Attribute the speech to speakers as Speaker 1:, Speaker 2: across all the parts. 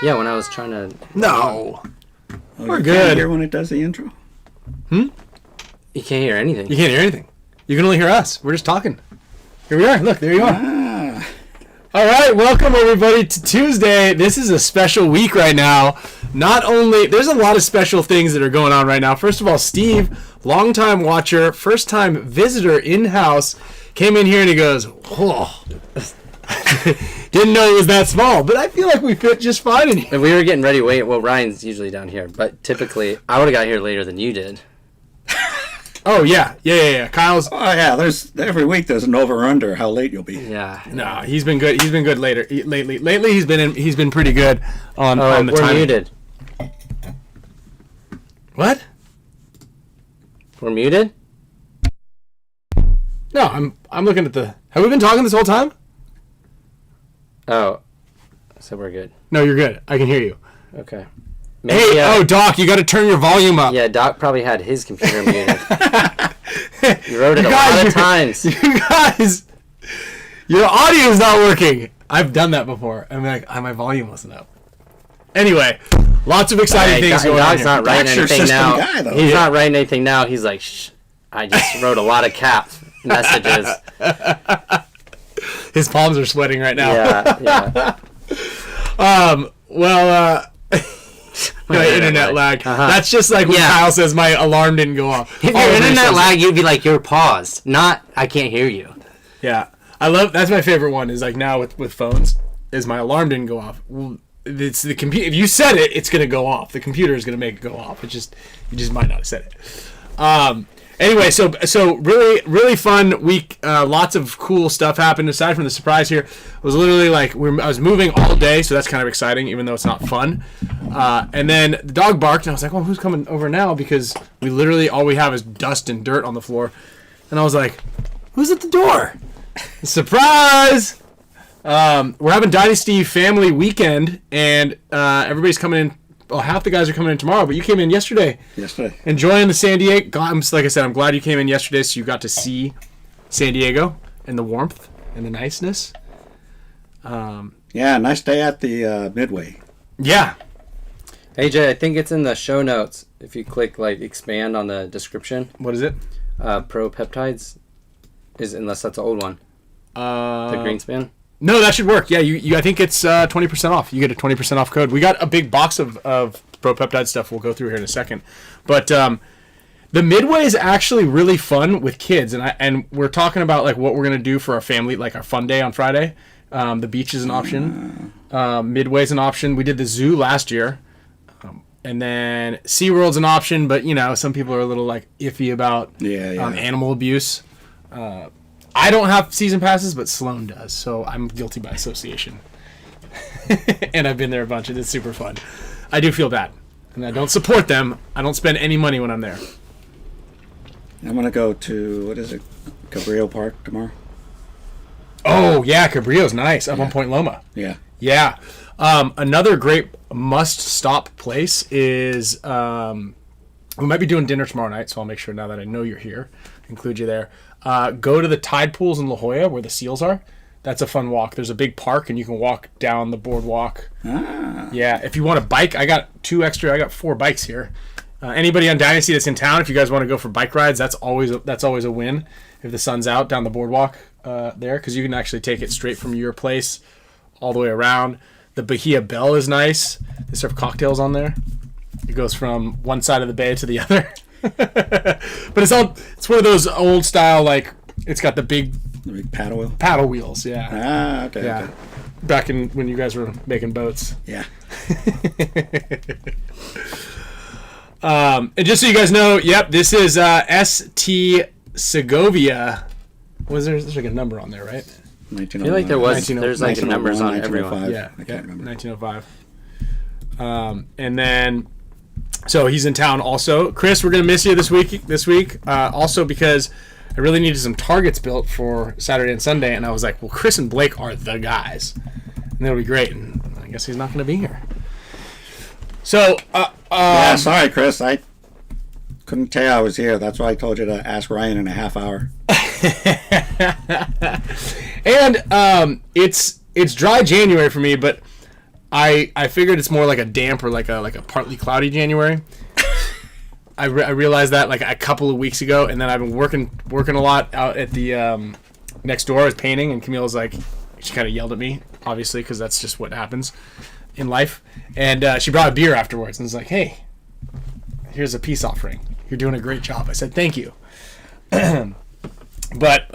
Speaker 1: Yeah, when I was trying to...
Speaker 2: No.
Speaker 3: We're good. Can't hear when it does the intro?
Speaker 1: You can't hear anything.
Speaker 2: You can't hear anything. You can only hear us. We're just talking. Here we are. Look, there you are. All right, welcome everybody to Tuesday. This is a special week right now. Not only, there's a lot of special things that are going on right now. First of all, Steve, longtime watcher, first time visitor in-house, came in here and he goes, oh, didn't know it was that small, but I feel like we fit just fine in here.
Speaker 1: And we were getting ready. Well, Ryan's usually down here, but typically I would have got here later than you did.
Speaker 2: Oh yeah. Kyle's.
Speaker 3: Oh yeah. There's every week there's an over under how late you'll be.
Speaker 1: Yeah.
Speaker 2: No, he's been good. He's been good lately. Lately he's been pretty good on the timing.
Speaker 1: We're muted.
Speaker 2: What?
Speaker 1: We're muted?
Speaker 2: No, I'm looking at the. Have we been talking this whole time?
Speaker 1: Oh, so we're good.
Speaker 2: No, you're good. I can hear you.
Speaker 1: Okay.
Speaker 2: Maybe, hey, Doc, you got to turn your volume up.
Speaker 1: Yeah, Doc probably had his computer muted. You wrote it a lot of times.
Speaker 2: You guys, your audio is not working. I've done that before. I'm like, my volume wasn't up. Anyway, lots of exciting things going on here.
Speaker 1: Doc's not writing anything now. He's not writing anything now. He's like, shh. I just wrote a lot of cap messages.
Speaker 2: His palms are sweating right now.
Speaker 1: Yeah.
Speaker 2: My internet lag. That's just like when Kyle says my alarm didn't go off.
Speaker 1: If your internet lag, you'd be like, you're paused. Not, I can't hear you.
Speaker 2: Yeah. That's my favorite one is like now with phones is my alarm didn't go off. Well, it's the computer. If you set it, it's going to go off. The computer is going to make it go off. You just might not have set it. Anyway, so really, really fun week. Lots of cool stuff happened. Aside from the surprise here, it was literally like I was moving all day, so that's kind of exciting, even though it's not fun. And then the dog barked, and I was like, "Well, who's coming over now?" Because we literally all we have is dust and dirt on the floor. And I was like, "Who's at the door?" Surprise! We're having Dynasty Family Weekend, and everybody's coming in. Well, half the guys are coming in tomorrow, but you came in yesterday. Enjoying the San Diego. Like I said, I'm glad you came in yesterday so you got to see San Diego and the warmth and the niceness.
Speaker 3: Yeah, nice day at the Midway.
Speaker 2: Yeah.
Speaker 1: AJ, I think it's in the show notes. If you click expand on the description.
Speaker 2: What is it?
Speaker 1: Pro peptides unless that's an old one. The Greenspan.
Speaker 2: No, that should work. Yeah, you. I think it's 20% off. You get a 20% off code. We got a big box of ProPeptide stuff we'll go through here in a second. But the Midway is actually really fun with kids, and we're talking about like what we're gonna do for our family, like our fun day on Friday. The beach is an option. Midway is an option. We did the zoo last year, and then SeaWorld's an option. But some people are a little like iffy about animal abuse. I don't have season passes, but Sloan does, so I'm guilty by association. And I've been there a bunch, and it's super fun. I do feel bad, and I don't support them. I don't spend any money when I'm there.
Speaker 3: I'm going to go to, what is it, Cabrillo Park tomorrow?
Speaker 2: Oh, yeah, Cabrillo's nice, up on Point Loma.
Speaker 3: Yeah.
Speaker 2: Yeah. Another great must-stop place is, we might be doing dinner tomorrow night, so I'll make sure now that I know you're here, include you there. Go to the tide pools in La Jolla where the seals are. That's a fun walk. There's a big park and you can walk down the boardwalk. Yeah, if you want a bike, I got 4 bikes here. Anybody on Dynasty that's in town, if you guys want to go for bike rides, that's always a win if the sun's out down the boardwalk there, because you can actually take it straight from your place all the way around. The Bahia Bell is nice. They serve cocktails on there. It goes from one side of the bay to the other. But it's one of those old style, like it's got the big paddle wheels. Yeah.
Speaker 3: Okay.
Speaker 2: Yeah. Okay. Back when you guys were making boats.
Speaker 3: Yeah.
Speaker 2: And just so you guys know, this is ST Segovia. There's like a number on there, right?
Speaker 1: 1909. I feel like there's like numbers on everyone.
Speaker 2: Yeah. I can't remember. 1905. And then. So he's in town also. Chris, we're going to miss you this week. Also because I really needed some targets built for Saturday and Sunday. And I was like, well, Chris and Blake are the guys. And that'll be great. And I guess he's not going to be here. So,
Speaker 3: yeah, sorry, Chris. I couldn't tell you I was here. That's why I told you to ask Ryan in a half hour.
Speaker 2: And it's dry January for me, but I figured it's more like a damp or like a partly cloudy January. I realized that like a couple of weeks ago, and then I've been working a lot out at the next door. I was painting, and Camille's like, she kind of yelled at me, obviously, because that's just what happens in life. And she brought a beer afterwards, and was like, "Hey, here's a peace offering. You're doing a great job." I said, "Thank you." But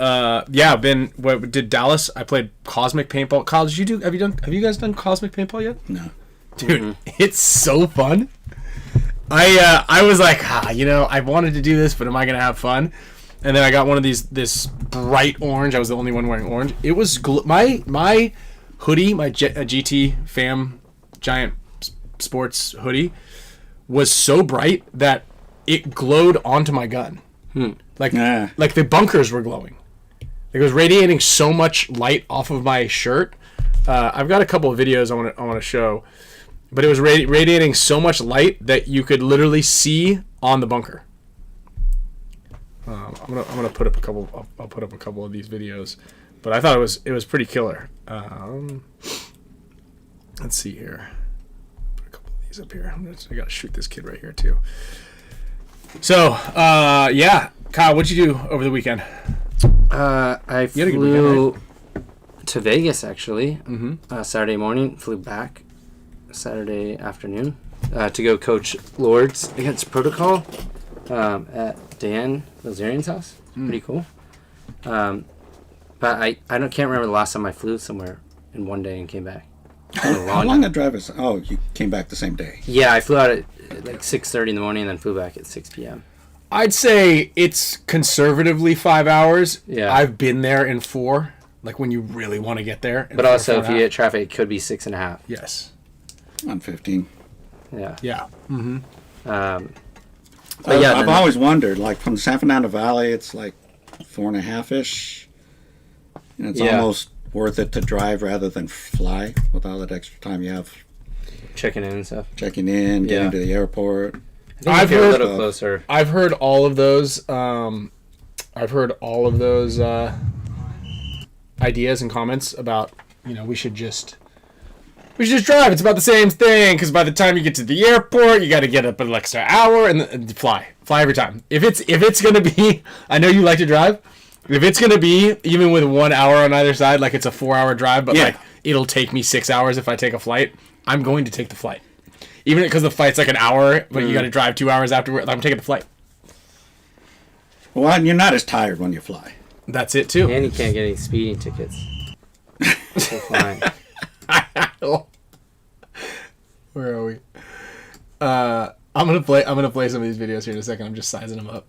Speaker 2: yeah, did Dallas? I played Cosmic Paintball. Kyle, did you do? Have you guys done Cosmic Paintball yet?
Speaker 3: No,
Speaker 2: dude, it's so fun. I was like, I wanted to do this, but am I gonna have fun? And then I got one of this bright orange. I was the only one wearing orange. It was my hoodie, my GT Fam Giant Sports hoodie, was so bright that it glowed onto my gun. Like the bunkers were glowing. It was radiating so much light off of my shirt. I've got a couple of videos I want to show, but it was radiating so much light that you could literally see on the bunker. I'm gonna put up a couple. I'll put up a couple of these videos, but I thought it was pretty killer. Let's see here. Put a couple of these up here. I gotta shoot this kid right here too. So, yeah. Kyle, what'd you do over the weekend?
Speaker 1: I flew to Vegas, actually. Saturday morning, flew back Saturday afternoon to go coach Lords against Protocol at Dan Bilzerian's house. Pretty cool. But I can't remember the last time I flew somewhere in one day and came back.
Speaker 3: How long the drive is? Oh, you came back the same day.
Speaker 1: Yeah, I flew out at like 6:30 in the morning and then flew back at 6 p.m.
Speaker 2: I'd say it's conservatively 5 hours.
Speaker 1: Yeah.
Speaker 2: I've been there in 4, like when you really want to get there.
Speaker 1: But also, if you hit traffic, it could be 6.5.
Speaker 2: Yes.
Speaker 3: On 15.
Speaker 1: Yeah.
Speaker 2: Yeah.
Speaker 1: But yeah,
Speaker 3: I've always wondered, like from San Fernando Valley, it's like 4.5-ish. And it's almost worth it to drive rather than fly with all that extra time you have.
Speaker 1: Checking in and stuff.
Speaker 3: Checking in, getting to the airport.
Speaker 1: I think a little closer.
Speaker 2: I've heard all of those. Ideas and comments about we should just drive. It's about the same thing because by the time you get to the airport, you got to get up an extra hour and fly every time. If it's gonna be, I know you like to drive. If it's gonna be even with 1 hour on either side, like it's a 4-hour drive, but like it'll take me 6 hours if I take a flight, I'm going to take the flight. Even because the flight's like an hour, but you got to drive 2 hours afterward. I'm taking the flight.
Speaker 3: Well, and you're not as tired when you fly.
Speaker 2: That's it too.
Speaker 1: And you can't get any speeding tickets. So fine.
Speaker 2: Where are we? I'm gonna play some of these videos here in a second. I'm just sizing them up.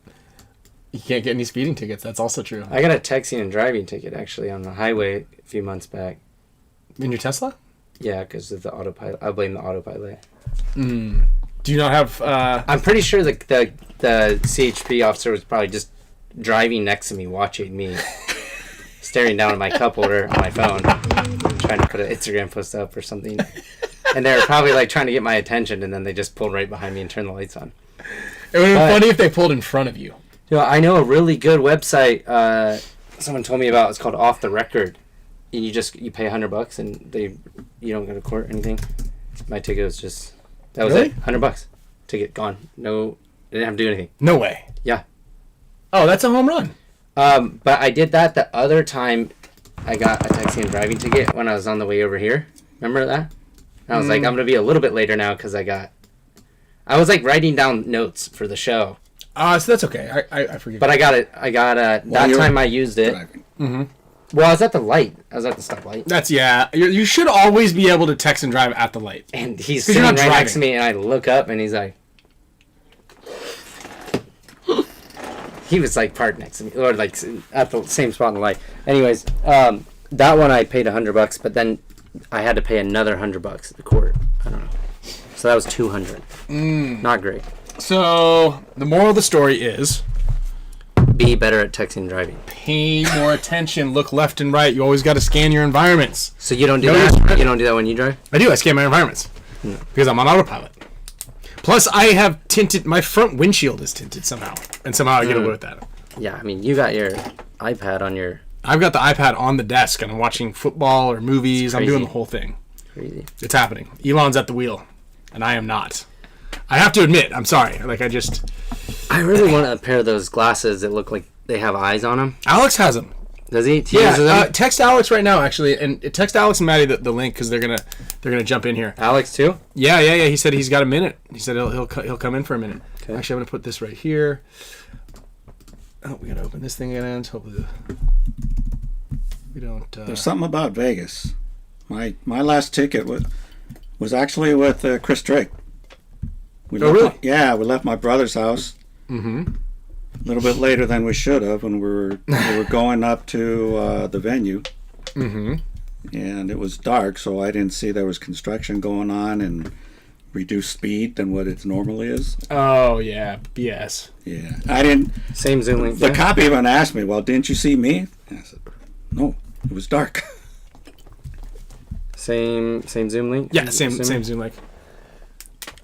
Speaker 2: You can't get any speeding tickets. That's also true.
Speaker 1: I got a texting and driving ticket actually on the highway a few months back.
Speaker 2: In your Tesla?
Speaker 1: Yeah, because of the autopilot. I blame the autopilot.
Speaker 2: Do you not have?
Speaker 1: I'm pretty sure the CHP officer was probably just driving next to me, watching me, staring down at my cup holder on my phone, trying to put an Instagram post up or something. And they were probably like trying to get my attention, and then they just pulled right behind me and turned the lights on.
Speaker 2: It would have been funny if they pulled in front of you.
Speaker 1: I know a really good website. Someone told me about. It's called Off the Record. And you pay $100 and you don't go to court or anything. My ticket was just that was
Speaker 2: really?
Speaker 1: it. $100 ticket gone. No, I didn't have to do anything.
Speaker 2: No way.
Speaker 1: Yeah.
Speaker 2: Oh, that's a home run.
Speaker 1: But I did that the other time. I got a taxi and driving ticket when I was on the way over here. Remember that? And I was like, I'm gonna be a little bit later now because I was like writing down notes for the show.
Speaker 2: So that's okay. I forget.
Speaker 1: But I got it. That time I used it. Well, I was at the light. I was at the stoplight.
Speaker 2: That's You should always be able to text and drive at the light.
Speaker 1: And he's sitting right next to me, and I look up, and he's like, he was like parked next to me, or like at the same spot on the light. Anyways, that one I paid $100, but then I had to pay another $100 at the court. I don't know. So that was $200. Not great.
Speaker 2: So the moral of the story is,
Speaker 1: be better at texting and driving.
Speaker 2: Pay more attention. Look left and right. You always got to scan your environments.
Speaker 1: So you don't do that? You don't do that when you drive?
Speaker 2: I do. I scan my environments because I'm on autopilot. Plus, I have tinted. My front windshield is tinted somehow, and somehow I get away with that.
Speaker 1: Yeah, I mean, you got your iPad on your.
Speaker 2: I've got the iPad on the desk, and I'm watching football or movies. I'm doing the whole thing.
Speaker 1: Crazy.
Speaker 2: It's happening. Elon's at the wheel, and I am not. I have to admit, I'm sorry. Like,
Speaker 1: I really want a pair of those glasses that look like they have eyes on them.
Speaker 2: Alex has them.
Speaker 1: Does he?
Speaker 2: Yeah. Text Alex right now, actually, and text Alex and Maddie the link because they're gonna jump in here.
Speaker 1: Alex too?
Speaker 2: Yeah. He said he's got a minute. He said he'll come in for a minute. Okay. Actually, I'm gonna put this right here. Oh, we gotta open this thing again. Hopefully, we don't.
Speaker 3: There's something about Vegas. My last ticket was actually with Chris Drake.
Speaker 2: Really?
Speaker 3: We left my brother's house. Mm-hmm. A little bit later than we should have when we were going up to the venue. Mm-hmm. And it was dark, so I didn't see there was construction going on and reduced speed than what it normally is.
Speaker 2: Oh, yeah. BS.
Speaker 3: Yeah. I didn't...
Speaker 1: Same Zoom link.
Speaker 3: The cop even asked me, well, didn't you see me? And I said, no, it was dark.
Speaker 1: Same Zoom link?
Speaker 2: Yeah, same Zoom link.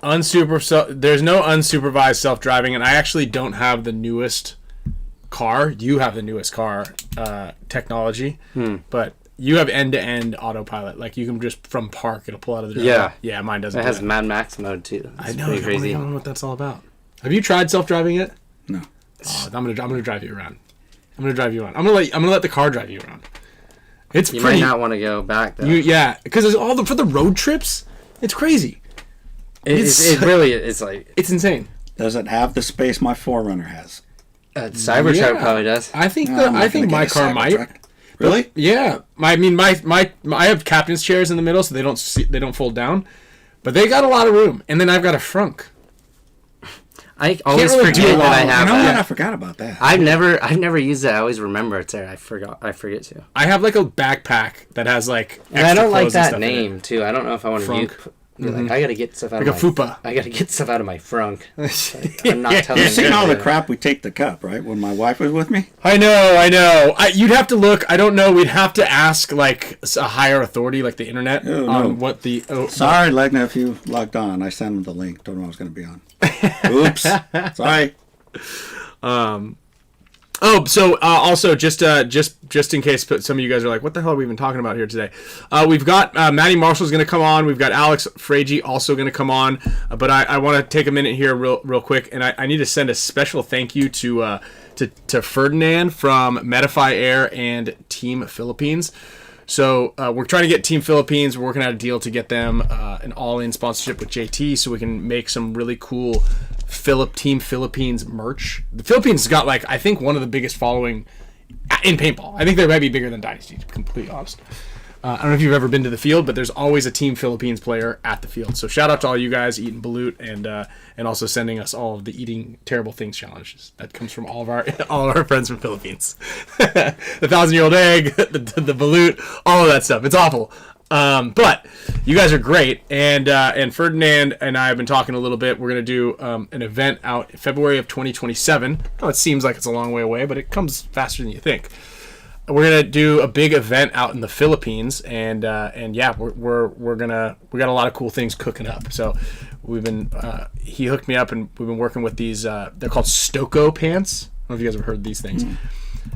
Speaker 2: There's no unsupervised self-driving, and I actually don't have the newest car. You have the newest car technology, but you have end-to-end autopilot. Like, you can just, from park, it'll pull out of the driveway. Yeah, mine doesn't.
Speaker 1: It has Mad Max mode, too.
Speaker 2: I know. Pretty crazy. I don't know what that's all about. Have you tried self-driving yet?
Speaker 3: No.
Speaker 2: Oh, I'm gonna drive you around. I'm gonna let the car drive you around.
Speaker 1: You might not want to go back, though.
Speaker 2: Because for the road trips, it's crazy.
Speaker 1: It really is. Like,
Speaker 2: it's insane.
Speaker 3: Does it have the space my 4Runner has?
Speaker 1: Cybertruck probably does.
Speaker 2: I think my car might.
Speaker 3: Really?
Speaker 2: Yeah. I mean, I have captain's chairs in the middle, so they don't fold down, but they got a lot of room. And then I've got a frunk.
Speaker 1: I always forget that I have that.
Speaker 3: I forgot about that.
Speaker 1: I've never used it. I always remember it's there. I forget to.
Speaker 2: I have like a backpack that has like.
Speaker 1: And I don't like that name too. I don't know if I want to use. Like, I gotta get stuff out of my
Speaker 2: fupa.
Speaker 1: I gotta get stuff out of my frunk. I'm not telling you.
Speaker 3: You've seen all the crap we take the cup, right? When my wife was with me.
Speaker 2: I know. You'd have to look. I don't know. We'd have to ask like a higher authority, like the internet, on what the.
Speaker 3: Sorry, Legna, if you logged on, I sent him the link. Don't know I was going to be on. Oops. Sorry.
Speaker 2: So also just in case some of you guys are like, what the hell are we even talking about here today? We've got Maddie Marshall's going to come on. We've got Alex FRAIGE also going to come on. But I want to take a minute here real quick, and I need to send a special thank you to Ferdinand from Medify Air and Team Philippines. So we're trying to get Team Philippines. We're working out a deal to get them an all-in sponsorship with JT, so we can make some really cool Team Philippines merch. The Philippines has got, like, I think one of the biggest following in paintball. I think they might be bigger than Dynasty, to be completely honest. I don't know if you've ever been to the field, but there's always a Team Philippines player at the field. So shout out to all you guys eating balut and also sending us all of the eating terrible things challenges. That comes from all of our friends from Philippines. The 1,000-year-old egg, the balut, all of that stuff. It's awful. But you guys are great, and Ferdinand and I have been talking a little bit. We're gonna do an event out in February of 2027. Oh, it seems like it's a long way away, but it comes faster than you think. We're gonna do a big event out in the Philippines, and yeah, we got a lot of cool things cooking up. So we've been he hooked me up, and we've been working with these. They're called Stoko pants. I don't know if you guys have heard these things. I don't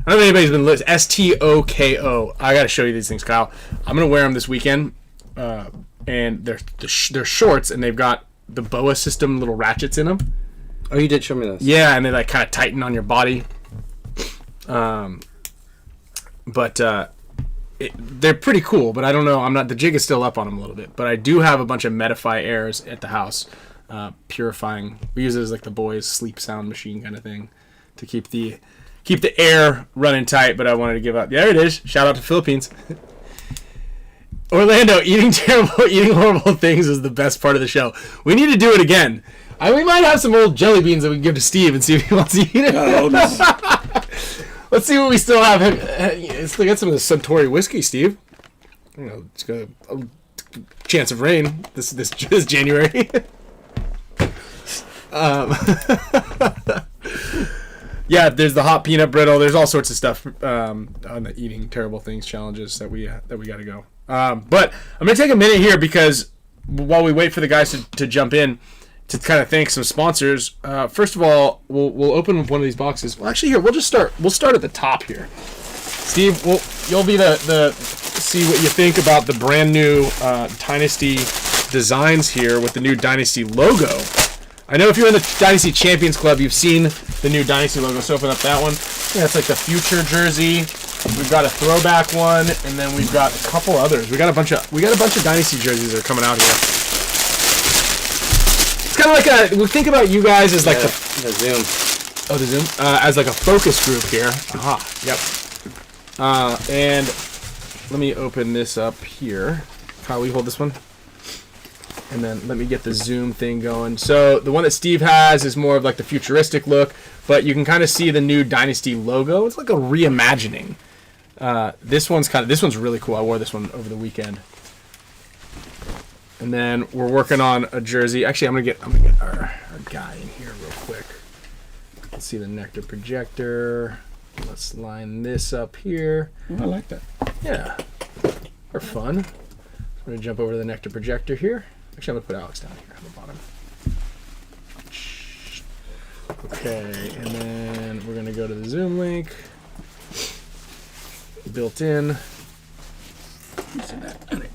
Speaker 2: know if anybody's been listening. STOKO. I got to show you these things, Kyle. I'm gonna wear them this weekend, and they're shorts, and they've got the BOA system little ratchets in them.
Speaker 1: Oh, you did show me this.
Speaker 2: Yeah, and they like kind of tighten on your body. But they're pretty cool. But I don't know. The jig is still up on them a little bit. But I do have a bunch of Medify Airs at the house, purifying. We use it as like the boys' sleep sound machine kind of thing to keep the air running tight. But I wanted to give out. There it is. Shout out to Philippines. Orlando, eating horrible things is the best part of the show. We need to do it again. We might have some old jelly beans that we can give to Steve and see if he wants to eat it. Let's see what we still have. Let's look at some of the Suntory whiskey, Steve. It's got a chance of rain this January. Yeah, there's the hot peanut brittle. There's all sorts of stuff on the eating terrible things challenges that we got to go. But I'm gonna take a minute here because while we wait for the guys to jump in, to kind of thank some sponsors. First of all, we'll open one of these boxes. Well, actually, here we'll start at the top here. Steve, you'll be the see what you think about the brand new Dynasty designs here with the new Dynasty logo. I know if you're in the Dynasty Champions Club, you've seen the new Dynasty logo. So open up that one. Yeah, it's like the future jersey. We've got a throwback one, and then we've got a couple others. We got a bunch of Dynasty jerseys that are coming out here. It's kind of like we think about you guys as like the
Speaker 1: Zoom.
Speaker 2: Oh, the Zoom? As like a focus group here. Aha, yep. And let me open this up here. Kyle, will you hold this one? And then let me get the Zoom thing going. So the one that Steve has is more of like the futuristic look, but you can kind of see the new Dynasty logo. It's like a reimagining. This one's really cool. I wore this one over the weekend. And then we're working on a jersey. Actually, I'm gonna get our guy in here real quick. Let's see the NECTR projector. Let's line this up here.
Speaker 3: Oh, I like that.
Speaker 2: Yeah, they're fun. I'm gonna jump over to the NECTR projector here. Actually, I'm gonna put Alex down here on the bottom. Okay, and then we're gonna go to the Zoom link. Built in.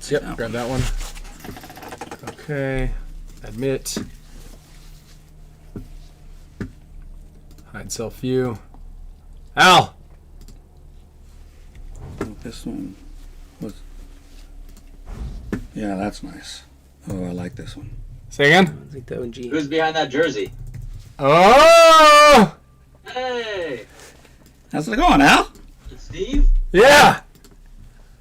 Speaker 2: Yep, grab that one. Okay, admit. Hide self view. Al!
Speaker 3: This one was... Yeah, that's nice. Oh, I like this one.
Speaker 2: Say again?
Speaker 1: Like the OG.
Speaker 4: Who's behind that jersey?
Speaker 2: Oh!
Speaker 4: Hey!
Speaker 3: How's it going, Al?
Speaker 4: It's Steve?
Speaker 2: Yeah!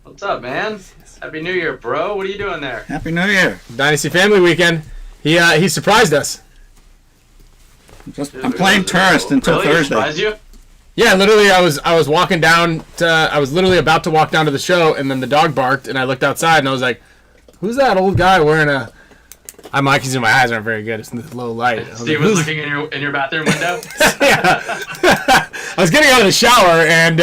Speaker 4: What's up, man? Happy New Year, bro. What are you doing there?
Speaker 3: Happy New Year.
Speaker 2: Dynasty Family Weekend. He surprised us.
Speaker 3: I'm playing tourist until
Speaker 4: really?
Speaker 3: Thursday.
Speaker 4: Surprised you?
Speaker 2: Yeah, literally, I was walking down to, I was literally about to walk down to the show, and then the dog barked, and I looked outside, and I was like, "Who's that old guy wearing a?" My eyes aren't very good. It's low light.
Speaker 4: Steve was looking in your bathroom window.
Speaker 2: Yeah. I was getting out of the shower, and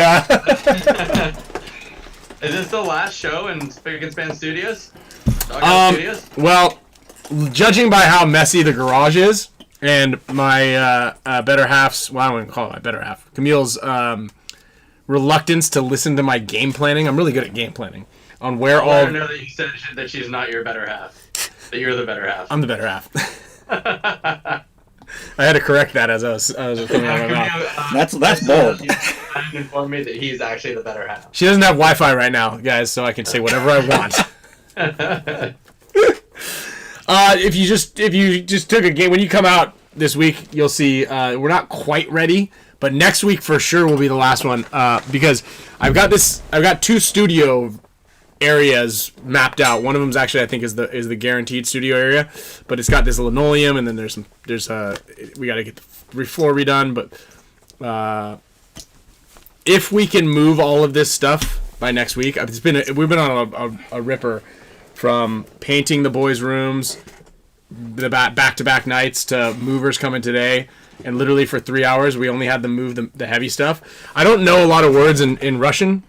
Speaker 4: Is this the last show in SPICKNSPAN Studios? Doghouse Studios?
Speaker 2: Well, judging by how messy the garage is, and my better half's, well, I don't even call it my better half, Camille's reluctance to listen to my game planning. I'm really good at game planning on where all.
Speaker 4: I know that you said that she's not your better half. That you're the better half.
Speaker 2: I'm the better half. I had to correct that as I was coming out of my mouth.
Speaker 3: That's bold.
Speaker 4: Inform me that he's actually the better half.
Speaker 2: She doesn't have Wi-Fi right now, guys, so I can say whatever I want. If you just took a game, when you come out this week, you'll see we're not quite ready, but next week for sure will be the last one because I've got two studio areas mapped out. One of them is actually, I think, is the guaranteed studio area, but it's got this linoleum, and then we got to get the floor redone. But if we can move all of this stuff by next week, we've been on a ripper from painting the boys' rooms, the back-to-back nights to movers coming today, and literally for 3 hours we only had them move the heavy stuff. I don't know a lot of words in Russian,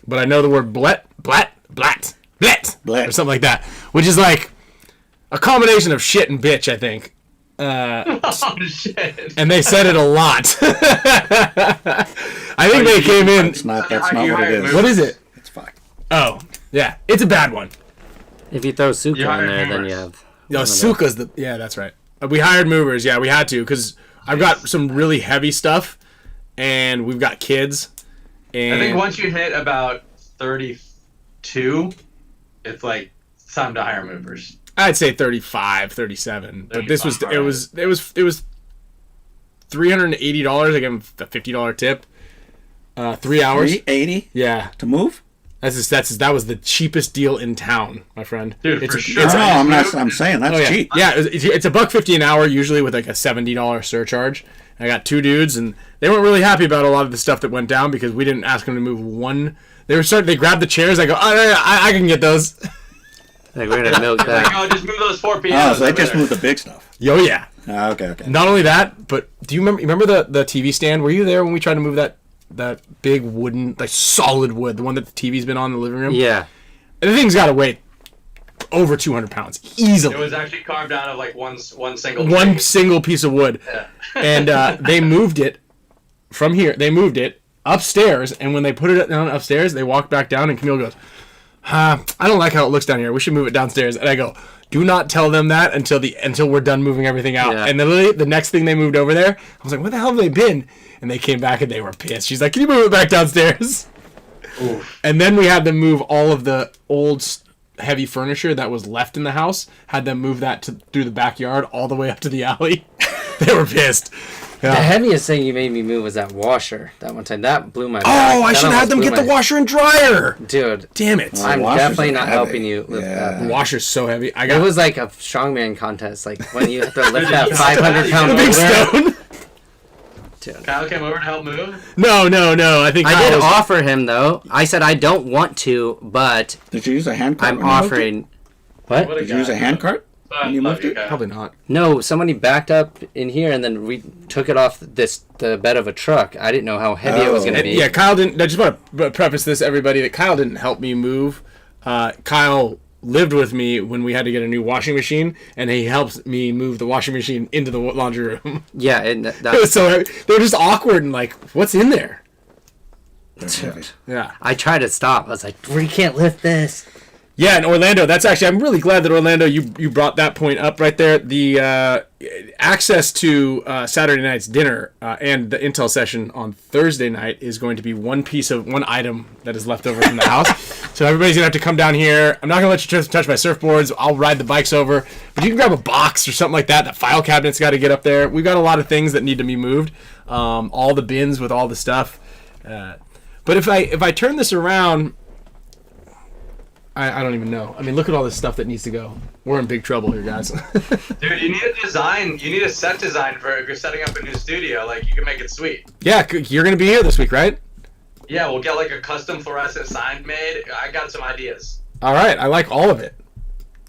Speaker 2: but I know the word blet, or something like that, which is like a combination of shit and bitch, I think.
Speaker 4: Oh, shit.
Speaker 2: And they said it a lot. I think they came in.
Speaker 3: That's not what it is.
Speaker 2: What is it?
Speaker 3: It's fuck.
Speaker 2: Oh, yeah, it's a bad one.
Speaker 1: If you throw Suka
Speaker 4: You
Speaker 1: in
Speaker 4: hired
Speaker 1: there, then
Speaker 4: movers.
Speaker 1: you have.
Speaker 2: No, Suka's the. Yeah, that's right. We hired movers. Yeah, we had to because I've got some really heavy stuff, and we've got kids. And
Speaker 4: I think once you hit about 32, it's like it's time to hire movers.
Speaker 2: I'd say 35, 37. But this was
Speaker 4: 35,
Speaker 2: it was $380. I gave him a $50 tip. 3 hours.
Speaker 3: $380
Speaker 2: Yeah,
Speaker 3: to move?
Speaker 2: that was the cheapest deal in town, my friend.
Speaker 4: Dude, for sure.
Speaker 3: No, I'm saying that's cheap.
Speaker 2: Yeah, it's $150 an hour, usually with like a $70 surcharge. I got two dudes, and they weren't really happy about a lot of the stuff that went down because we didn't ask them to move one. They grabbed the chairs. I go, I can get those.
Speaker 1: Like, we're gonna milk
Speaker 4: Like,
Speaker 1: that.
Speaker 4: oh, just move those 4 pianos.
Speaker 3: Oh, so they
Speaker 4: over
Speaker 3: just
Speaker 4: there.
Speaker 3: moved the big stuff.
Speaker 2: Yo, yeah.
Speaker 3: Okay.
Speaker 2: Not only that, but do you remember the TV stand? Were you there when we tried to move that big wooden, like solid wood, the one that the TV's been on in the living room?
Speaker 1: Yeah.
Speaker 2: And the thing's got to weigh over 200 pounds easily.
Speaker 4: It was actually carved out of like one single
Speaker 2: One
Speaker 4: tree.
Speaker 2: single piece of wood.
Speaker 4: Yeah.
Speaker 2: And they moved it from here. They moved it upstairs, and when they put it down upstairs, they walked back down, and Camille goes, I don't like how it looks down here. We should move it downstairs. And I go, do not tell them that until we're done moving everything out.
Speaker 1: Yeah.
Speaker 2: And literally, the next thing they moved over there, I was like, where the hell have they been? And they came back and they were pissed. She's like, can you move it back downstairs?
Speaker 4: Oof.
Speaker 2: And then we had them move all of the old heavy furniture that was left in the house. Had them move that through the backyard all the way up to the alley. They were pissed. Yeah.
Speaker 1: The heaviest thing you made me move was that washer. That one time. That blew my back.
Speaker 2: Oh, I should have had them get the washer and dryer.
Speaker 1: Dude.
Speaker 2: Damn it.
Speaker 1: I'm
Speaker 3: washers
Speaker 1: definitely
Speaker 3: are
Speaker 1: not
Speaker 3: heavy.
Speaker 1: helping you lift
Speaker 3: Yeah.
Speaker 1: that.
Speaker 2: The washer's so heavy.
Speaker 1: It was like a strongman contest. Like when you have to lift that
Speaker 4: The
Speaker 1: 500-pound
Speaker 2: the big
Speaker 1: boulder.
Speaker 2: stone.
Speaker 1: Dude.
Speaker 4: Kyle came over to help move.
Speaker 2: No. I think
Speaker 1: I
Speaker 2: Kyle
Speaker 1: did
Speaker 2: was-
Speaker 1: offer him, though. I said I don't want to, but
Speaker 3: Did you use a hand cart?
Speaker 1: I'm
Speaker 3: when you moved it?
Speaker 1: offering... What?
Speaker 4: What a
Speaker 3: Did you use a
Speaker 4: guy.
Speaker 3: hand cart? when you
Speaker 4: Love
Speaker 3: moved it?
Speaker 4: Kyle.
Speaker 2: Probably not.
Speaker 1: No, somebody backed up in here, and then we took it off the bed of a truck. I didn't know how heavy it was going to be.
Speaker 2: Yeah, Kyle didn't. I just want to preface this, everybody, that Kyle didn't help me move. Kyle lived with me when we had to get a new washing machine, and he helped me move the washing machine into the laundry room.
Speaker 1: Yeah, and
Speaker 2: It was
Speaker 1: that's...
Speaker 2: so heavy. They were just awkward and like, what's in there?
Speaker 3: That's heavy.
Speaker 2: Yeah.
Speaker 1: I tried to stop. I was like, we can't lift this.
Speaker 2: Yeah, in Orlando, that's actually, I'm really glad that Orlando, you brought that point up right there. The access to Saturday night's dinner and the Intel session on Thursday night is going to be one item that is left over from the house. So everybody's going to have to come down here. I'm not going to let you touch my surfboards. I'll ride the bikes over. But you can grab a box or something like that. That file cabinet's got to get up there. We've got a lot of things that need to be moved. All the bins with all the stuff. But if I turn this around... I don't even know. I mean, look at all this stuff that needs to go. We're in big trouble here, guys.
Speaker 4: Dude, you need a design. You need a set design for if you're setting up a new studio. Like, you can make it sweet.
Speaker 2: Yeah, you're going to be here this week, right?
Speaker 4: Yeah, we'll get like a custom fluorescent sign made. I got some ideas.
Speaker 2: All right. I like all of it.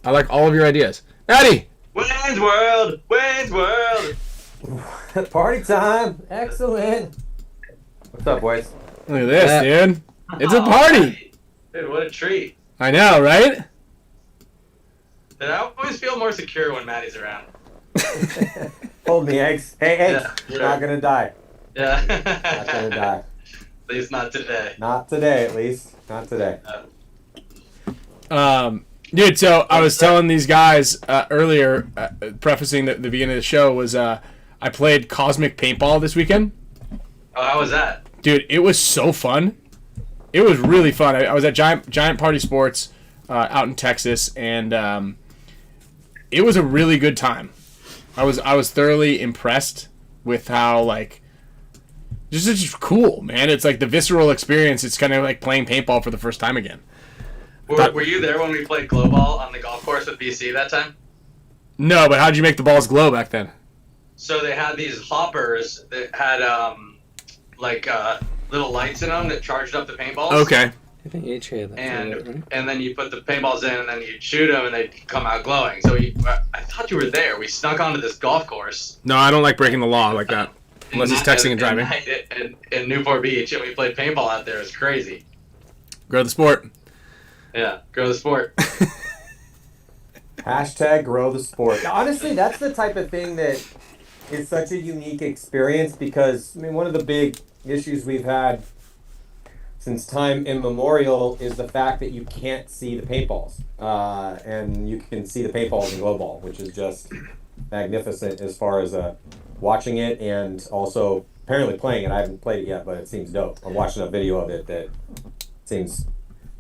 Speaker 2: I like all of your ideas. Eddie!
Speaker 4: Wayne's World! Wayne's World!
Speaker 5: Party time! Excellent! What's up, boys?
Speaker 2: Look at this, dude. It's a party.
Speaker 4: Dude, what a treat.
Speaker 2: I know, right?
Speaker 4: Dude, I always feel more secure when Maddie's around.
Speaker 5: Hold me, eggs. Hey, eggs!
Speaker 4: Yeah,
Speaker 5: You're
Speaker 4: sure.
Speaker 5: not gonna die.
Speaker 4: Yeah.
Speaker 5: Not gonna die.
Speaker 4: At least not today.
Speaker 5: Not today, at least. Not today.
Speaker 2: Dude, so I was telling these guys earlier, prefacing the beginning of the show, was I played Cosmic Paintball this weekend.
Speaker 4: Oh, how was that?
Speaker 2: Dude, it was so fun. It was really fun. I was at Giant Party Sports out in Texas, and it was a really good time. I was thoroughly impressed with how, like, this is just cool, man. It's like the visceral experience. It's kind of like playing paintball for the first time again.
Speaker 4: Were you there when we played glow ball on the golf course with BC that time?
Speaker 2: No, but how'd you make the balls glow back then?
Speaker 4: So they had these hoppers that had little lights in them that charged up the paintballs.
Speaker 2: Okay.
Speaker 1: I think each had that.
Speaker 4: And then you put the paintballs in, and then you shoot them, and they come out glowing. So I thought you were there. We snuck onto this golf course.
Speaker 2: No, I don't like breaking the law like that. Unless he's texting and driving.
Speaker 4: In Newport Beach, and we played paintball out there. It was crazy.
Speaker 2: Grow the sport.
Speaker 4: Yeah, grow the sport.
Speaker 5: Hashtag grow the sport. Honestly, that's the type of thing that is such a unique experience because, I mean, one of the big issues we've had since time immemorial is the fact that you can't see the paintballs. And you can see the paintballs in glow ball, which is just magnificent as far as watching it and also apparently playing it. I haven't played it yet, but it seems dope. I'm watching a video of it that seems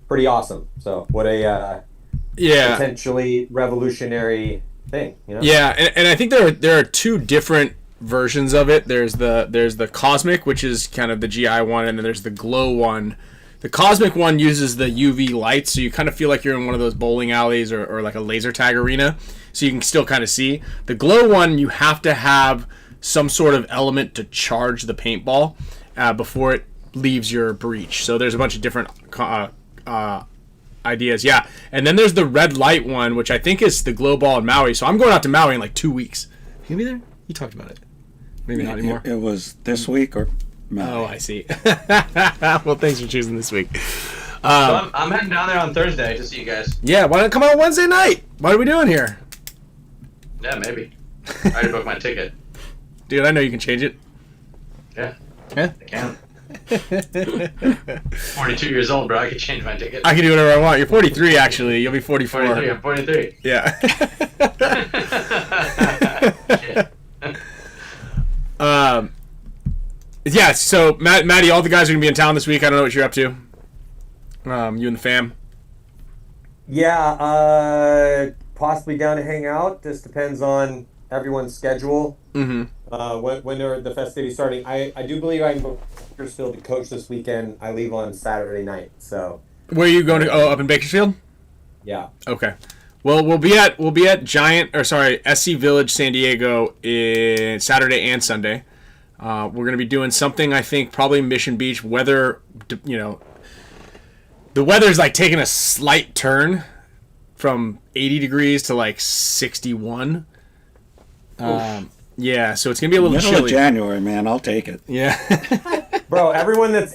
Speaker 5: pretty awesome. So what a potentially revolutionary thing, you know?
Speaker 2: Yeah, and I think there are two different versions of it. There's the Cosmic, which is kind of the GI one, and then there's the Glow one. The Cosmic one uses the UV lights, so you kind of feel like you're in one of those bowling alleys or like a laser tag arena, so you can still kind of see. The Glow one, you have to have some sort of element to charge the paintball before it leaves your breach. So there's a bunch of different ideas. Yeah, and then there's the red light one, which I think is the glow ball in Maui. So I'm going out to Maui in like 2 weeks. You gonna be there? You talked about it. Maybe not anymore.
Speaker 3: It was this week or
Speaker 2: Oh, I see. Well, thanks for choosing this week.
Speaker 4: So I'm heading down there on Thursday to see you guys.
Speaker 2: Yeah, why not come out Wednesday night? What are we doing here?
Speaker 4: Yeah, maybe. I already booked my ticket.
Speaker 2: Dude, I know you can change it.
Speaker 4: Yeah,
Speaker 2: Yeah?
Speaker 4: I can. 42 years old, bro. I could change my ticket.
Speaker 2: I can do whatever I want. You're 43, actually. You'll be 44.
Speaker 4: 43. I'm 43.
Speaker 2: Yeah.
Speaker 4: Shit.
Speaker 2: Yeah, so Maddie, all the guys are going to be in town this week. I don't know what you're up to. You and the fam.
Speaker 5: Yeah, possibly down to hang out. Just depends on everyone's schedule.
Speaker 2: Mm-hmm.
Speaker 5: When are the festivities starting? I do believe I'm still to coach this weekend. I leave on Saturday night. So
Speaker 2: Where are you going to? Oh, up in Bakersfield?
Speaker 5: yeah.
Speaker 2: Okay. Well, we'll be at SC Village, San Diego, in Saturday and Sunday. We're going to be doing something, I think, probably Mission Beach. Weather, the weather's like taking a slight turn from 80 degrees to like 61. Yeah, so it's going to be a little
Speaker 3: Middle
Speaker 2: chilly.
Speaker 3: of January, man. I'll take it.
Speaker 2: Yeah.
Speaker 5: Bro, everyone that's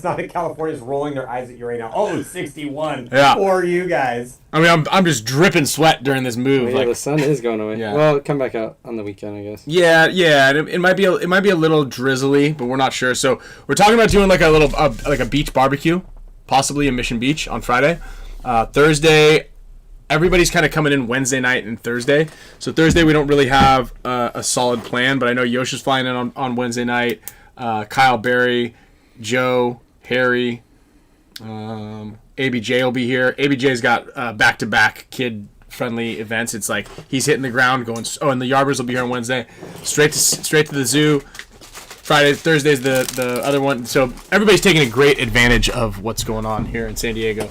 Speaker 5: not in California is rolling their eyes at you right now. Oh, 61
Speaker 2: Yeah.
Speaker 5: for you guys.
Speaker 2: I mean, I'm just dripping sweat during this move.
Speaker 1: Yeah, the sun is going away.
Speaker 2: Yeah.
Speaker 1: Well, come back out on the weekend, I guess.
Speaker 2: Yeah. It might be a little drizzly, but we're not sure. So we're talking about doing like a little like a beach barbecue, possibly in Mission Beach on Friday. Thursday, everybody's kind of coming in Wednesday night and Thursday. So Thursday we don't really have a solid plan, but I know Yosha's flying in on Wednesday night. Kyle, Barry, Joe, Harry, ABJ will be here. ABJ's got back-to-back kid-friendly events. It's like he's hitting the ground going. Oh, and the Yarbers will be here on Wednesday. Straight to the zoo. Friday, Thursday's the other one. So everybody's taking a great advantage of what's going on here in San Diego.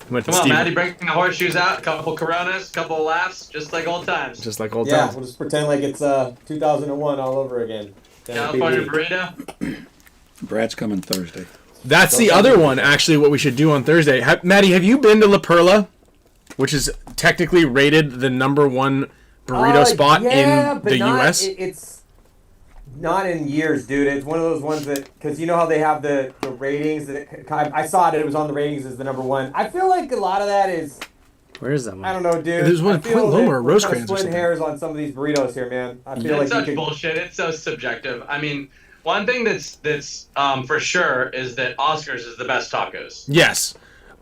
Speaker 4: Come on, Maddie, bring the horseshoes out. A couple Coronas, a couple of laughs, just like old times.
Speaker 2: Just like old
Speaker 5: Yeah,
Speaker 2: times.
Speaker 5: we'll just pretend like it's 2001 all over again.
Speaker 4: California burrito.
Speaker 3: Brad's coming Thursday.
Speaker 2: That's the other one, actually, what we should do on Thursday. Maddie, have you been to La Perla, which is technically rated the #1 burrito spot in the U.S.?
Speaker 5: It's not in years, dude. It's one of those ones that, because you know how they have the ratings. I saw it was on the ratings as the #1. I feel like a lot of that is,
Speaker 1: Where is that one?
Speaker 5: I don't know, dude.
Speaker 2: There's one
Speaker 5: I
Speaker 2: at
Speaker 5: feel
Speaker 2: Point
Speaker 5: that
Speaker 2: Loma or
Speaker 5: we're
Speaker 2: Rosecrans
Speaker 5: kinda
Speaker 2: or
Speaker 5: splitting
Speaker 2: something.
Speaker 5: hairs on some of these burritos here, man. I feel
Speaker 4: It's
Speaker 5: like
Speaker 4: such bullshit. It's so subjective. I mean, one thing that's for sure is that Oscar's is the best tacos.
Speaker 2: Yes.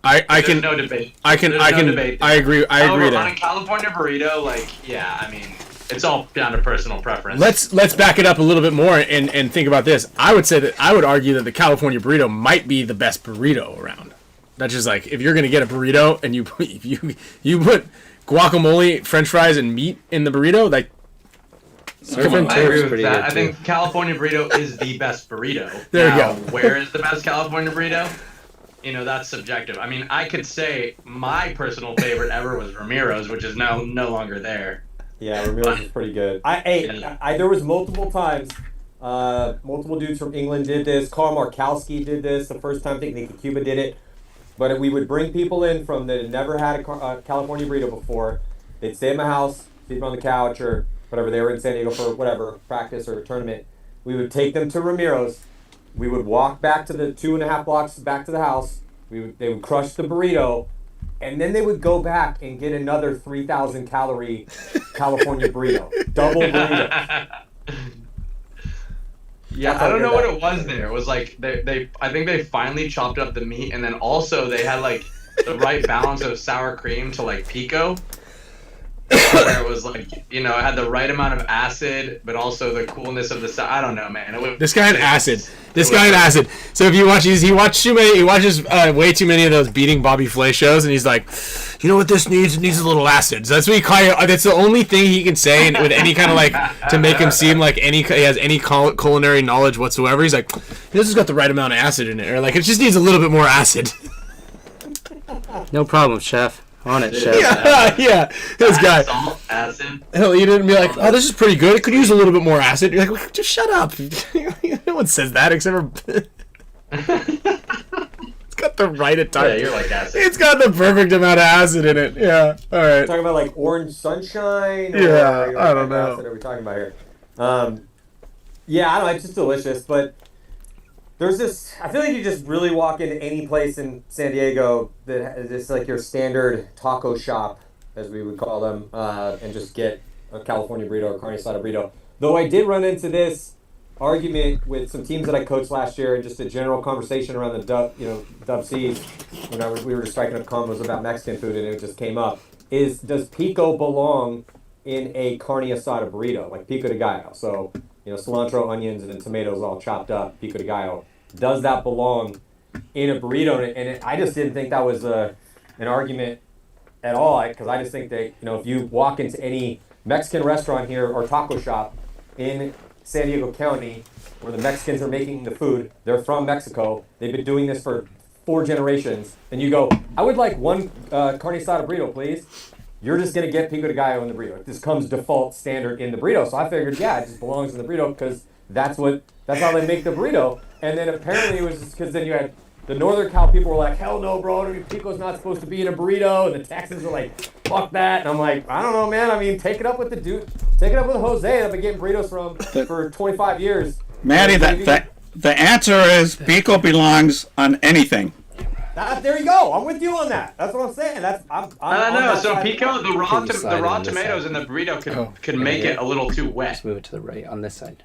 Speaker 2: I
Speaker 4: There's
Speaker 2: can
Speaker 4: no debate.
Speaker 2: I can
Speaker 4: There's
Speaker 2: I
Speaker 4: no
Speaker 2: can
Speaker 4: debate
Speaker 2: I
Speaker 4: there.
Speaker 2: agree
Speaker 4: However, on
Speaker 2: there.
Speaker 4: a California burrito, like, yeah, I mean, it's all down to personal preference.
Speaker 2: Let's back it up a little bit more and think about this. I would argue that the California burrito might be the best burrito around. That's just like, if you're gonna get a burrito and you put guacamole, French fries, and meat in the burrito, like,
Speaker 1: Surf and
Speaker 4: I
Speaker 1: Turf's
Speaker 4: agree with
Speaker 1: pretty
Speaker 4: that.
Speaker 1: good,
Speaker 4: I think California burrito is the best burrito.
Speaker 2: There you
Speaker 4: Now,
Speaker 2: go.
Speaker 4: Where is the best California burrito? You know, that's subjective. I mean, I could say my personal favorite ever was Ramiro's, which is now no longer there.
Speaker 5: Yeah, Ramirez is pretty good. There was multiple times, multiple dudes from England did this. Carl Markowski did this. The first time, I think Nicky Cuba did it. But we would bring people in from that had never had a California burrito before. They'd stay at my house, sleep on the couch or whatever. They were in San Diego for whatever, practice or a tournament. We would take them to Ramiro's. We would walk back to the 2.5 blocks back to the house. They would crush the burrito. And then they would go back and get another 3,000 calorie California burrito. Double burrito.
Speaker 4: Yeah, I don't know what it was there. It was like I think they finally chopped up the meat, and then also they had like the right balance of sour cream to like pico. Where it was like, you know, it had the right amount of acid, but also the coolness of the I don't know, man.
Speaker 2: this guy had acid. So if you watch he watches way too many of those beating Bobby Flay shows, and he's like, you know what this needs? It needs a little acid. So that's what that's the only thing he can say with any kind of like to make him seem like he has any culinary knowledge whatsoever. He's like, this has got the right amount of acid in it, or like it just needs a little bit more acid.
Speaker 1: No problem, chef. On it, chef.
Speaker 2: Yeah. This guy.
Speaker 4: Salt, acid.
Speaker 2: He'll eat it and be like, oh, this is pretty good. It could use a little bit more acid. You're like, well, just shut up. No one says that except for... It's got the right time.
Speaker 4: Yeah, you're like acid.
Speaker 2: It's got the perfect amount of acid in it. Yeah, all right.
Speaker 5: Talking about like orange sunshine?
Speaker 2: Yeah,
Speaker 5: or,
Speaker 2: I don't know.
Speaker 5: What are we talking about here? Yeah, I don't know. It's just delicious, but there's this. I feel like you just really walk into any place in San Diego that is just like your standard taco shop, as we would call them, and just get a California burrito or carne asada burrito. Though I did run into this argument with some teams that I coached last year, and just a general conversation around the Dub C's when we were just striking up combos about Mexican food, and it just came up. Does pico belong in a carne asada burrito, like pico de gallo? So, cilantro, onions, and then tomatoes all chopped up, pico de gallo. Does that belong in a burrito? And I just didn't think that was an argument at all, because I just think that, if you walk into any Mexican restaurant here or taco shop in San Diego County where the Mexicans are making the food, they're from Mexico, they've been doing this for 4 generations, and you go, I would like one carne asada burrito, please. You're just going to get pico de gallo in the burrito. This comes default standard in the burrito. So I figured, it just belongs in the burrito because that's how they make the burrito. And then apparently it was just because then you had the Northern Cal people were like, hell no, bro, pico's not supposed to be in a burrito. And the Texans were like, fuck that. And I'm like, I don't know, man. I mean, take it up with the dude. Take it up with Jose that I've been getting burritos from for 25 years.
Speaker 3: Maddie, the answer is pico belongs on anything.
Speaker 5: There you go. I'm with you on that. That's what I'm saying.
Speaker 4: I don't know. So pico, the raw tomatoes in the burrito could make it a little too wet.
Speaker 1: Just move it to the right on this side.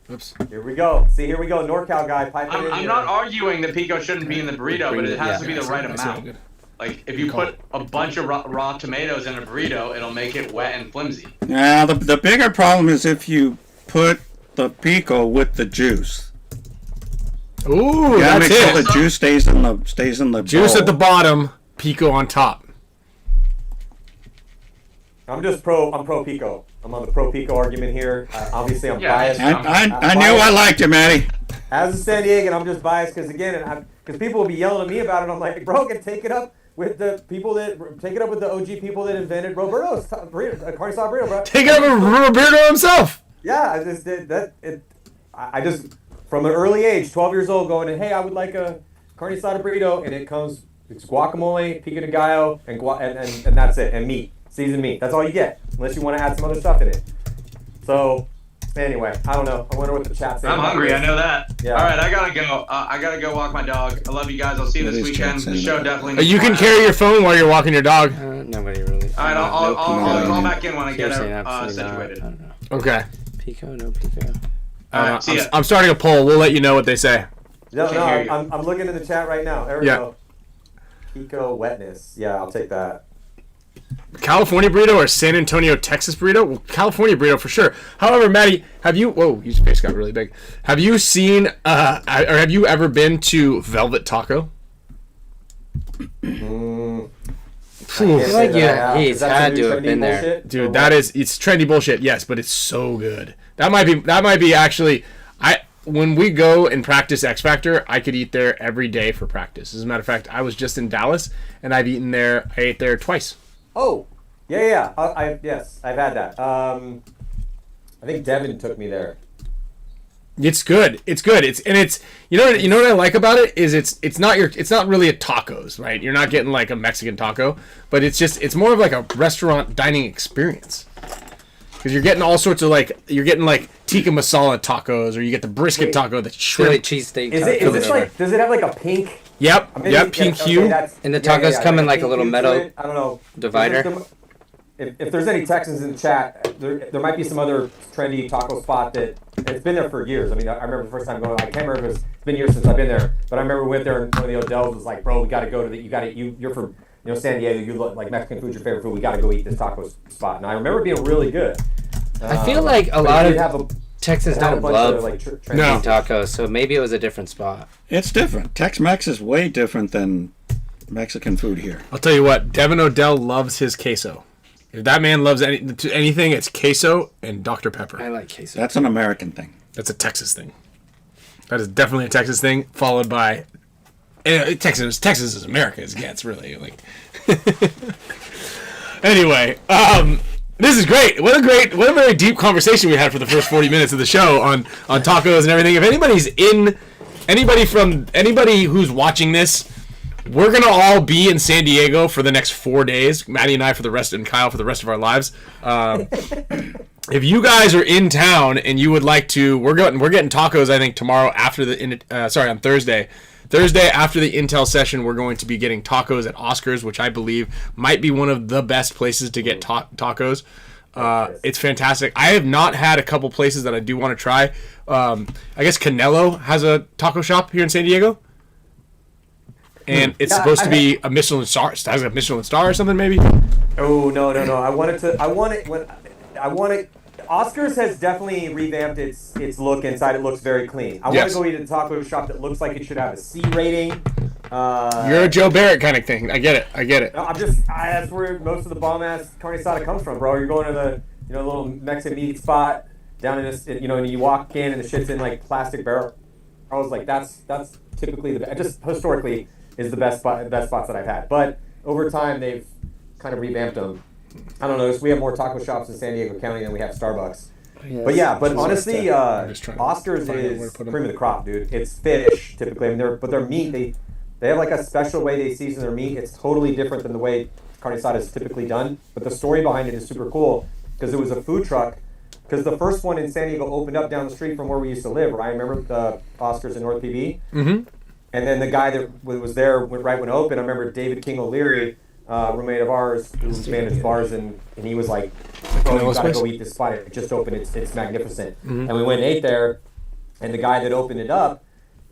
Speaker 2: Oops.
Speaker 5: Here we go. See, here we go. NorCal guy piping in.
Speaker 4: I'm not arguing that pico shouldn't be in the burrito, but it has to be the right amount. Like, if you put a bunch of raw tomatoes in a burrito, it'll make it wet and flimsy.
Speaker 3: Now, the bigger problem is if you put the pico with the juice.
Speaker 2: Ooh,
Speaker 3: Yeah,
Speaker 2: that's
Speaker 3: make sure
Speaker 2: it.
Speaker 3: the juice stays in the
Speaker 2: Juice
Speaker 3: bowl.
Speaker 2: at the bottom, pico on top.
Speaker 5: I'm pro pico. I'm on the pro pico argument here. Obviously, I'm biased.
Speaker 3: I knew I liked you, Matty.
Speaker 5: As a San Diegan, I'm just biased because people will be yelling at me about it. I'm like, bro, take it up with the OG people that invented Roberto's carne asada burrito, bro.
Speaker 2: Take it up with Roberto himself.
Speaker 5: Yeah, I just from an early age, 12 years old, going, hey, I would like a carne asada burrito, and it's guacamole, pico de gallo, and that's it, and meat, seasoned meat. That's all you get, unless you want to add some other stuff in it. So, anyway, I don't know. I wonder what the chat's saying.
Speaker 4: I'm hungry. I know that.
Speaker 5: Yeah.
Speaker 4: All right, I gotta go. I gotta go walk my dog. I love you guys. I'll see you this weekend. The show definitely.
Speaker 2: You can carry your phone while you're walking your dog.
Speaker 1: Nobody really.
Speaker 4: All right, I'll call back in when I get
Speaker 1: Absolutely
Speaker 4: situated.
Speaker 1: I don't know.
Speaker 2: Okay.
Speaker 1: Pico, no pico.
Speaker 4: All right, see ya.
Speaker 2: I'm starting a poll. We'll let you know what they say.
Speaker 5: No,
Speaker 4: hear you.
Speaker 5: I'm looking in the chat right now. There we go. Pico wetness. Yeah, I'll take that.
Speaker 2: California burrito or San Antonio, Texas burrito? Well, California burrito for sure. However, Maddie, whoa, your face got really big. Have you seen, or have you ever been to Velvet Taco?
Speaker 1: I feel like he's had to have been there.
Speaker 2: Dude, it's trendy bullshit, yes, but it's so good. That might be actually, when we go and practice X Factor, I could eat there every day for practice. As a matter of fact, I was just in Dallas, and I ate there twice.
Speaker 5: Oh, yeah. Yes, I've had that. I think Devin took me there.
Speaker 2: It's good. It's you know what I like about it is it's not really a tacos, right? You're not getting like a Mexican taco, but it's more of like a restaurant dining experience. Because you're getting all sorts of you're getting tikka masala tacos, or you get the brisket taco, the shrimp
Speaker 1: cheesesteak.
Speaker 5: Is this like? Does it have like a pink?
Speaker 2: Yep, pink hue.
Speaker 1: And the tacos come in like a little metal
Speaker 5: I don't know
Speaker 1: divider.
Speaker 5: If there's any Texans in the chat, there might be some other trendy taco spot that it's been there for years. I mean, I remember the first time going. I can't remember if it's been years since I've been there, but I remember we went there and one of the Odells was like, "Bro, we got to go to the. You're from San Diego. You look like Mexican food's your favorite food. We got to go eat this taco spot." And I remember it being really good.
Speaker 1: I feel like a lot of Texans don't love tacos, so maybe it was a different spot.
Speaker 3: It's different. Tex-Mex is way different than Mexican food here.
Speaker 2: I'll tell you what, Devin Odell loves his queso. If that man loves anything, it's queso and Dr. Pepper.
Speaker 1: I like queso.
Speaker 3: That's an American thing.
Speaker 2: That's a Texas thing. That is definitely a Texas thing, followed by Texas is America as it gets, really. Anyway, this is great. What a very deep conversation we had for the first 40 minutes of the show on tacos and everything. If anybody who's watching this, we're gonna all be in San Diego for the next 4 days. Maddie and I and Kyle for the rest of our lives. If you guys are in town and you would like to, we're getting tacos. I think tomorrow after on Thursday. Thursday after the Intel session, we're going to be getting tacos at Oscar's, which I believe might be one of the best places to get tacos. It's fantastic. I have not had a couple places that I do want to try. I guess Canelo has a taco shop here in San Diego. And it's supposed to be a Michelin star. Has a Michelin star or something, maybe?
Speaker 5: Oh, no. I want it. Oscars has definitely revamped its look inside. It looks very clean. I want to go eat at a taco shop that looks like it should have a C rating.
Speaker 2: You're a Joe Barrett kind of thing. I get it.
Speaker 5: No, that's where most of the bomb ass carne asada comes from, bro. You're going to the little Mexican meat spot down in this, and you walk in and the shit's in like plastic barrels. Like that's typically just historically is the best spots that I've had. But over time they've kind of revamped them. I don't know. We have more taco shops in San Diego County than we have Starbucks. But honestly, Oscars is cream of the crop, dude. It's fish typically, but their meat they have like a special way they season their meat. It's totally different than the way carne asada is typically done. But the story behind it is super cool because it was a food truck. Because the first one in San Diego opened up down the street from where we used to live. Right? Remember the Oscars in North PB? Mm-hmm. And then the guy that was there right when it opened, I remember David King O'Leary, roommate of ours, who managed bars, and he was like, "Bro, you gotta go eat this spot. It just opened. It's magnificent." Mm-hmm. And we went and ate there, and the guy that opened it up,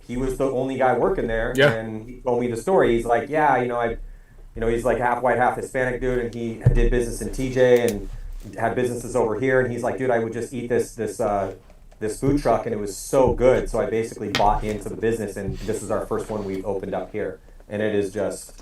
Speaker 5: he was the only guy working there. Yeah. And he told me the story. He's like, "Yeah, he's like half white, half Hispanic dude, and he did business in TJ and had businesses over here. And he's like, dude, I would just eat this food truck, and it was so good. So I basically bought into the business, and this is our first one we opened up here, and it is just."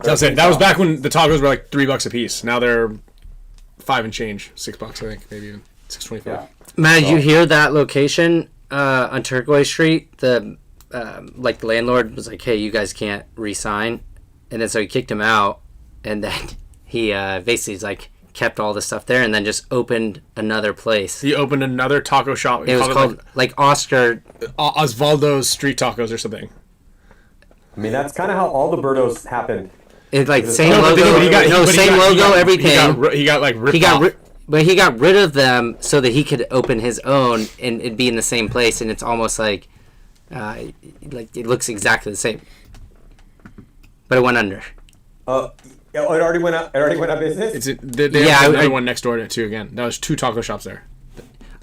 Speaker 2: That's it. That was back when the tacos were like $3 a piece. Now they're $5 and change, $6, I think, maybe even $6.25.
Speaker 1: Yeah. Matt, did you hear that location on Turquoise Street? The landlord was like, "Hey, you guys can't re-sign," and then so he kicked him out, and then he basically like kept all the stuff there, and then just opened another place.
Speaker 2: He opened another taco shop.
Speaker 1: It was called like Oscar
Speaker 2: Osvaldo's Street Tacos or something.
Speaker 5: I mean, that's kind of how all the Birdos happened.
Speaker 1: It's like same logo, everything.
Speaker 2: He got like ripped off.
Speaker 1: But he got rid of them so that he could open his own and it'd be in the same place, and it's almost like it looks exactly the same. But it went under.
Speaker 5: It already went up. It already went out of business.
Speaker 2: They have another one next door to it too. Again, that was 2 taco shops there.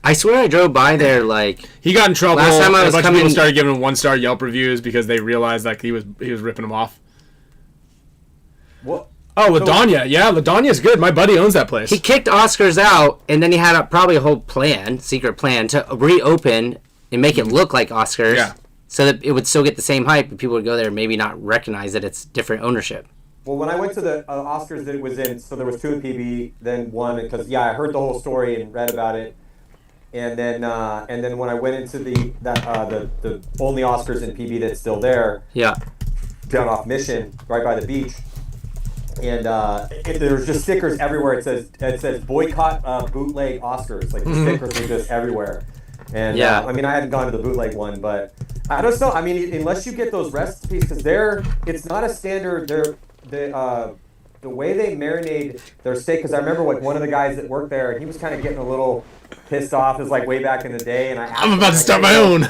Speaker 1: I swear I drove by there like
Speaker 2: he got in trouble.
Speaker 1: Last time I was
Speaker 2: a bunch of people started giving him 1-star Yelp reviews because they realized like he was ripping them off.
Speaker 5: What?
Speaker 2: Oh, Ladanya. Yeah, Ladanya's good. My buddy owns that place.
Speaker 1: He kicked Oscars out, and then he had probably a whole secret plan to reopen and make it look like Oscars, so that it would still get the same hype, but people would go there and maybe not recognize that it's different ownership.
Speaker 5: Well, when I went to the Oscars that it was in, so there was 2 at PB, then 1, because I heard the whole story and read about it. And then when I went into the only Oscars in PB that's still there, down off Mission, right by the beach, and there's just stickers everywhere. It says boycott bootleg Oscars. Like the stickers are just everywhere. And I mean, I hadn't gone to the bootleg one, but I don't know. I mean, unless you get those recipes, because it's not a standard. The way they marinate their steak, because I remember like one of the guys that worked there, he was kind of getting a little pissed off. It was like way back in the day, and I'm
Speaker 2: about to start my own.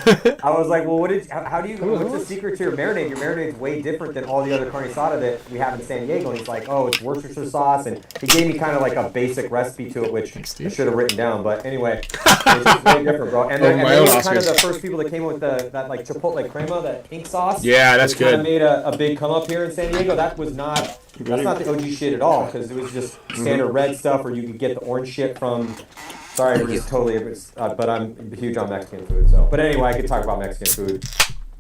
Speaker 5: I was like, well, what's the secret to your marinade? Your marinade's way different than all the other carne asada that we have in San Diego. And he's like, oh, it's Worcestershire sauce, and he gave me kind of like a basic recipe to it, which I should have written down. But anyway, it's just way different, bro. And they were kind of the first people that came up with that like chipotle crema, that pink sauce.
Speaker 2: Yeah, that's good.
Speaker 5: Kind of made a big come up here in San Diego. That's not the OG shit at all, because it was just standard red stuff, or you could get the orange shit from. Sorry, we're just totally. But I'm huge on Mexican food. So, but anyway, I could talk about Mexican food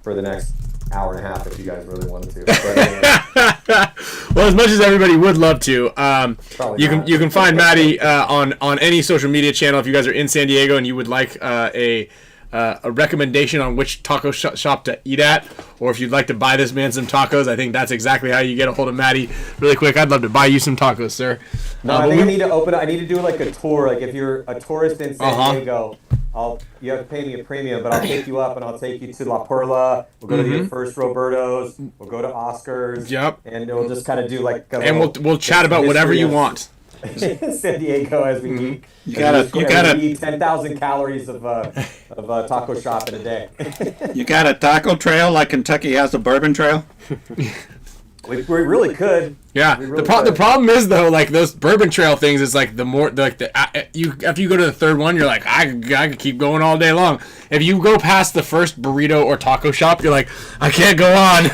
Speaker 5: for the next hour and a half if you guys really wanted to. But anyway.
Speaker 2: Well, as much as everybody would love to, you can find Maddie on any social media channel if you guys are in San Diego and you would like a recommendation on which taco shop to eat at, or if you'd like to buy this man some tacos. I think that's exactly how you get a hold of Maddie really quick. I'd love to buy you some tacos, sir.
Speaker 5: No, I think I need to open up. I need to do like a tour. Like if you're a tourist in San Diego, you have to pay me a premium, but I'll pick you up and I'll take you to La Perla. We'll go to the first Roberto's. We'll go to Oscars.
Speaker 2: Yep.
Speaker 5: And we'll just kind of do like.
Speaker 2: We'll chat about whatever you want.
Speaker 5: San Diego as we eat.
Speaker 3: You gotta
Speaker 5: eat 10,000 calories of taco shop in a day.
Speaker 3: You got a taco trail like Kentucky has a bourbon trail?
Speaker 5: We really could.
Speaker 2: Yeah.
Speaker 5: We really
Speaker 2: The
Speaker 5: could.
Speaker 2: problem is though, like those Bourbon Trail things is like you after you go to the third one, you're like I could keep going all day long. If you go past the first burrito or taco shop, you're like I can't go on.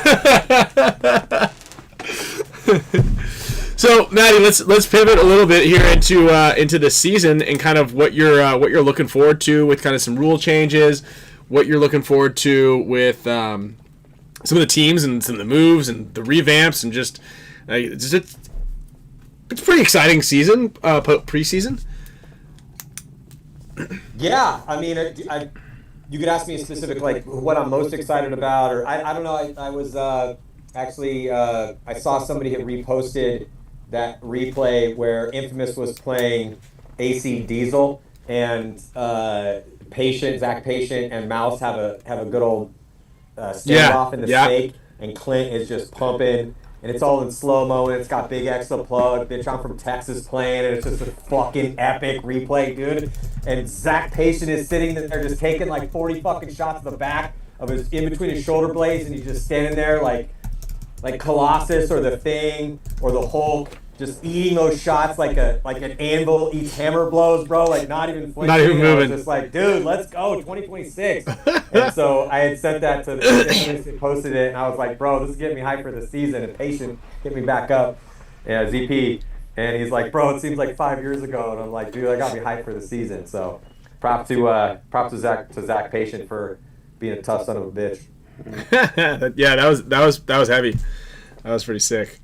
Speaker 2: So, Maddie, let's pivot a little bit here into the season and kind of what you're looking forward to with kind of some rule changes, what you're looking forward to with some of the teams and some of the moves and the revamps and just it's a pretty exciting season, preseason.
Speaker 5: Yeah, I mean, you could ask me a specific like what I'm most excited about, or I don't know. I was actually I saw somebody had reposted that replay where Infamous was playing AC Diesel and Zach Patient and Mouse have a good old standoff in the snake, and Clint is just pumping. And it's all in slow-mo, and it's got Big Exo plug. Bitch, I'm from Texas playing, and it's just a fucking epic replay, dude. And Zach Patient is sitting there just taking like 40 fucking shots to the back of his, in between his shoulder blades, and he's just standing there like Colossus or the Thing or the Hulk, just eating those shots like an anvil eats hammer blows, bro. Like not even flinching.
Speaker 2: Not even moving.
Speaker 5: I was just like, dude, let's go, 2026. And so I had sent that to the posted it, and I was like, bro, this is getting me hyped for the season. And Patient hit me back up, ZP, and he's like, bro, it seems like 5 years ago. And I'm like, dude, that got me hyped for the season. So props to Zach Patient for being a tough son of a bitch.
Speaker 2: Yeah, that was heavy. That was pretty sick.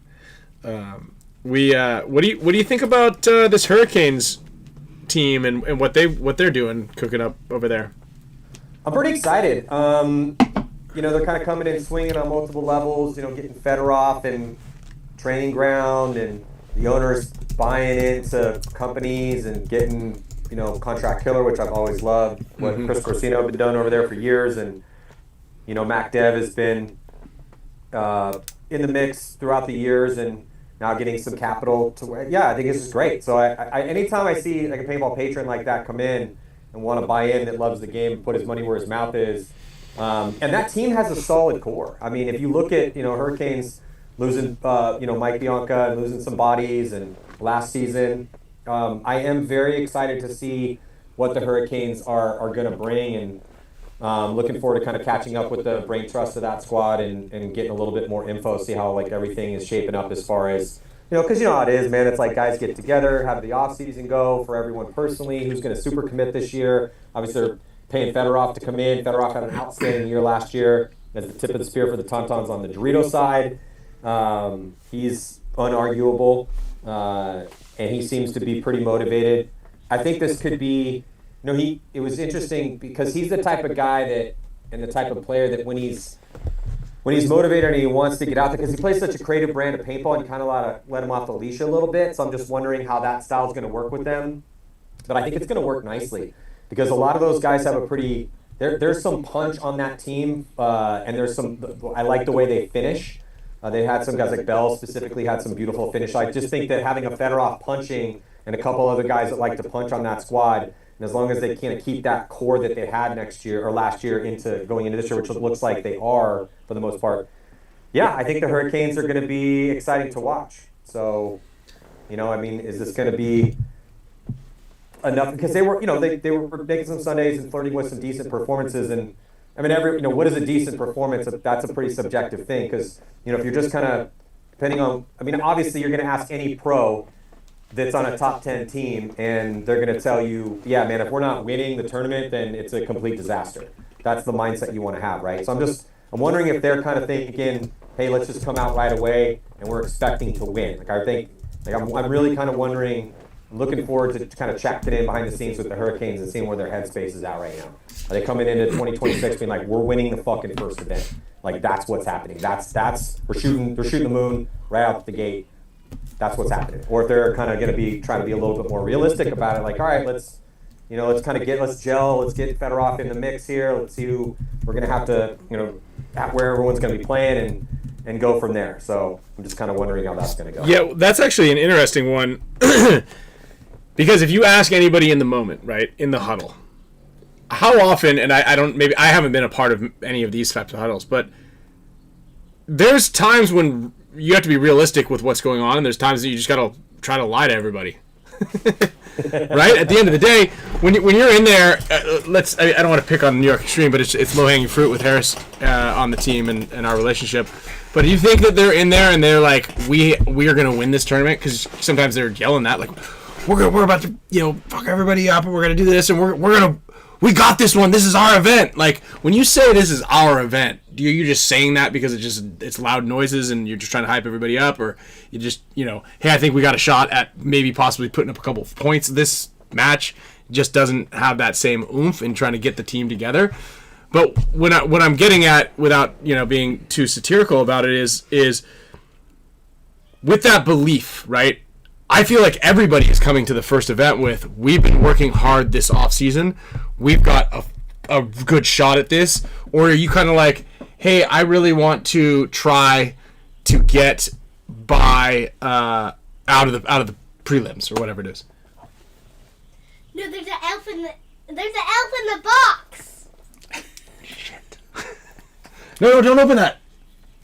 Speaker 2: What do you think about this Hurricanes team and what they're doing, cooking up over there?
Speaker 5: I'm pretty excited. They're kind of coming in swinging on multiple levels. Getting Fedorov and training ground, and the owners buying into companies and getting contract killer, which I've always loved. What Chris Corsino has been done over there for years, and Mac Dev has been in the mix throughout the years, and now getting some capital to where, I think this is great. So I anytime I see like a paintball patron like that come in and want to buy in, that loves the game, and put his money where his mouth is, and that team has a solid core. I mean, if you look at Hurricanes losing Mike Bianca and losing some bodies, and last season, I am very excited to see what the Hurricanes are going to bring, and looking forward to kind of catching up with the brain trust of that squad and getting a little bit more info, see how like everything is shaping up as far as, because how it is, man. It's like guys get together, have the off season go for everyone personally. Who's going to super commit this year? Obviously, they're paying Fedorov to come in. Fedorov had an outstanding year last year as the tip of the spear for the Tauntauns on the Dorito side. He's unarguable, and he seems to be pretty motivated. I think this could be. It was interesting because he's the type of guy that, and the type of player that when he's motivated and he wants to get out there, because he plays such a creative brand of paintball, and you kind of let him off the leash a little bit. So I'm just wondering how that style is going to work with them. But I think it's going to work nicely because a lot of those guys have a pretty. There's some punch on that team, and there's some. I like the way they finish. They had some guys like Bell specifically had some beautiful finish. I just think that having a Fedorov punching and a couple other guys that like to punch on that squad. And as long as they kind of keep that core that they had last year into going into this year, which it looks like they are for the most part, I think the Hurricanes are going to be exciting to watch. So, is this going to be enough? Because they were, they were making some Sundays and flirting with some decent performances. And I mean, what is a decent performance? That's a pretty subjective thing. Because if you're just kind of depending on, obviously you're going to ask any pro that's on a top 10 team, and they're going to tell you, yeah, man, if we're not winning the tournament, then it's a complete disaster. That's the mindset you want to have, right? So I'm wondering if they're kind of thinking, hey, let's just come out right away, and we're expecting to win. I'm really kind of wondering, I'm looking forward to kind of checking in behind the scenes with the Hurricanes and seeing where their headspace is at right now. Are they coming into 2026 being like, we're winning the fucking first event? Like, that's what's happening. They're shooting the moon right out the gate. That's what's happening. Or if they're kind of going to be trying to be a little bit more realistic about it, like, all right, let's gel, let's get Fedorov in the mix here. Let's see who we're going to have to, at where everyone's going to be playing and go from there. So I'm just kind of wondering how that's going to go.
Speaker 2: Yeah, that's actually an interesting one because if you ask anybody in the moment, right, in the huddle, how often, and I haven't been a part of any of these types of huddles, but there's times when you have to be realistic with what's going on, and there's times that you just gotta try to lie to everybody. Right? At the end of the day, when you're in there, I don't want to pick on New York Extreme, but it's low-hanging fruit with Harris on the team and our relationship. But do you think that they're in there and they're like, we are going to win this tournament? Because sometimes they're yelling that, like, we're about to, fuck everybody up, and we're going to do this, and we got this one. This is our event. Like, when you say this is our event, you're just saying that because it's loud noises and you're just trying to hype everybody up, or you just, hey, I think we got a shot at maybe possibly putting up a couple of points this match. Just doesn't have that same oomph in trying to get the team together. But what I'm getting at, without being too satirical about it, is with that belief, right? I feel like everybody is coming to the first event with, we've been working hard this off season. We've got a good shot at this. Or are you kind of like, hey, I really want to try to get by out of the prelims or whatever it is?
Speaker 6: No, there's an elf in the box.
Speaker 2: Shit. No, don't open that.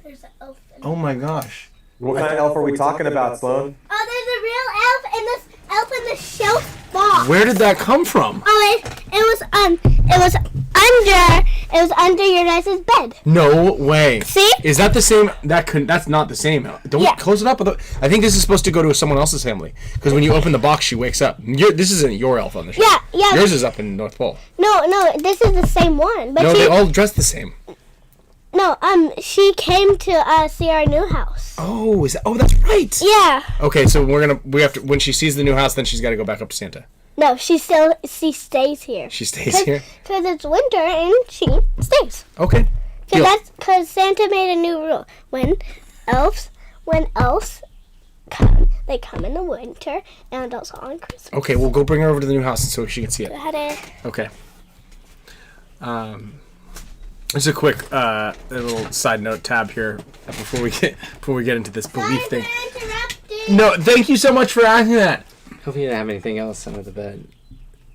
Speaker 6: There's an elf in
Speaker 2: Oh my gosh.
Speaker 5: What kind of elf are we talking about, Sloan?
Speaker 6: Oh, there's a real elf in the shelf box.
Speaker 2: Where did that come from?
Speaker 6: Oh, it was under your guys' bed.
Speaker 2: No way.
Speaker 6: See?
Speaker 2: Is that the same? That's not the same. Don't
Speaker 6: Yeah.
Speaker 2: close it up. I think this is supposed to go to someone else's family, because when you open the box, she wakes up. This isn't your elf on the show.
Speaker 6: Yeah.
Speaker 2: Yours is up in North Pole.
Speaker 6: No, this is the same one. But
Speaker 2: No, they all dress the same.
Speaker 6: No, she came to see our new house.
Speaker 2: Oh, that's right.
Speaker 6: Yeah.
Speaker 2: Okay, so we have to, when she sees the new house, then she's got to go back up to Santa.
Speaker 6: No, she stays here.
Speaker 2: She stays here?
Speaker 6: Because it's winter and she stays.
Speaker 2: Okay.
Speaker 6: Because Santa made a new rule. When elves come, they come in the winter and also on Christmas.
Speaker 2: Okay, we'll go bring her over to the new house so she can see it. Okay. Just a quick little side note tab here before we get into this belief thing. No, thank you so much for asking that.
Speaker 1: Hope you didn't have anything else under the bed.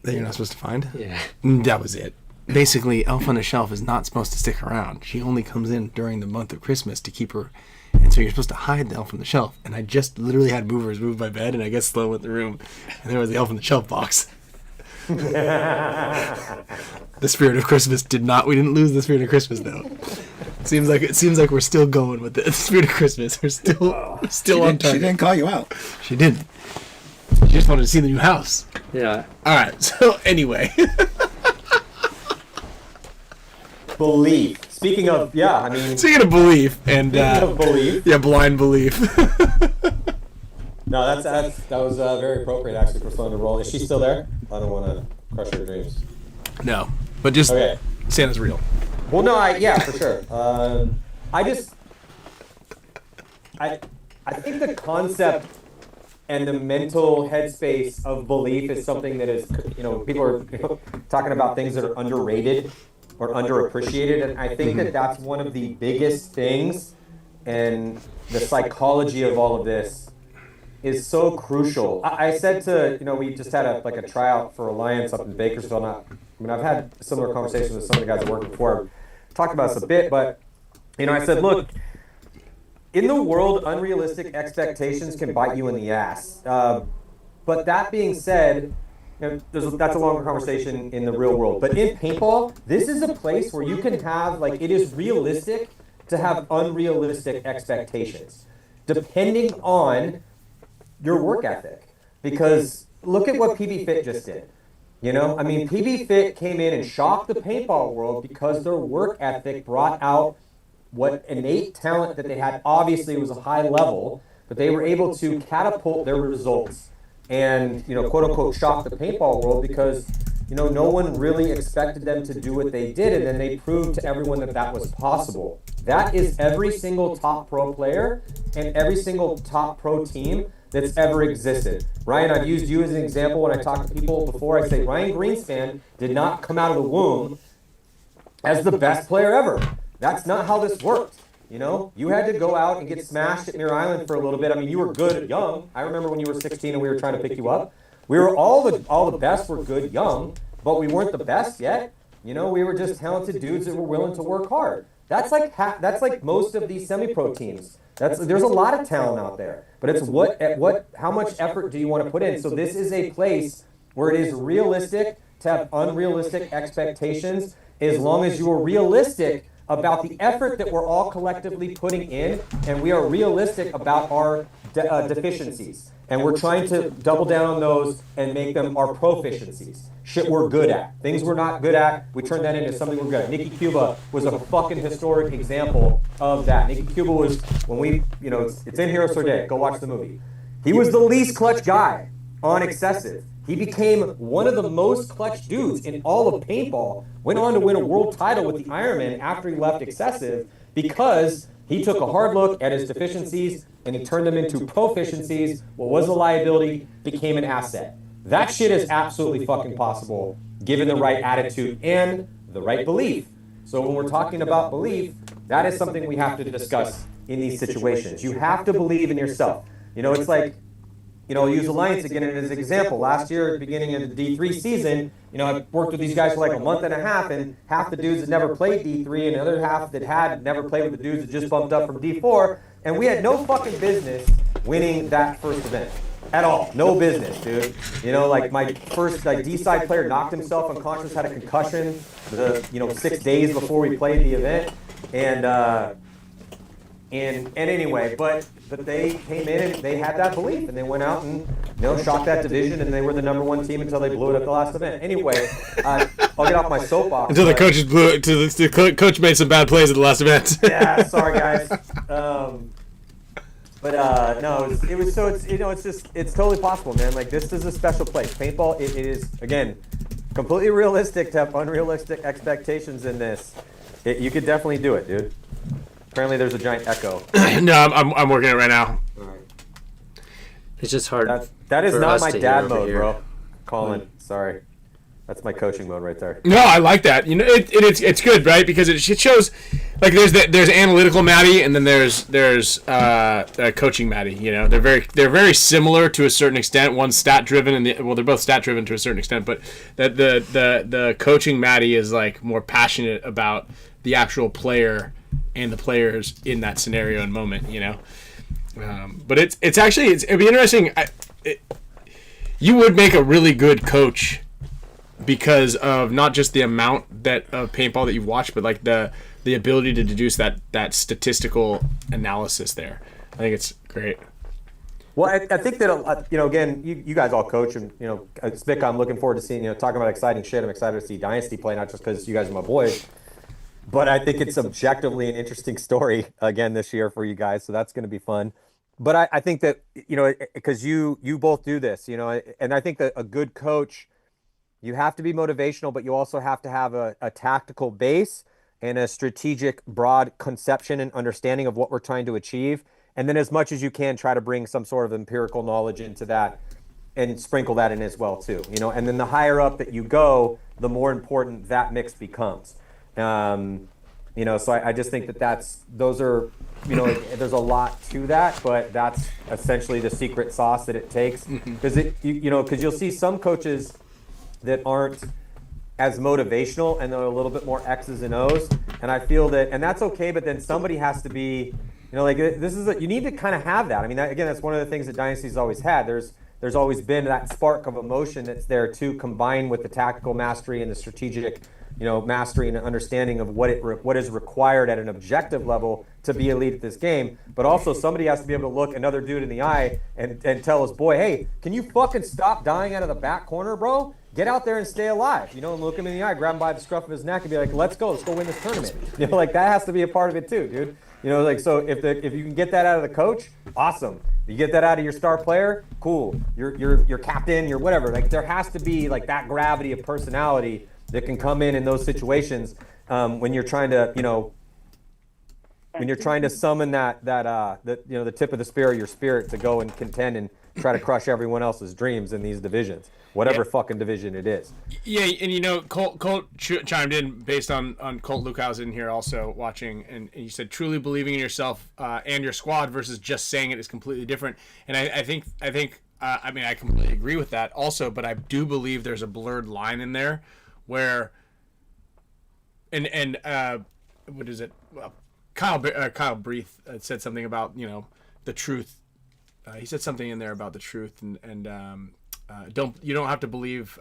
Speaker 2: That you're not supposed to find?
Speaker 1: Yeah.
Speaker 2: That was it. Basically, Elf on the Shelf is not supposed to stick around. She only comes in during the month of Christmas to keep her. And so you're supposed to hide the Elf on the Shelf. And I just literally had movers move my bed, and I guess Sloan went in the room, and there was the Elf on the Shelf box. The spirit of Christmas we didn't lose the spirit of Christmas though. It seems like we're still going with the spirit of Christmas. We're still on target.
Speaker 3: She didn't call you out.
Speaker 2: She didn't. She just wanted to see the new house.
Speaker 1: Yeah.
Speaker 2: All right. So anyway,
Speaker 5: Belief. Speaking of
Speaker 2: speaking of belief and
Speaker 5: belief.
Speaker 2: yeah, blind belief.
Speaker 5: No, that was very appropriate actually for Sloan to roll. Is she still there? I don't want to crush her dreams.
Speaker 2: No, but just
Speaker 5: Okay.
Speaker 2: Santa's real.
Speaker 5: Well, no, for sure. I think the concept and the mental headspace of belief is something that is, people are talking about things that are underrated or underappreciated, and I think that that's one of the biggest things, and the psychology of all of this is so crucial. I said to, we just had a tryout for Alliance up in Bakersfield. I've had similar conversations with some of the guys that worked before. I've talked about this a bit, but, I said, look, in the world, unrealistic expectations can bite you in the ass. But that being said, that's a longer conversation in the real world. But in paintball, this is a place where you can have, it is realistic to have unrealistic expectations, depending on your work ethic. Because look at what PB Fit just did. PB Fit came in and shocked the paintball world because their work ethic brought out what innate talent that they had. Obviously, it was a high level, but they were able to catapult their results and, quote unquote, shock the paintball world because, no one really expected them to do what they did, and then they proved to everyone that was possible. That is every single top pro player and every single top pro team that's ever existed. Ryan, I've used you as an example when I talk to people before. I say Ryan Greenspan did not come out of the womb as the best player ever. That's not how this worked. You had to go out and get smashed at Mirror Island for a little bit. You were good young. I remember when you were 16 and we were trying to pick you up. We were all the best were good young, but we weren't the best yet. We were just talented dudes that were willing to work hard. That's like most of these semi-pro teams. There's a lot of talent out there, but it's how much effort do you want to put in? So this is a place where it is realistic to have unrealistic expectations, as long as you are realistic about the effort that we're all collectively putting in, and we are realistic about our deficiencies. And we're trying to double down on those and make them our proficiencies. Shit we're good at. Things we're not good at, we turn that into something we're good at. Nicky Cuba was a fucking historic example of that. Nicky Cuba was, when we, it's in Heroes for Day, go watch the movie. He was the least clutch guy on Excessive. He became one of the most clutch dudes in all of paintball, went on to win a world title with the Ironman after he left Excessive, because he took a hard look at his deficiencies and he turned them into proficiencies. What was a liability became an asset. That shit is absolutely fucking possible, given the right attitude and the right belief. So when we're talking about belief, that is something we have to discuss in these situations. You have to believe in yourself. It's like, I'll use Alliance again as an example. Last year, at the beginning of the D3 season, I worked with these guys for like a month and a half, and half the dudes had never played D3, and the other half that had never played with the dudes that just bumped up from D4, and we had no fucking business winning that first event. At all. No business, dude. Like my first D-side player knocked himself unconscious, had a concussion 6 days before we played the event. And anyway, but they came in and they had that belief, and they went out and shocked that division, and they were the #1 team until they blew it at the last event. Anyway, I'll get off my soapbox.
Speaker 2: Until the coaches blew it, the coach made some bad plays at the last event.
Speaker 5: Yeah, sorry guys. No, it was so it's totally possible, man. Like, this is a special place. Paintball, it is, again, completely realistic to have unrealistic expectations in this. You could definitely do it, dude. Apparently there's a giant echo.
Speaker 2: No, I'm working it right now.
Speaker 5: All right.
Speaker 1: It's just hard.
Speaker 5: That is
Speaker 1: for
Speaker 5: not
Speaker 1: us
Speaker 5: my
Speaker 1: to
Speaker 5: dad
Speaker 1: hear over
Speaker 5: mode,
Speaker 1: here.
Speaker 5: bro. Colin, sorry. That's my coaching mode right there.
Speaker 2: No, I like that. It's good, right? Because it shows, like, there's analytical Maddie, and then there's coaching Maddie. They're very similar to a certain extent. One's stat driven, and they're both stat driven to a certain extent. But the coaching Maddie is like more passionate about the actual player and the players in that scenario and moment. But it'd be interesting. You would make a really good coach, because of not just the amount of paintball that you've watched, but like the ability to deduce that statistical analysis there. I think it's great.
Speaker 5: Well, I think that, again, you guys all coach, and, Spick, I'm looking forward to seeing, talking about exciting shit. I'm excited to see Dynasty play, not just because you guys are my boys, but I think it's objectively an interesting story again this year for you guys. So that's going to be fun. But I think that, because you both do this, and I think that a good coach, you have to be motivational, but you also have to have a tactical base and a strategic, broad conception and understanding of what we're trying to achieve. And then as much as you can, try to bring some sort of empirical knowledge into that and sprinkle that in as well, too. And then the higher up that you go, the more important that mix becomes. So I just think those are, there's a lot to that, but that's essentially the secret sauce that it takes. Because because you'll see some coaches that aren't as motivational, and they're a little bit more X's and O's. And I feel that, and that's okay, but then somebody has to be, you need to kind of have that. I mean, that's one of the things that Dynasty's always had. There's always been that spark of emotion that's there to combine with the tactical mastery and the strategic, mastery and understanding of what is required at an objective level to be elite at this game. But also somebody has to be able to look another dude in the eye and tell his boy, hey, can you fucking stop dying out of the back corner, bro? Get out there and stay alive, and look him in the eye, grab him by the scruff of his neck, and be like, let's go win this tournament. That has to be a part of it too, dude. So if you can get that out of the coach, awesome. You get that out of your star player, cool. Your captain, your whatever. Like, there has to be like that gravity of personality that can come in those situations when you're trying to, summon the tip of the spear of your spirit to go and contend and try to crush everyone else's dreams in these divisions. Whatever fucking division it is.
Speaker 2: Yeah, and Colt chimed in based on Colt Lukausen here also watching, and you said truly believing in yourself and your squad versus just saying it is completely different. And I think I completely agree with that also, but I do believe there's a blurred line in there where what is it? Well, Kyle Breath said something about the truth. He said something in there about the truth and don't you have to believe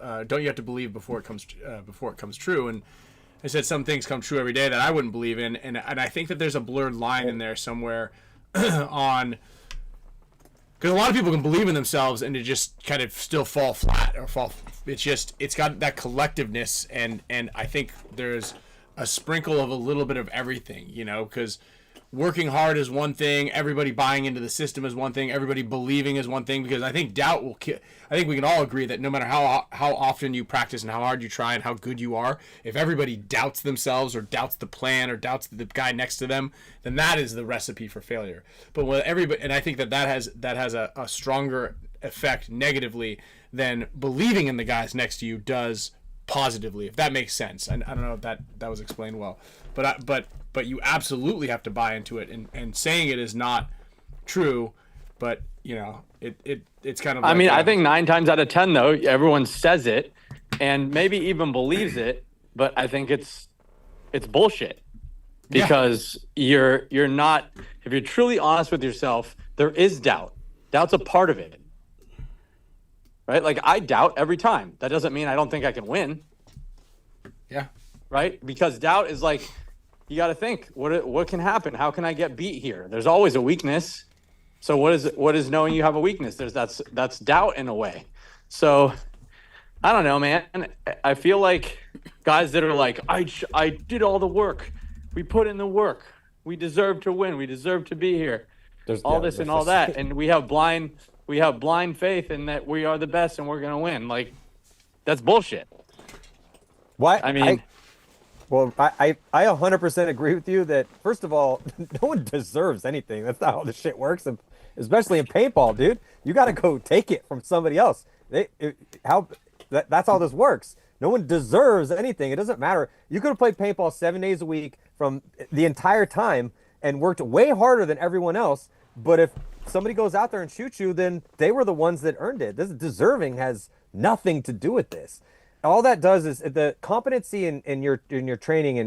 Speaker 2: before it comes true. And I said some things come true every day that I wouldn't believe in, and I think that there's a blurred line in there somewhere on. Because a lot of people can believe in themselves and to just kind of still fall flat or fall. It's got that collectiveness, and I think there's a sprinkle of a little bit of everything, because working hard is one thing, everybody buying into the system is one thing, everybody believing is one thing, because I think doubt will kill. I think we can all agree that no matter how often you practice and how hard you try and how good you are, if everybody doubts themselves or doubts the plan or doubts the guy next to them, then that is the recipe for failure. But with everybody, and I think that has a stronger effect negatively than believing in the guys next to you does positively, if that makes sense. And I don't know if that was explained well, but you absolutely have to buy into it, and saying it is not true, but it's kind of
Speaker 7: I mean, I think 9 times out of 10 though, everyone says it and maybe even believes it, but I think it's bullshit, because you're not, if you're truly honest with yourself, there is doubt. Doubt's a part of it. Right? Like, I doubt every time. That doesn't mean I don't think I can win.
Speaker 2: Yeah.
Speaker 7: Right? Because doubt is like, you got to think, what can happen? How can I get beat here? There's always a weakness. So what is knowing you have a weakness? That's doubt in a way. So I don't know, man. I feel like guys that are like, I did all the work. We put in the work. We deserve to win. We deserve to be here. There's all this and all that, and we have blind faith in that we are the best and we're gonna win. Like, that's bullshit.
Speaker 5: Why?
Speaker 7: I mean,
Speaker 5: I 100% agree with you that, first of all, no one deserves anything. That's not how this shit works, and especially in paintball, dude. You got to go take it from somebody else. That's how this works. No one deserves anything. It doesn't matter. You could have played paintball 7 days a week from the entire time and worked way harder than everyone else, but if somebody goes out there and shoots you, then they were the ones that earned it. This deserving has nothing to do with this. All that does is the competency in your training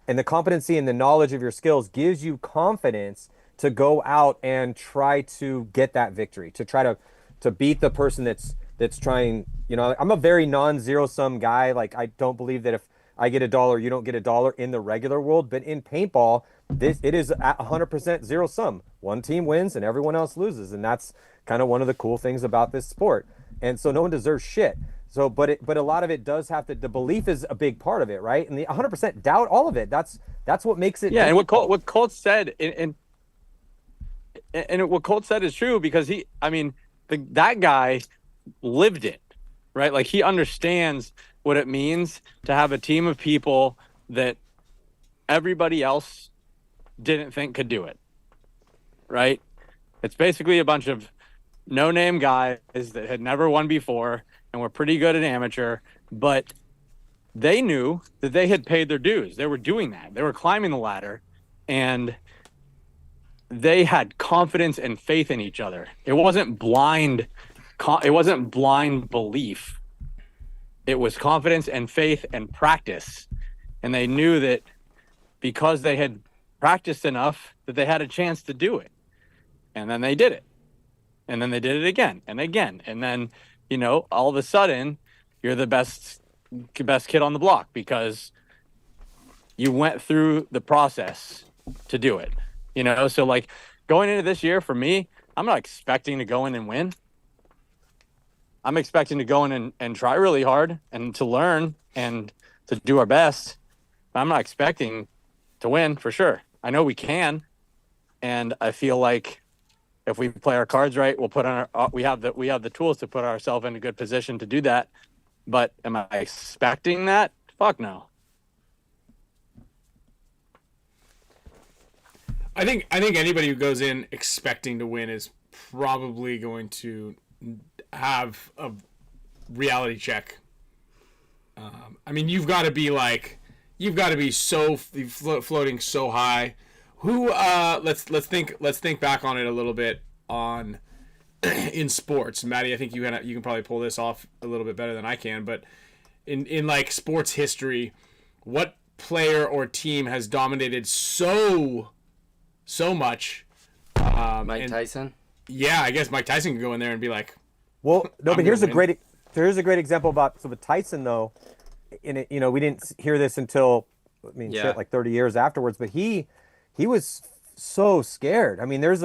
Speaker 5: and the competency and the knowledge of your skills gives you confidence to go out and try to get that victory, to try to beat the person that's trying. I'm a very non-zero sum guy. Like, I don't believe that if I get $1, you don't get $1 in the regular world, but in paintball, it is 100% zero sum. One team wins and everyone else loses, and that's kind of one of the cool things about this sport. And so no one deserves shit. So, but a lot of it does have to. The belief is a big part of it, right? And the 100% doubt, all of it. That's what makes it.
Speaker 7: Yeah, and what Colt said, and what Colt said is true, because that guy lived it, right? Like, he understands what it means to have a team of people that everybody else didn't think could do it, right? It's basically a bunch of no-name guys that had never won before and were pretty good at amateur, but they knew that they had paid their dues. They were doing that. They were climbing the ladder, and they had confidence and faith in each other. It wasn't blind belief. It was confidence and faith and practice. And they knew that because they had practiced enough that they had a chance to do it. And then they did it. And then they did it again and again. And then, all of a sudden, you're the best kid on the block because you went through the process to do it. So, like, going into this year, for me, I'm not expecting to go in and win. I'm expecting to go in and try really hard and to learn and to do our best. But I'm not expecting to win, for sure. I know we can, and I feel like if we play our cards right, we'll put on we have the tools to put ourselves in a good position to do that. But am I expecting that? Fuck no.
Speaker 2: I think anybody who goes in expecting to win is probably going to have a reality check. You've got to be so floating so high. Let's think back on it a little bit on in sports. Maddie, I think you can probably pull this off a little bit better than I can, but in like sports history, what player or team has dominated so so much.
Speaker 1: Mike Tyson.
Speaker 2: Yeah, I guess Mike Tyson could go in there and be like,
Speaker 5: well, no,
Speaker 2: I'm
Speaker 5: but here's a
Speaker 2: gonna
Speaker 5: great example about with Tyson though. In it, we didn't hear this until shit, like 30 years afterwards. But he was so scared. I mean, he was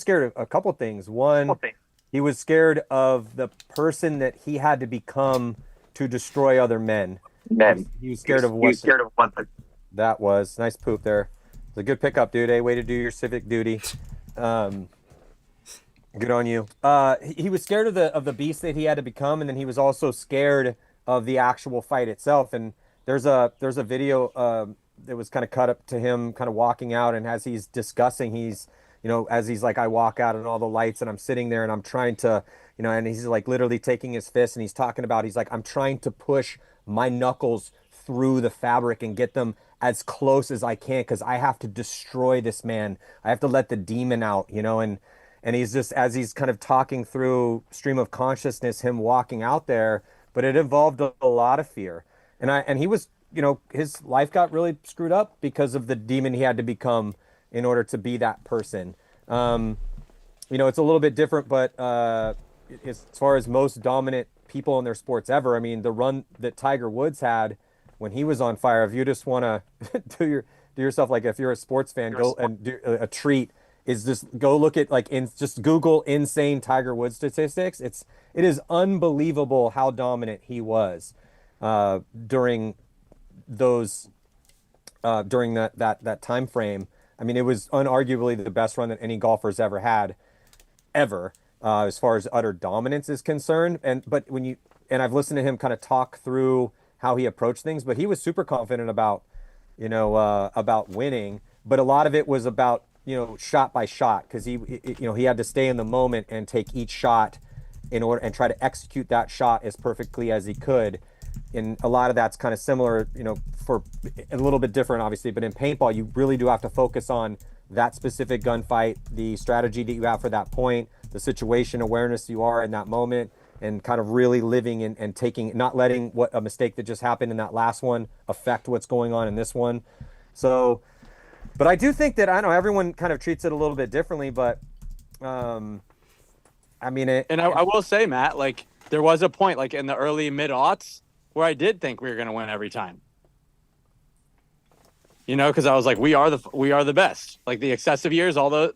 Speaker 5: scared of a couple things. One, he was scared of the person that he had to become to destroy other men. He was scared of what that was. Nice poop there. It's a good pickup, dude. Way to do your civic duty. Good on you. He was scared of the beast that he had to become, and then he was also scared of the actual fight itself. And there's a video that was kind of cut up to him kind of walking out, and as he's discussing, as he's like, I walk out and all the lights, and I'm sitting there and I'm trying to, and he's like literally taking his fist and he's talking about, he's like, I'm trying to push my knuckles through the fabric and get them as close as I can, because I have to destroy this man. I have to let the demon out, and he's just, as he's kind of talking through stream of consciousness, him walking out there, but it involved a lot of fear. And he was, his life got really screwed up because of the demon he had to become in order to be that person. It's a little bit different, but as far as most dominant people in their sports ever, I mean, the run that Tiger Woods had when he was on fire, if you just want to do yourself, like if you're a sports fan, go and do a treat is just go look at just Google insane Tiger Woods statistics. It is unbelievable how dominant he was during that time frame. I mean, it was unarguably the best run that any golfer's ever had, as far as utter dominance is concerned. But I've listened to him kind of talk through how he approached things, but he was super confident about winning. But a lot of it was about, shot by shot, because he had to stay in the moment and take each shot in order and try to execute that shot as perfectly as he could. And a lot of that's kind of similar, for a little bit different, obviously, but in paintball, you really do have to focus on that specific gunfight, the strategy that you have for that point, the situation awareness you are in that moment, and kind of really living and taking, not letting what a mistake that just happened in that last one affect what's going on in this one. So, but I do think that, I know everyone kind of treats it a little bit differently, but I
Speaker 7: will say, Matt, like there was a point like in the early mid-aughts where I did think we were going to win every time. Because I was like, we are the best. Like the excessive years, although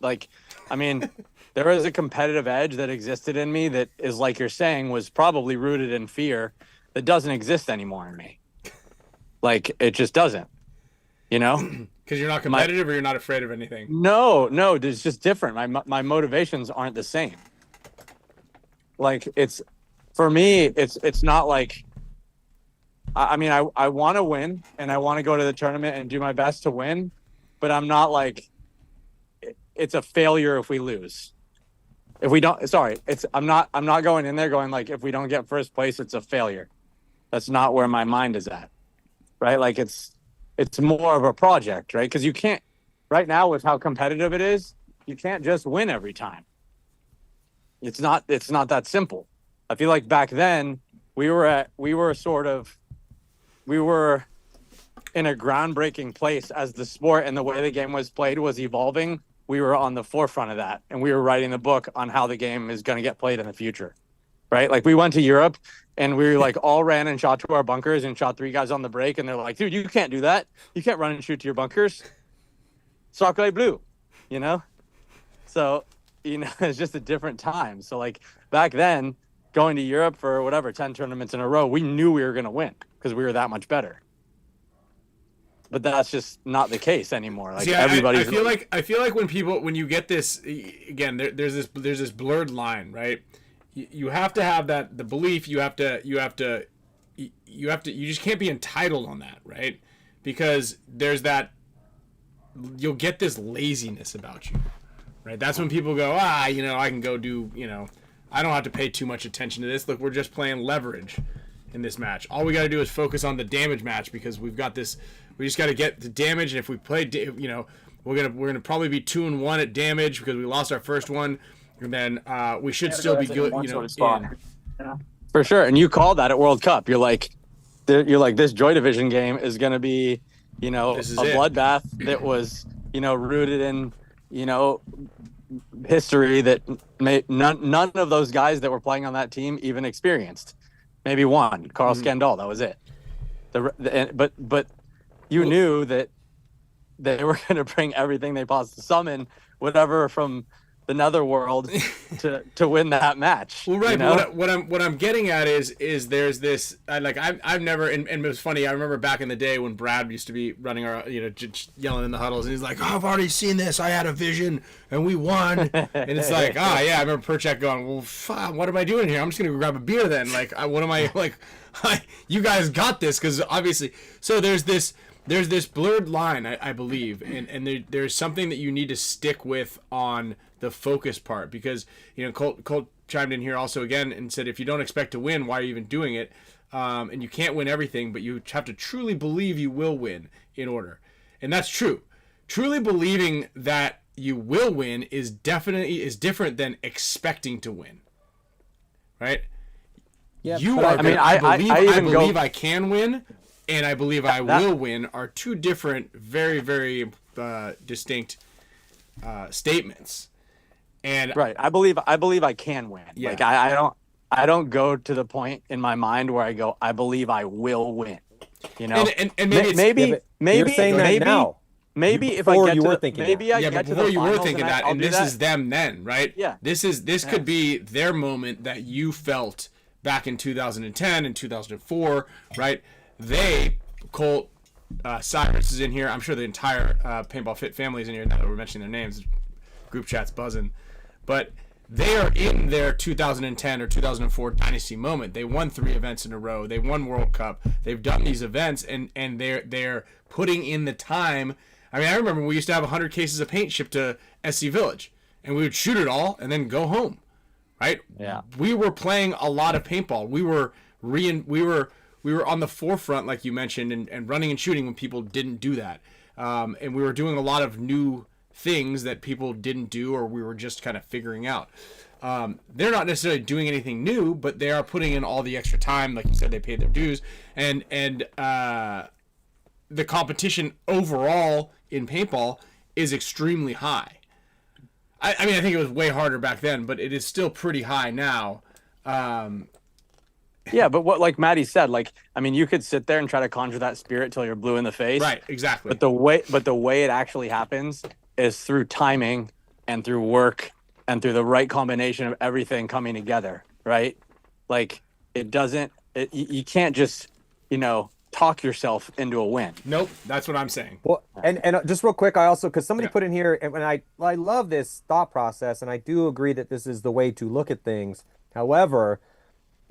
Speaker 7: there was a competitive edge that existed in me that is, like you're saying, was probably rooted in fear that doesn't exist anymore in me. Like it just doesn't,
Speaker 2: Because you're not competitive or you're not afraid of anything.
Speaker 7: No, it's just different. My motivations aren't the same. Like for me, it's not like, I want to win and I want to go to the tournament and do my best to win, but I'm not like, it's a failure if we lose. If we don't, I'm not going in there going like, if we don't get first place, it's a failure. That's not where my mind is at. Right. Like it's more of a project, right? Because you can't, right now with how competitive it is, you can't just win every time. It's not that simple. I feel like back then we were in a groundbreaking place as the sport and the way the game was played was evolving. We were on the forefront of that, and we were writing the book on how the game is going to get played in the future, right? Like we went to Europe and we like all ran and shot to our bunkers and shot 3 guys on the break, and they're like, dude, you can't do that. You can't run and shoot to your bunkers. Sacre bleu, So, it's just a different time. So like back then, going to Europe for whatever 10 tournaments in a row, we knew we were going to win because we were that much better. But that's just not the case anymore. Like everybody's.
Speaker 2: I feel like when you get this again, there's this blurred line, right? You have to have the belief. You just can't be entitled on that, right? Because there's that. You'll get this laziness about you, right? That's when people go, I can go do, I don't have to pay too much attention to this. Look, we're just playing leverage in this match. All we got to do is focus on the damage match because we've got this. We just got to get the damage, and if we play, we're gonna probably be 2-1 at damage because we lost our first one, and then we should still be good,
Speaker 7: Yeah. For sure. And you called that at World Cup. You're like, this Joy Division game is gonna be, you know, a
Speaker 2: This is it.
Speaker 7: bloodbath that was, you know, rooted in, you know, history that none of those guys that were playing on that team even experienced. Maybe one, Carl Scandal, that was it. But you knew that they were going to bring everything they possibly summon, whatever from the netherworld to win that match.
Speaker 2: Well, right.
Speaker 7: You know?
Speaker 2: But what I'm getting at is there's this I've never and it was funny. I remember back in the day when Brad used to be running our just yelling in the huddles, and he's like, "Oh, I've already seen this. I had a vision, and we won." And it's like, yeah. I remember Perchak going, "Well, fuck, what am I doing here? I'm just gonna go grab a beer then. Like, what am I like? You guys got this because obviously." So there's this blurred line, I believe, and there's something that you need to stick with on the focus part, because you know Colt chimed in here also again and said, if you don't expect to win, why are you even doing it? And you can't win everything, but you have to truly believe you will win in order. And that's true. Truly believing that you will win is different than expecting to win. Right?
Speaker 5: Yeah,
Speaker 2: I believe I can win, and I believe I will win are two different, very, very distinct statements. And
Speaker 7: right, I believe I can win.
Speaker 2: Yeah.
Speaker 7: Like I don't go to the point in my mind where I go, I believe I will win. You know,
Speaker 2: and
Speaker 7: maybe
Speaker 5: you're saying that now.
Speaker 7: Maybe if
Speaker 5: Before
Speaker 7: I get
Speaker 5: you
Speaker 7: to
Speaker 5: were
Speaker 7: the,
Speaker 5: thinking
Speaker 7: maybe
Speaker 5: that.
Speaker 7: I get to the
Speaker 2: before you were
Speaker 7: finals
Speaker 2: thinking that,
Speaker 7: I'll
Speaker 2: and
Speaker 7: do
Speaker 2: this
Speaker 7: that.
Speaker 2: is them then, right?
Speaker 7: Yeah.
Speaker 2: This could be their moment that you felt back in 2010 and 2004, right? Colt, Cyrus is in here. I'm sure the entire Paintball Fit family is in here now that we're mentioning their names. Group chat's buzzing. But they are in their 2010 or 2004 Dynasty moment. They won 3 events in a row. They won World Cup. They've done these events, and they're putting in the time. I mean, I remember we used to have 100 cases of paint shipped to SC Village, and we would shoot it all and then go home, right?
Speaker 7: Yeah.
Speaker 2: We were playing a lot of paintball. We were on the forefront, like you mentioned, and running and shooting when people didn't do that. And we were doing a lot of new things that people didn't do, or we were just kind of figuring out. They're not necessarily doing anything new, but they are putting in all the extra time. Like you said, they paid their dues, and the competition overall in paintball is extremely high. I mean, I think it was way harder back then, but it is still pretty high now.
Speaker 7: Yeah, but what, like Maddie said, like, I mean, you could sit there and try to conjure that spirit till you're blue in the face.
Speaker 2: Right, exactly.
Speaker 7: But the way it actually happens is through timing and through work and through the right combination of everything coming together, right? Like, you can't just, talk yourself into a win.
Speaker 2: Nope, that's what I'm saying.
Speaker 5: Well, and just real quick, I also, because somebody put in here, and I love this thought process, and I do agree that this is the way to look at things. However,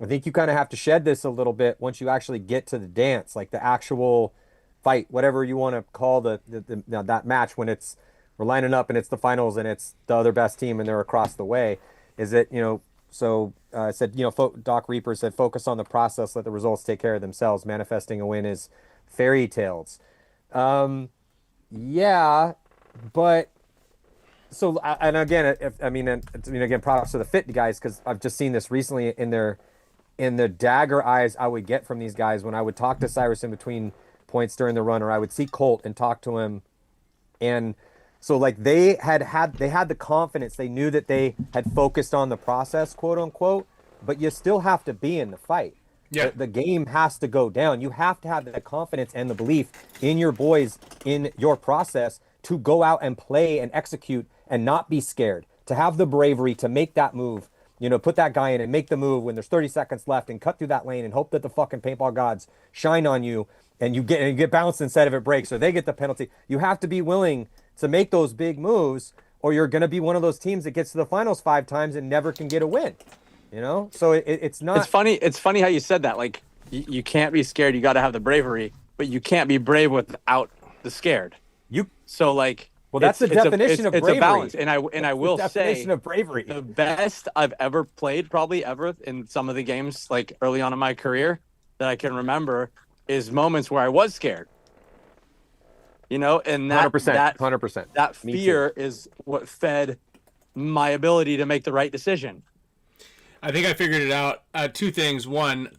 Speaker 5: I think you kind of have to shed this a little bit once you actually get to the dance, like the actual fight, whatever you want to call that match, when we're lining up and it's the finals and it's the other best team and they're across the way. Is it, so I said, Doc Reaper said, focus on the process, let the results take care of themselves. Manifesting a win is fairy tales. Yeah, but so, and again, again, props to the fit guys, because I've just seen this recently in the dagger eyes I would get from these guys when I would talk to Cyrus in between points during the run, or I would see Colt and talk to him. And so like they had the confidence, they knew that they had focused on the process, quote unquote, but you still have to be in the fight.
Speaker 2: Yeah.
Speaker 5: The game has to go down. You have to have the confidence and the belief in your boys, in your process, to go out and play and execute and not be scared, to have the bravery to make that move. Put that guy in and make the move when there's 30 seconds left and cut through that lane and hope that the fucking paintball gods shine on you and you get bounced instead of it breaks, or they get the penalty. You have to be willing to make those big moves, or you're going to be one of those teams that gets to the finals 5 times and never can get a win. So it's not.
Speaker 7: It's funny how you said that. Like, you can't be scared. You got to have the bravery, but you can't be brave without the scared.
Speaker 5: Well, that's the definition of bravery.
Speaker 7: It's a balance, and I will say,
Speaker 5: definition of bravery.
Speaker 7: The best I've ever played, probably ever, in some of the games, like early on in my career, that I can remember, is moments where I was scared. And that
Speaker 5: 100%.
Speaker 7: That fear is what fed my ability to make the right decision.
Speaker 2: I think I figured it out. 2 things. One,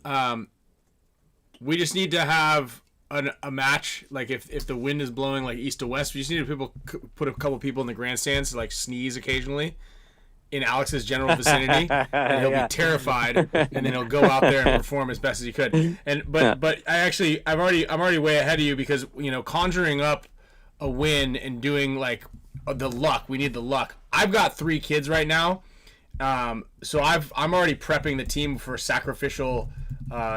Speaker 2: we just need to have a match, like if the wind is blowing like east to west, we just need to put a couple people in the grandstands to like sneeze occasionally in Alex's general vicinity, and he'll be terrified, and then he'll go out there and perform as best as he could. And but I'm already way ahead of you, because conjuring up a win and doing like the luck, we need the luck. I've got 3 kids right now, so I'm already prepping the team for sacrificial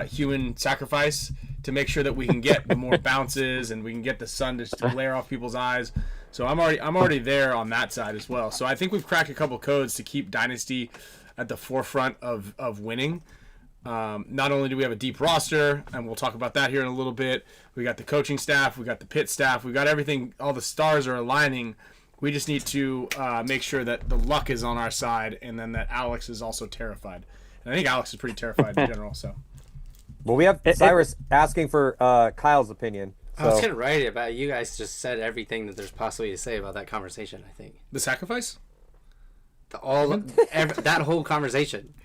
Speaker 2: human sacrifice to make sure that we can get the more bounces and we can get the sun to glare off people's eyes. So I'm already there on that side as well. So I think we've cracked a couple codes to keep Dynasty at the forefront of winning. Not only do we have a deep roster, and we'll talk about that here in a little bit, we got the coaching staff, we got the pit staff, we got everything, all the stars are aligning. We just need to make sure that the luck is on our side, and then that Alex is also terrified. And I think Alex is pretty terrified in general. So,
Speaker 5: well, we have Cyrus asking for Kyle's opinion. So.
Speaker 1: I was gonna write it, but you guys just said everything that there's possibly to say about that conversation. I think
Speaker 2: the sacrifice,
Speaker 1: that whole conversation.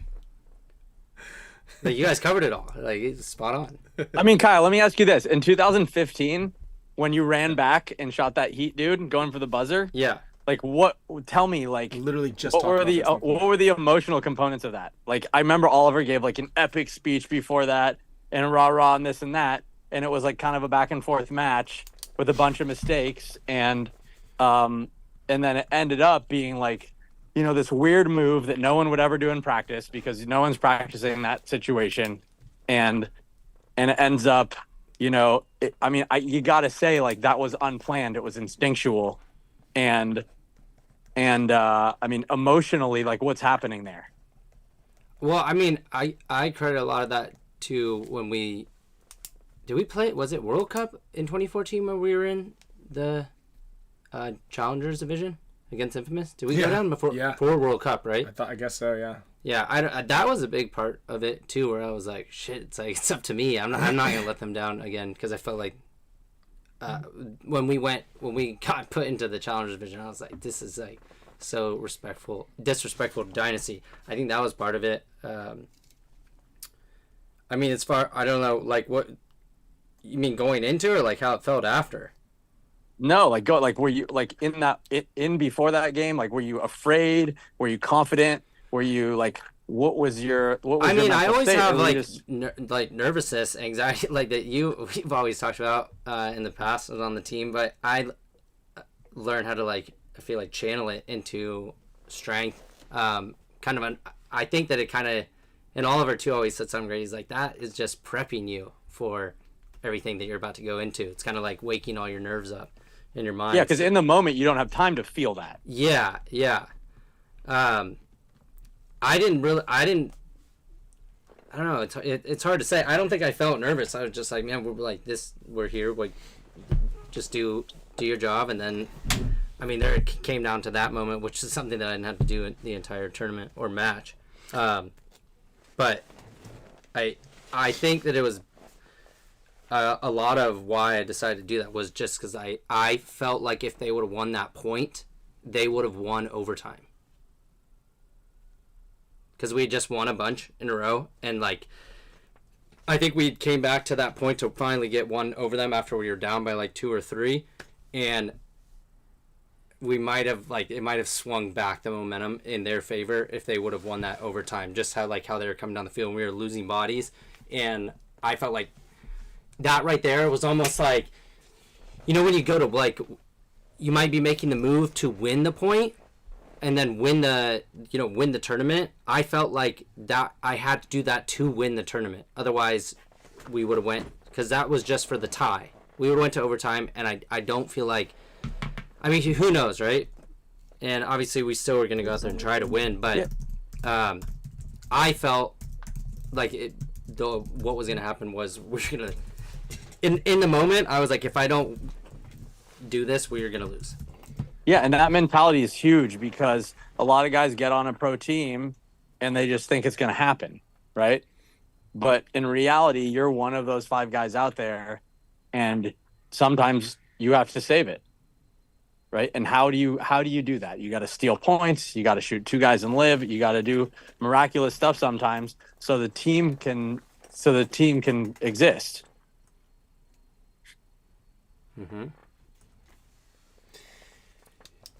Speaker 1: Like, you guys covered it all. Like, it's spot on.
Speaker 7: I mean, Kyle, let me ask you this: in 2015, when you ran back and shot that heat dude going for the buzzer,
Speaker 1: yeah,
Speaker 7: like what? Tell me, like,
Speaker 2: literally just
Speaker 7: what were the emotional components of that? Like, I remember Oliver gave like an epic speech before that, and rah and this and that. And it was like kind of a back and forth match with a bunch of mistakes, and then it ended up being like, this weird move that no one would ever do in practice because no one's practicing that situation, and it ends up, you gotta say, like, that was unplanned. It was instinctual, and emotionally, like, what's happening there?
Speaker 1: Well, I mean, I credit a lot of that to when we. Did we play? Was it World Cup in 2014 when we were in the Challengers division against Infamous? Did we go down before World Cup? Right?
Speaker 2: I guess so. Yeah.
Speaker 1: Yeah, that was a big part of it too, where I was like, shit, it's up to me. I'm not gonna let them down again, because I felt like when we got put into the Challengers division, I was like, this is like so disrespectful to Dynasty. I think that was part of it. I mean, I don't know, like, what you mean going into, or like how it felt after?
Speaker 7: No, were you like in before that game? Like, were you afraid? Were you confident? Were you like, what was your
Speaker 1: I always
Speaker 7: state?
Speaker 1: have like nervousness, anxiety, like that we've always talked about in the past on the team, but I learned how to, like, I feel like, channel it into strength. I think that it kind of, and Oliver too always said something great. He's like, that is just prepping you for everything that you're about to go into. It's kind of like waking all your nerves up in your mind.
Speaker 7: Yeah, because in the moment you don't have time to feel that.
Speaker 1: Yeah. I don't know. It's hard to say. I don't think I felt nervous. I was just like, man, we're here. Like, just do your job. And then, I mean, there it came down to that moment, which is something that I didn't have to do in the entire tournament or match. But I think that it was a lot of why I decided to do that was just because I felt like if they would have won that point, they would have won overtime. Because we had just won a bunch in a row, and like, I think we came back to that point to finally get one over them after we were down by like 2 or 3, and we might have, like, it might have swung back the momentum in their favor if they would have won that overtime. Just how they were coming down the field and we were losing bodies, and I felt like that right there was almost like, when you go to, like, you might be making the move to win the point and then win the tournament. I felt like that I had to do that to win the tournament. Otherwise, we would have went, because that was just for the tie. We would have went to overtime, and I don't feel like, I mean, who knows, right? And obviously, we still were going to go out there and try to win, but I felt like what was going to happen was we're going to, in the moment, I was like, if I don't do this, we're going to lose.
Speaker 7: Yeah, and that mentality is huge, because a lot of guys get on a pro team and they just think it's going to happen, right? But in reality, you're one of those 5 guys out there, and sometimes you have to save it, right? And how do you do that? You got to steal points, you got to shoot 2 guys and live, you got to do miraculous stuff sometimes so the team can exist.
Speaker 1: Mm-hmm.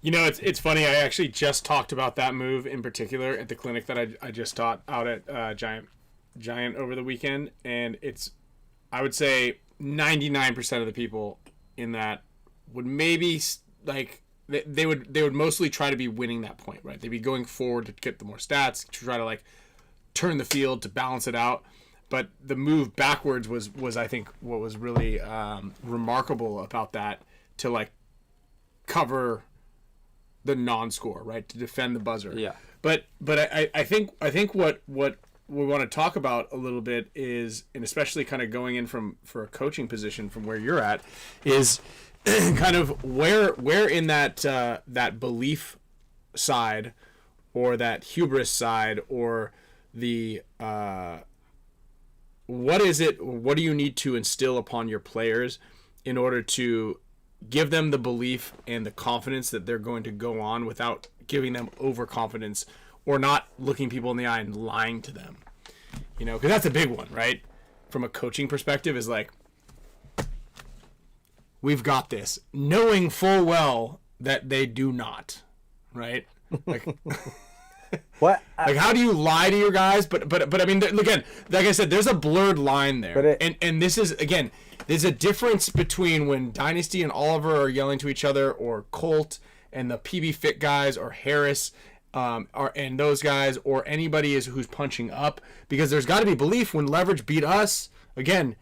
Speaker 2: You know, it's funny. I actually just talked about that move in particular at the clinic that I just taught out at Giant over the weekend, and I would say 99% of the people in that would maybe like they would mostly try to be winning that point, right? They'd be going forward to get the more stats, to try to like turn the field to balance it out. But the move backwards was I think what was really remarkable about that, to like cover the non-score, right? To defend the buzzer.
Speaker 1: Yeah.
Speaker 2: But I think what we want to talk about a little bit is, and especially kind of going in for a coaching position from where you're at, is kind of where in that belief side, or that hubris side, or the what do you need to instill upon your players in order to give them the belief and the confidence that they're going to go on without giving them overconfidence or not looking people in the eye and lying to them? You know, because that's a big one, right? From a coaching perspective, is like, we've got this, knowing full well that they do not, right? Like,
Speaker 5: What?
Speaker 2: like, how do you lie to your guys? But I mean, again, like I said, there's a blurred line there, and this is, again, there's a difference between when Dynasty and Oliver are yelling to each other, or Colt and the PB Fit guys, or Harris, and those guys, or anybody who's punching up, because there's got to be belief. When Leverage beat us, again,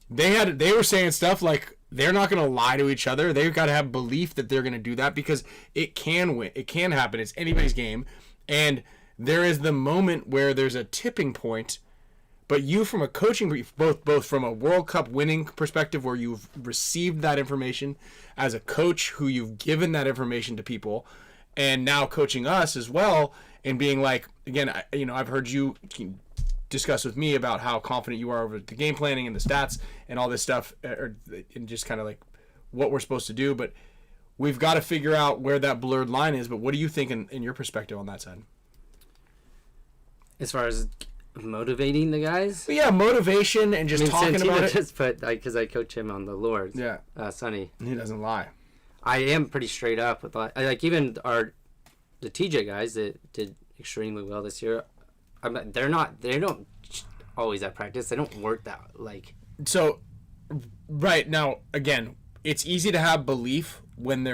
Speaker 2: they were saying stuff like they're not going to lie to each other. They've got to have belief that they're going to do that, because it can win. It can happen. It's anybody's game, and there is the moment where there's a tipping point. But you, from a coaching brief, both from a World Cup winning perspective, where you've received that information as a coach, who you've given that information to people, and now coaching us as well, and being like, again, I've heard you discuss with me about how confident you are over the game planning and the stats and all this stuff, and just kind of like what we're supposed to do. But we've got to figure out where that blurred line is. But what do you think in your perspective on that side?
Speaker 1: As far as motivating the guys?
Speaker 2: But yeah, motivation and just talking about it.
Speaker 1: Just put, because I coach him on the Lords.
Speaker 2: Yeah.
Speaker 1: Sonny.
Speaker 2: He doesn't lie.
Speaker 1: I am pretty straight up with like even the TJ guys that did extremely well this year. They don't always at practice. They don't work that like. So,
Speaker 2: right now, again, it's easy to have belief when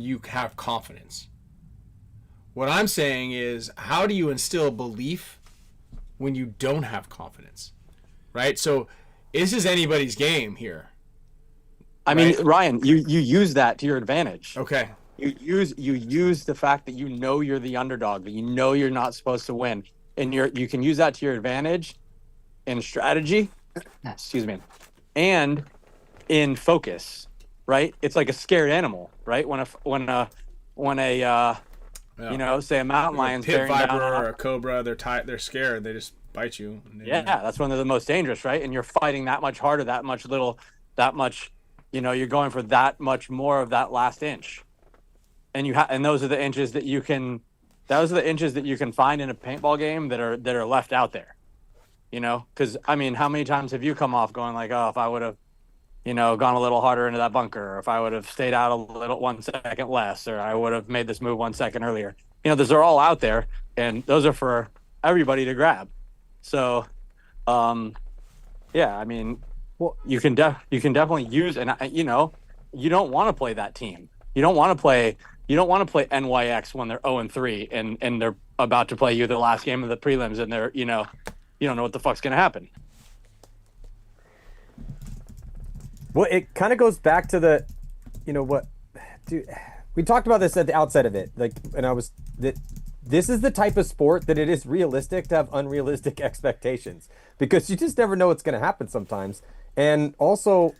Speaker 2: you have confidence. What I'm saying is, how do you instill belief when you don't have confidence, right? So this is anybody's game here.
Speaker 7: I mean, Ryan, you use that to your advantage.
Speaker 2: Okay.
Speaker 7: You use the fact that you know you're the underdog, that you know you're not supposed to win, and you can use that to your advantage in strategy, excuse me, and in focus, right? It's like a scared animal, right? When a say a mountain lion's
Speaker 2: pit
Speaker 7: bearing
Speaker 2: viper
Speaker 7: down
Speaker 2: or a cobra, they're scared. They just bite you.
Speaker 7: That's when they're the most dangerous, right? And you're fighting that much harder, that much, you're going for that much more of that last inch. And and those are the inches that you can find in a paintball game that are left out there. You know, because I mean, how many times have you come off going like, oh, if I would have, gone a little harder into that bunker, or if I would have stayed out a little 1 second less, or I would have made this move 1 second earlier. Those are all out there, and those are for everybody to grab. So, I mean, well, you can definitely use, and you don't want to play that team. You don't want to play NYX when they're 0-3 and they're about to play you the last game of the prelims, and they're you don't know what the fuck's gonna happen.
Speaker 5: Well, it kind of goes back to we talked about this at the outset of it, this is the type of sport that it is realistic to have unrealistic expectations, because you just never know what's going to happen sometimes. And also,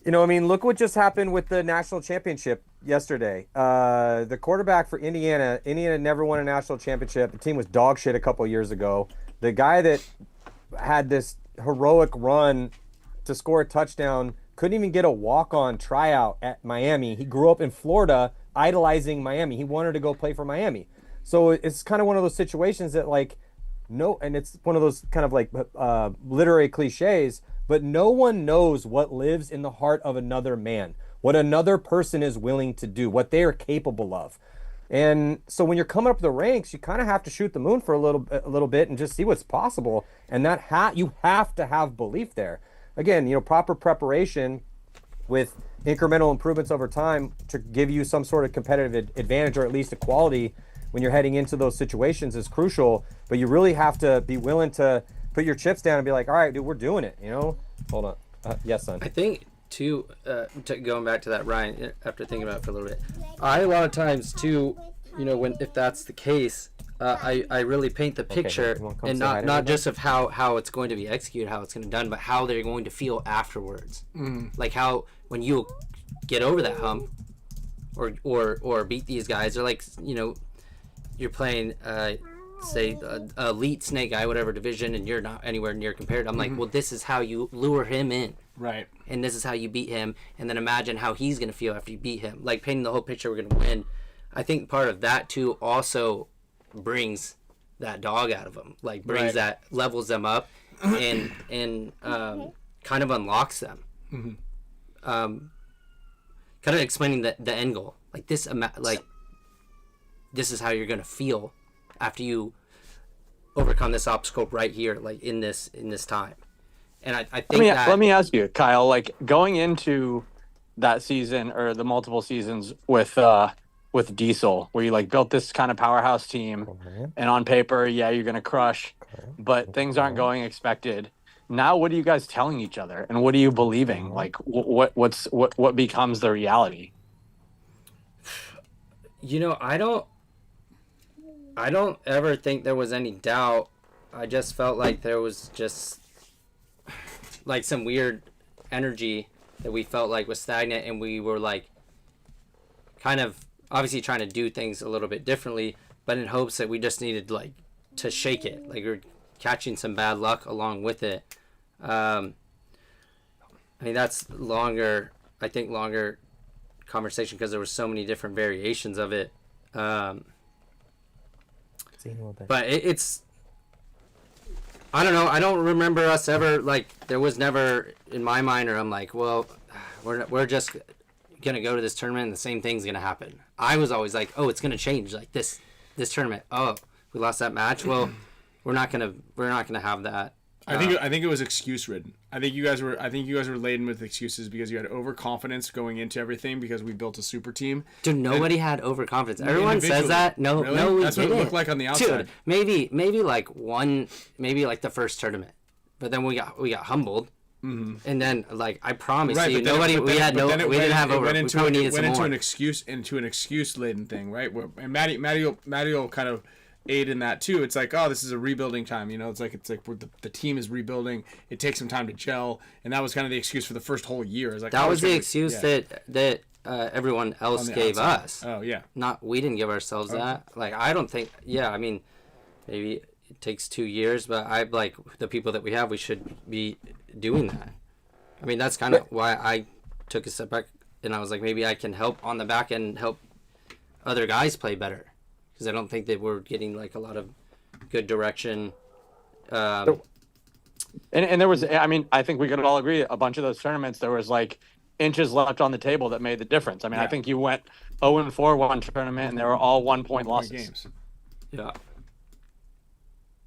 Speaker 5: look what just happened with the national championship yesterday. The quarterback for Indiana never won a national championship. The team was dog shit a couple years ago. The guy that had this heroic run to score a touchdown couldn't even get a walk-on tryout at Miami. He grew up in Florida, idolizing Miami. He wanted to go play for Miami. So it's kind of one of those situations that and it's one of those kind of literary cliches, but no one knows what lives in the heart of another man, what another person is willing to do, what they are capable of. And so when you're coming up the ranks, you kind of have to shoot the moon for a little bit and just see what's possible. And that you have to have belief there. Again, proper preparation with incremental improvements over time to give you some sort of competitive advantage, or at least equality when you're heading into those situations, is crucial. But you really have to be willing to put your chips down and be like, all right, dude, we're doing it. Hold on. Yes, son.
Speaker 1: I think too, going back to that, Ryan, after thinking about it for a little bit, a lot of times too, if that's the case, I really paint the picture, and not just of how it's going to be executed, how it's going to be done, but how they're going to feel afterwards. Like how when you get over that hump or beat these guys, or like you're playing say a elite snake guy, whatever division, and you're not anywhere near compared. I'm like, well, this is how you lure him in,
Speaker 2: right? And
Speaker 1: this is how you beat him, and then imagine how he's gonna feel after you beat him. Like painting the whole picture, we're gonna win. I think part of that too also brings that dog out of them, like brings that, levels them up, and kind of unlocks them. Kind of explaining the end goal, like this, this is how you're gonna feel after you overcome this obstacle right here, like in this time. And I think
Speaker 7: let me ask you, Kyle, like going into that season or the multiple seasons with Diesel, where you like built this kind of powerhouse team, and on paper, you're gonna crush, but things aren't going expected. Now, what are you guys telling each other, and what are you believing? Like, what becomes the reality?
Speaker 1: I don't ever think there was any doubt. I just felt like there was just like some weird energy that we felt like was stagnant, and we were like kind of obviously trying to do things a little bit differently, but in hopes that we just needed like to shake it. Like we're catching some bad luck along with it. I mean, that's longer conversation because there were so many different variations of it. But it's I don't know. I don't remember us ever, like, there was never in my mind, or I'm like, well, we're just gonna go to this tournament and the same thing's gonna happen. I was always like, oh, it's gonna change, like this tournament. Oh, we lost that match. Well, we're not gonna have that.
Speaker 2: I think it was excuse ridden. I think you guys were laden with excuses because you had overconfidence going into everything because we built a super team.
Speaker 1: Dude, nobody had overconfidence. Everyone says that. No,
Speaker 2: really?
Speaker 1: No, we
Speaker 2: That's
Speaker 1: didn't.
Speaker 2: what it looked like on the outside.
Speaker 1: Dude, maybe like the first tournament, but then we got humbled. Mm-hmm. And then, like, I promise you, we didn't have over. We probably needed some more.
Speaker 2: Into an excuse laden thing, right? And Matty will kind of aid in that too. It's like, oh, this is a rebuilding time, It's like the team is rebuilding. It takes some time to gel, and that was kind of the excuse for the first whole year. It's like,
Speaker 1: that was the excuse that everyone else gave us.
Speaker 2: Oh yeah,
Speaker 1: we didn't give ourselves that. Like, I don't think. Yeah, I mean, maybe it takes 2 years, but I like the people that we have. We should be doing that. I mean, that's kind of why I took a step back, and I was like, maybe I can help on the back end, help other guys play better, because I don't think they were getting like a lot of good direction.
Speaker 7: And there was, I mean, I think we could all agree, a bunch of those tournaments, there was like inches left on the table that made the difference. I mean, I think you went 0-4 one tournament, and they were all 1 point losses.
Speaker 2: Games.
Speaker 1: Yeah.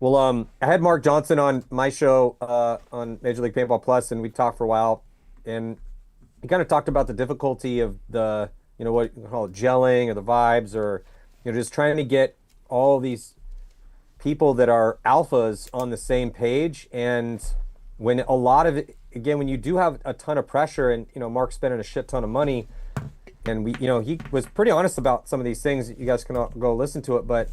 Speaker 5: Well, I had Mark Johnson on my show on Major League Paintball Plus, and we talked for a while, and he kind of talked about the difficulty of the, what you call it, gelling, or the vibes, or just trying to get all these people that are alphas on the same page. And when a lot of it, again, when you do have a ton of pressure, and Mark's spending a shit ton of money, and he was pretty honest about some of these things. You guys can all go listen to it, but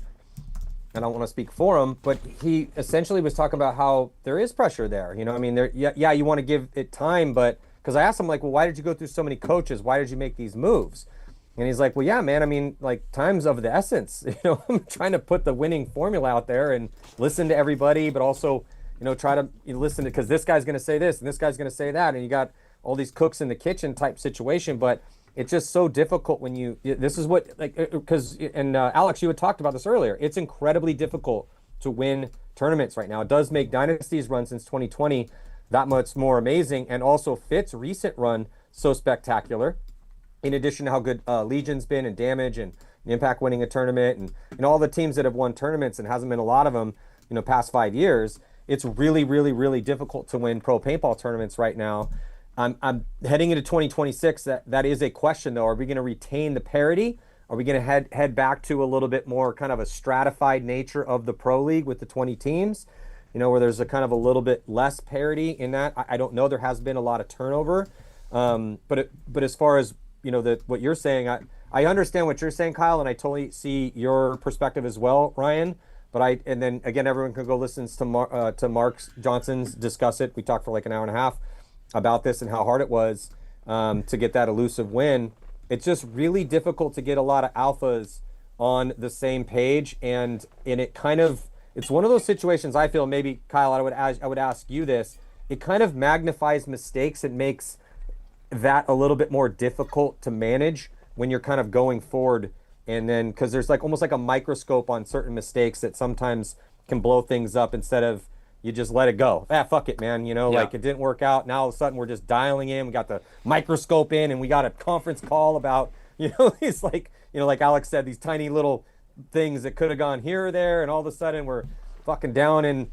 Speaker 5: I don't want to speak for him, but he essentially was talking about how there is pressure there. I mean, you want to give it time, but because I asked him, like, well, why did you go through so many coaches? Why did you make these moves? And he's like, well, yeah, man, I mean, like, time's of the essence. I'm trying to put the winning formula out there and listen to everybody, but also, try to listen to, because this guy's going to say this and this guy's going to say that. And you got all these cooks in the kitchen type situation, but it's just so difficult when this is what, like, because, and Alex, you had talked about this earlier. It's incredibly difficult to win tournaments right now. It does make Dynasty's run since 2020 that much more amazing. And also Fit's recent run so spectacular, in addition to how good Legion's been and Damage and Impact winning a tournament, and all the teams that have won tournaments, and hasn't been a lot of them, past 5 years. It's really, really, really difficult to win pro paintball tournaments right now. I'm heading into 2026. That is a question though. Are we going to retain the parity? Are we going to head back to a little bit more kind of a stratified nature of the pro league with the 20 teams? Where there's a kind of a little bit less parity in that. I don't know. There has been a lot of turnover, but as far as what you're saying, I understand what you're saying, Kyle, and I totally see your perspective as well, Ryan. But and then again, everyone can go listen to Mark Johnson's discuss it. We talked for like an hour and a half about this and how hard it was to get that elusive win. It's just really difficult to get a lot of alphas on the same page, and it's one of those situations. I feel, maybe Kyle, I would ask you this. It kind of magnifies mistakes. It makes that a little bit more difficult to manage when you're kind of going forward, and then because there's like almost like a microscope on certain mistakes that sometimes can blow things up instead of you just let it go. Fuck it, man. Like it didn't work out. Now all of a sudden we're just dialing in. We got the microscope in, and we got a conference call about these like like Alex said, these tiny little things that could have gone here or there, and all of a sudden we're fucking down in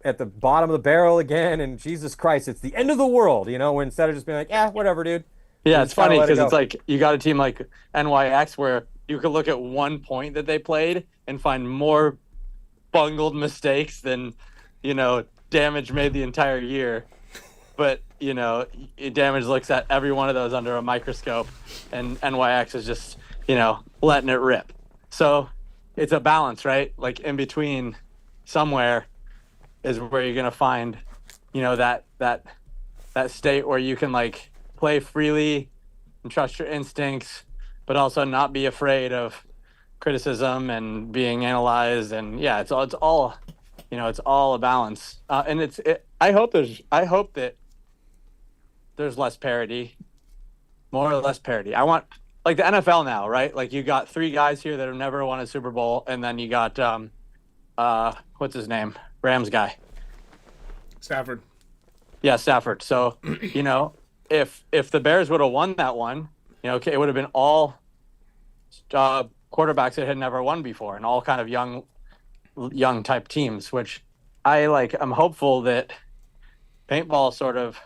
Speaker 5: at the bottom of the barrel again, and Jesus Christ, it's the end of the world, when instead of just being like, whatever, dude.
Speaker 7: Yeah, it's funny because it's like you got a team like NYX where you could look at one point that they played and find more bungled mistakes than Damage made the entire year. But Damage looks at every one of those under a microscope, and NYX is just letting it rip. So it's a balance, right? Like in between somewhere is where you're gonna find that state where you can like play freely and trust your instincts, but also not be afraid of criticism and being analyzed. And it's all a balance. And I hope that there's less parity, more or less parity. I want, like the NFL now, right? Like you got 3 guys here that have never won a Super Bowl, and then you got what's his name? Rams guy.
Speaker 2: Stafford.
Speaker 7: Yeah, Stafford. So, if the Bears would have won that one, it would have been all quarterbacks that had never won before, and all kind of young type teams, which I'm hopeful that paintball sort of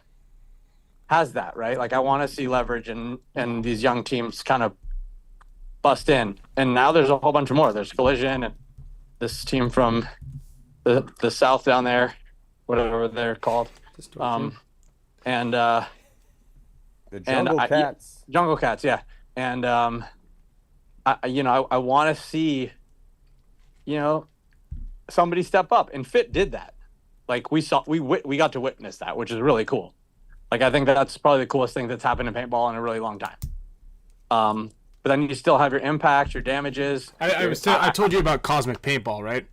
Speaker 7: has that, right? Like I want to see leverage and these young teams kind of bust in. And now there's a whole bunch more. There's Collision and this team from the south down there, whatever they're called. And
Speaker 5: the Jungle Cats.
Speaker 7: Jungle Cats, yeah. And I want to see somebody step up, and Fit did that. Like we got to witness that, which is really cool. Like I think that's probably the coolest thing that's happened in paintball in a really long time. But then you still have your impact, your damages.
Speaker 2: I told you about Cosmic Paintball, right?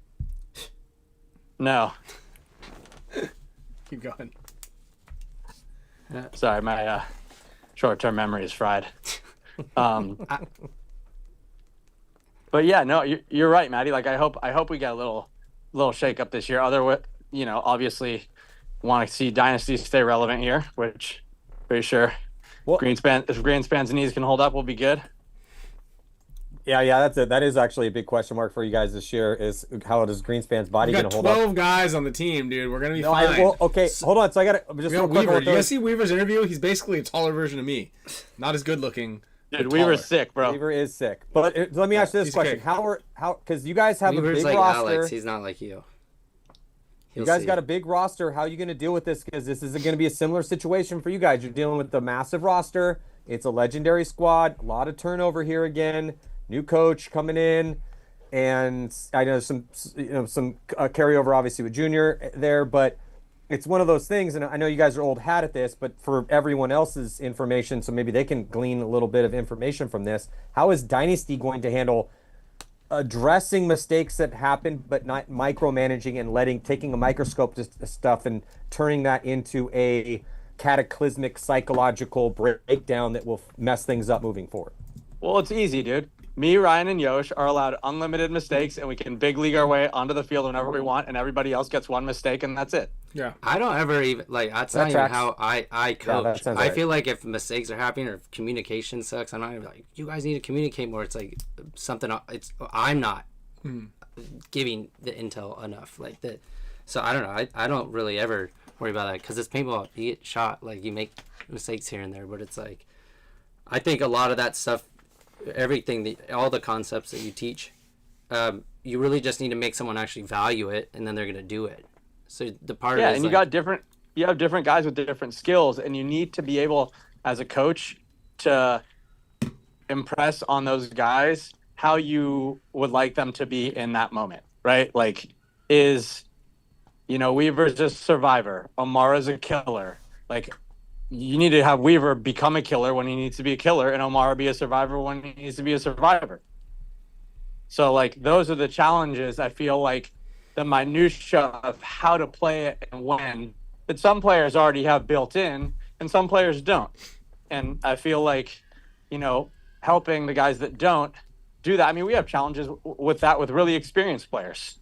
Speaker 7: No.
Speaker 2: Keep going.
Speaker 7: Sorry, my short-term memory is fried. But yeah, no, you're right, Maddie. Like I hope we get a little shake up this year. Obviously want to see Dynasty stay relevant here, which pretty sure if Greenspan's knees can hold up, we'll be good.
Speaker 5: Yeah, that is actually a big question mark for you guys this year. Is how does Greenspan's body going to hold up?
Speaker 2: 12 guys on the team, dude. We're gonna be fine.
Speaker 5: Okay, hold on. So I got to just real quick.
Speaker 2: Weaver. You guys see Weaver's interview? He's basically a taller version of me. Not as good looking.
Speaker 7: Dude, Weaver's sick, bro.
Speaker 5: Weaver is sick. But let me ask you this question:
Speaker 2: okay.
Speaker 5: Because you guys have
Speaker 1: Weaver's
Speaker 5: a big
Speaker 1: like
Speaker 5: roster.
Speaker 1: Alex. He's not like you.
Speaker 5: You guys got a big roster. How are you going to deal with this? Because this is going to be a similar situation for you guys. You're dealing with the massive roster. It's a legendary squad. A lot of turnover here again. New coach coming in, and I know some carryover obviously with Junior there, but it's one of those things. And I know you guys are old hat at this, but for everyone else's information, so maybe they can glean a little bit of information from this. How is Dynasty going to handle addressing mistakes that happen, but not micromanaging and taking a microscope to stuff and turning that into a cataclysmic psychological breakdown that will mess things up moving forward?
Speaker 7: Well, it's easy, dude. me, Ryan, and Yosh are allowed unlimited mistakes, and we can big league our way onto the field whenever we want, and everybody else gets one mistake, and that's it.
Speaker 2: Yeah.
Speaker 1: I don't ever even like. That's
Speaker 5: That
Speaker 1: not even
Speaker 5: tracks.
Speaker 1: how I coach.
Speaker 5: that sounds
Speaker 1: I
Speaker 5: right.
Speaker 1: feel like if mistakes are happening or if communication sucks, I'm not even like, you guys need to communicate more. It's like something. I'm not giving the intel enough. Like that. So I don't know. I don't really ever worry about that because it's paintball. You get shot. Like you make mistakes here and there, but it's like I think a lot of that stuff, everything, all the concepts that you teach, you really just need to make someone actually value it, and then they're gonna do it. So the part of it is
Speaker 7: and you have different guys with different skills, and you need to be able, as a coach, to impress on those guys how you would like them to be in that moment, right? Like, Weaver's just survivor, Omara's a killer. Like, you need to have Weaver become a killer when he needs to be a killer, and Omara be a survivor when he needs to be a survivor. So, like, those are the challenges, I feel like, the minutia of how to play it and when, that some players already have built in and some players don't. And I feel like, helping the guys that don't do that. I mean, we have challenges with that with really experienced players,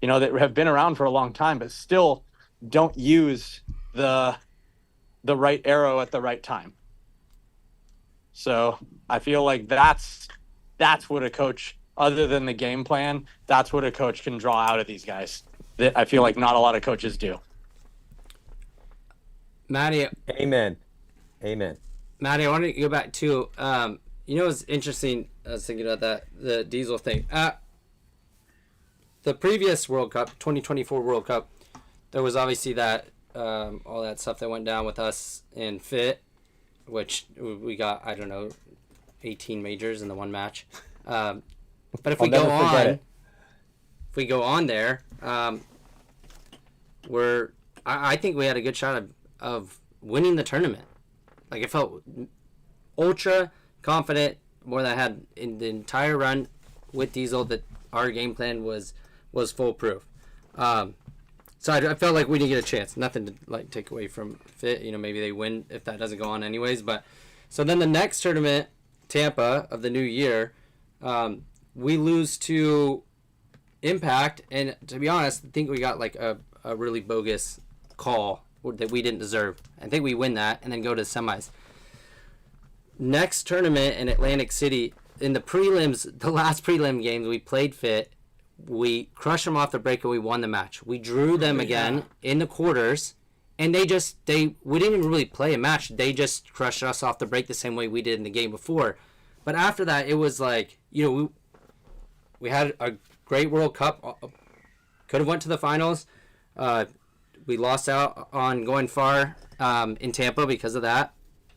Speaker 7: that have been around for a long time, but still don't use the right arrow at the right time. So I feel like that's what a coach, other than the game plan, that's what a coach can draw out of these guys that I feel like not a lot of coaches do.
Speaker 1: Maddie.
Speaker 5: Amen.
Speaker 1: Maddie, I want to go back to, it's interesting. I was thinking about that, the diesel thing. The previous World Cup, 2024 World Cup, there was obviously that, all that stuff that went down with us in FIT, which we got, 18 majors in the one match. But if we go on there, I think we had a good shot of winning the tournament. Like, I felt ultra confident more than I had in the entire run with Diesel that our game plan was foolproof. So I felt like we didn't get a chance. Nothing to take away from FIT. Maybe they win if that doesn't go on anyways. But so then the next tournament, Tampa of the new year, we lose to Impact, and to be honest, I think we got like a really bogus call that we didn't deserve. I think we win that and then go to the semis. Next tournament in Atlantic City, in the prelims, the last prelim games, we played FIT. We crushed them off the break and we won the match. We drew them again in the quarters, and we didn't even really play a match. They just crushed us off the break the same way we did in the game before. But after that, it was like, we had a great World Cup. Could have went to the finals. We lost out on going far in Tampa because of that.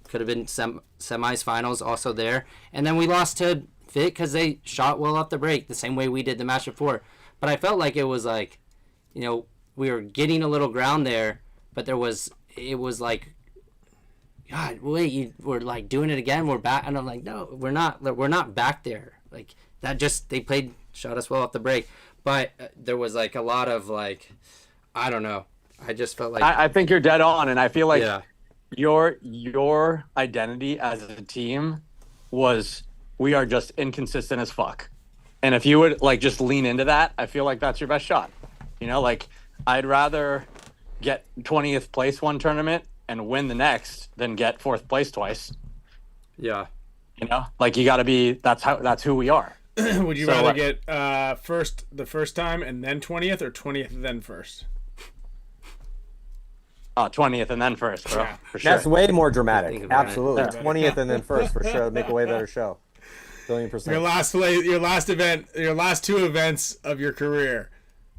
Speaker 1: Could have been semis, finals also there. And then we lost to FIT because they shot well off the break the same way we did the match before. But I felt like it was like, we were getting a little ground there, but it was like, God, wait, we're like doing it again. We're back. And I'm like, no, we're not back there. Like that they shot us well off the break. But there was like a lot of like, I don't know. I just felt like.
Speaker 7: I think you're dead on. And I feel like your identity as a team was, we are just inconsistent as fuck. And if you would like just lean into that, I feel like that's your best shot. Like I'd rather get 20th place one tournament and win the next than get 4th place twice.
Speaker 1: Yeah.
Speaker 7: Like you got to be, that's who we are.
Speaker 2: Would you rather get first the first time and then 20th, or 20th then first?
Speaker 7: 20th and then first, bro.
Speaker 2: Yeah.
Speaker 7: For sure.
Speaker 5: That's way more dramatic. Absolutely.
Speaker 2: Yeah.
Speaker 5: 20th and then first for sure. Make a way better show. $1,000,000,000%.
Speaker 2: Your last event, your last two events of your career.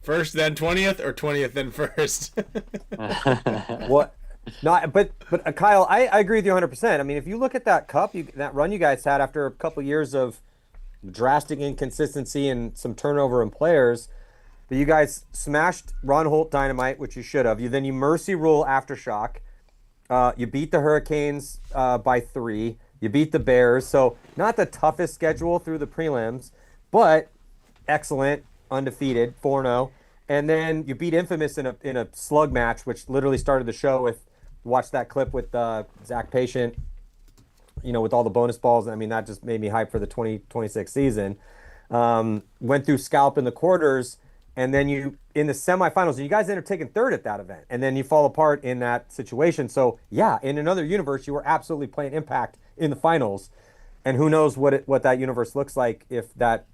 Speaker 2: First then 20th, or 20th then first?
Speaker 5: What? No, but Kyle, I agree with you 100%. I mean, if you look at that cup, that run you guys had after a couple years of drastic inconsistency and some turnover in players, that you guys smashed Ron Holt Dynamite, which you should have. You Mercy Rule Aftershock. You beat the Hurricanes by 3. You beat the Bears. So not the toughest schedule through the prelims, but excellent, undefeated, 4-0. And then you beat Infamous in a slug match, which literally started the show with, watch that clip with Zach Patient. with all the bonus balls. I mean, that just made me hype for the 2026 season. Went through scalp in the quarters, and then you in the semifinals, you guys ended up taking third at that event, and then you fall apart in that situation. So yeah, in another universe, you were absolutely playing Impact in the finals, and who knows what that universe looks like if that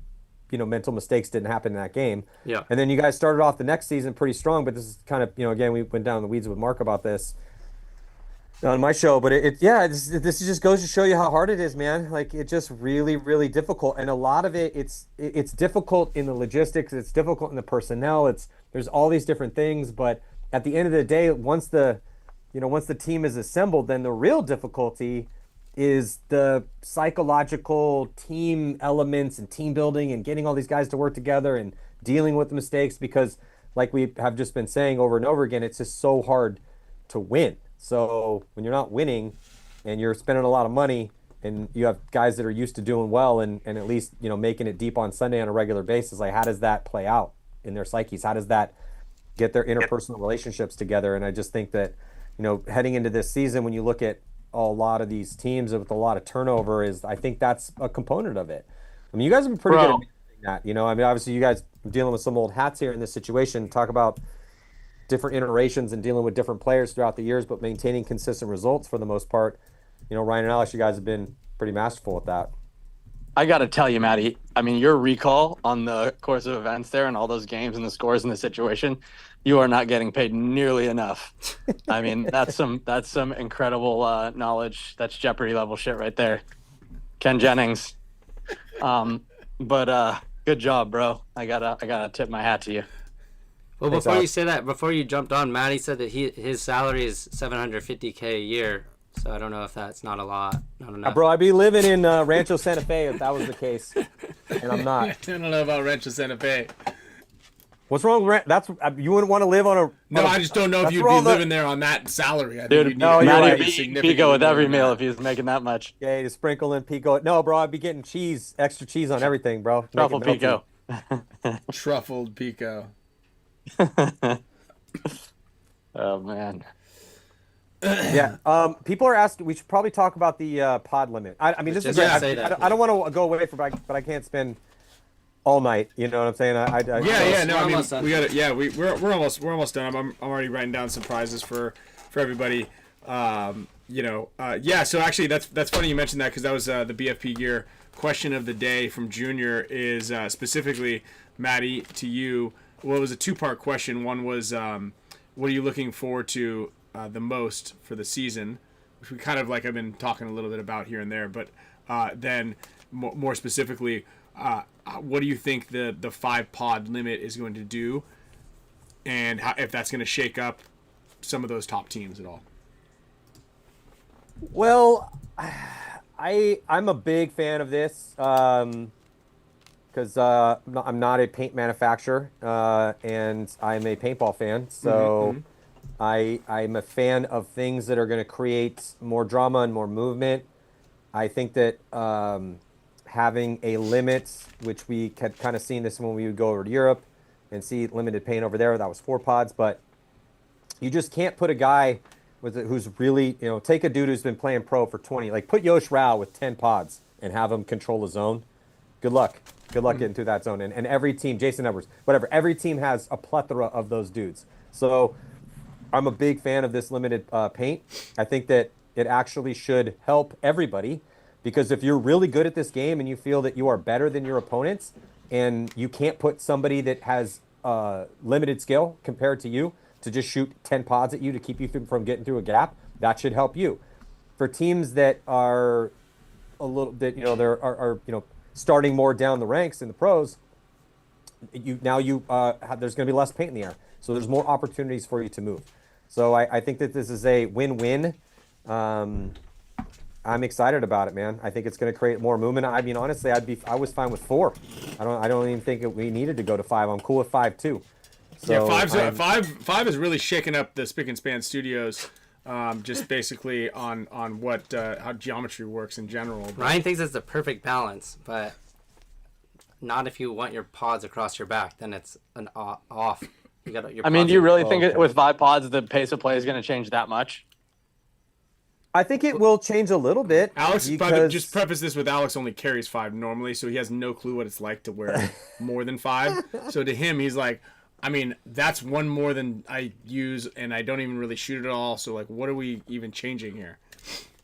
Speaker 5: mental mistakes didn't happen in that game.
Speaker 1: Yeah.
Speaker 5: And then you guys started off the next season pretty strong, but this is kind of again, we went down in the weeds with Mark about this on my show, but this just goes to show you how hard it is, man. Like, it's just really, really difficult, and a lot of it's difficult in the logistics, it's difficult in the personnel, there's all these different things, but at the end of the day, once the team is assembled, then the real difficulty is the psychological team elements and team building and getting all these guys to work together and dealing with the mistakes, because like we have just been saying over and over again, it's just so hard to win. So when you're not winning and you're spending a lot of money and you have guys that are used to doing well and at least, making it deep on Sunday on a regular basis, like, how does that play out in their psyches? How does that get their interpersonal relationships together? And I just think that, heading into this season, when you look at a lot of these teams with a lot of turnover, I think that's a component of it. I mean, you guys have been pretty good at managing that, I mean, obviously you guys are dealing with some old hats here in this situation. Talk about different iterations and dealing with different players throughout the years, but maintaining consistent results for the most part. Ryan and Alex, you guys have been pretty masterful at that.
Speaker 7: I got to tell you, Matty, I mean, your recall on the course of events there and all those games and the scores and the situation, you are not getting paid nearly enough. I mean, that's some incredible knowledge. That's Jeopardy level shit right there. Ken Jennings. But good job, bro. I gotta tip my hat to you.
Speaker 1: Well, before you say that, before you jumped on, Matty said that his salary is $750K a year. So I don't know if that's not a lot, not enough.
Speaker 5: Bro, I'd be living in Rancho Santa Fe if that was the case, and I'm not.
Speaker 2: I don't know about Rancho Santa Fe.
Speaker 5: What's wrong with you wouldn't want to live on a...
Speaker 2: No, I just don't know if you'd be living there on that salary. I
Speaker 7: Dude,
Speaker 2: think
Speaker 5: no,
Speaker 7: Matty
Speaker 5: you're
Speaker 7: would be Pico with every meal if he was making that much.
Speaker 5: Yeah, to sprinkle in pico. No, bro, I'd be getting extra cheese on everything, bro.
Speaker 7: Truffle pico.
Speaker 2: Truffled pico.
Speaker 7: Oh man.
Speaker 5: Yeah. People are asking. We should probably talk about the pod limit. I mean, this is. I don't want to go away from, but I can't spend all night. You know what I'm saying? No.
Speaker 2: I mean, we got it. Yeah, we're almost done. I'm already writing down some prizes for everybody. Yeah. So actually, that's funny you mentioned that, because that was the BFP Gear question of the day from Junior. Is specifically, Matty, to you. Well, it was a two-part question. One was, what are you looking forward to the most for the season, which we kind of I've been talking a little bit about here and there, but then more specifically, what do you think the 5-pod limit is going to do, and if that's going to shake up some of those top teams at all?
Speaker 5: Well, I'm a big fan of this. Because I'm not a paint manufacturer, and I'm a paintball fan. So I'm a fan of things that are going to create more drama and more movement. I think that having a limit, which we had kind of seen this when we would go over to Europe and see limited paint over there, that was 4 pods. But you just can't put a guy who's really, take a dude who's been playing pro for 20, put Yosh Rao with 10 pods and have him control the zone. Good luck. Good luck getting through that zone. And every team, Jason Edwards, whatever, every team has a plethora of those dudes. So I'm a big fan of this limited paint. I think that it actually should help everybody, because if you're really good at this game and you feel that you are better than your opponents, and you can't put somebody that has limited skill compared to you to just shoot 10 pods at you to keep you from getting through a gap, that should help you. For teams that are a little bit, starting more down the ranks in the pros, there's going to be less paint in the air, so there's more opportunities for you to move. So I think that this is a win-win. I'm excited about it, man. I think it's going to create more movement. I mean, honestly, I was fine with 4. I don't even think we needed to go to 5. I'm cool with 5 too. So
Speaker 2: yeah, five is really shaking up the Spick and Span studios. Just basically on what how geometry works in general. But
Speaker 1: Ryan thinks it's the perfect balance, but not if you want your pods across your back. Then it's an off. Do you really
Speaker 7: think with 5 pods the pace of play is going to change that much?
Speaker 5: I think it will change a little bit.
Speaker 2: Alex,
Speaker 5: because...
Speaker 2: just preface this with Alex only carries 5 normally, so he has no clue what it's like to wear more than 5. So to him, he's like, I mean, that's one more than I use, and I don't even really shoot at all. So like, what are we even changing here?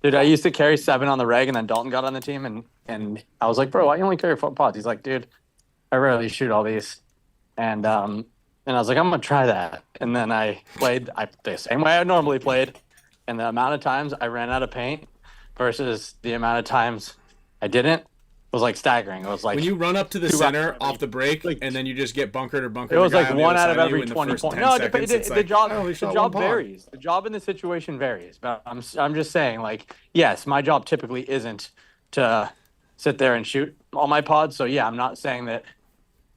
Speaker 7: Dude, I used to carry 7 on the reg, and then Dalton got on the team, and I was like, bro, why you only carry 4 pods? He's like, dude, I rarely shoot all these. And I was like, I'm going to try that. And then I played the same way I normally played. And the amount of times I ran out of paint versus the amount of times I didn't was like staggering. It was like
Speaker 2: when you run up to the center off the break, and then you just get bunkered or bunkered.
Speaker 7: It was like 1 out of every 20 points. No, the job varies. The job in the situation varies. But I'm just saying, like, yes, my job typically isn't to sit there and shoot all my pods. So yeah, I'm not saying that.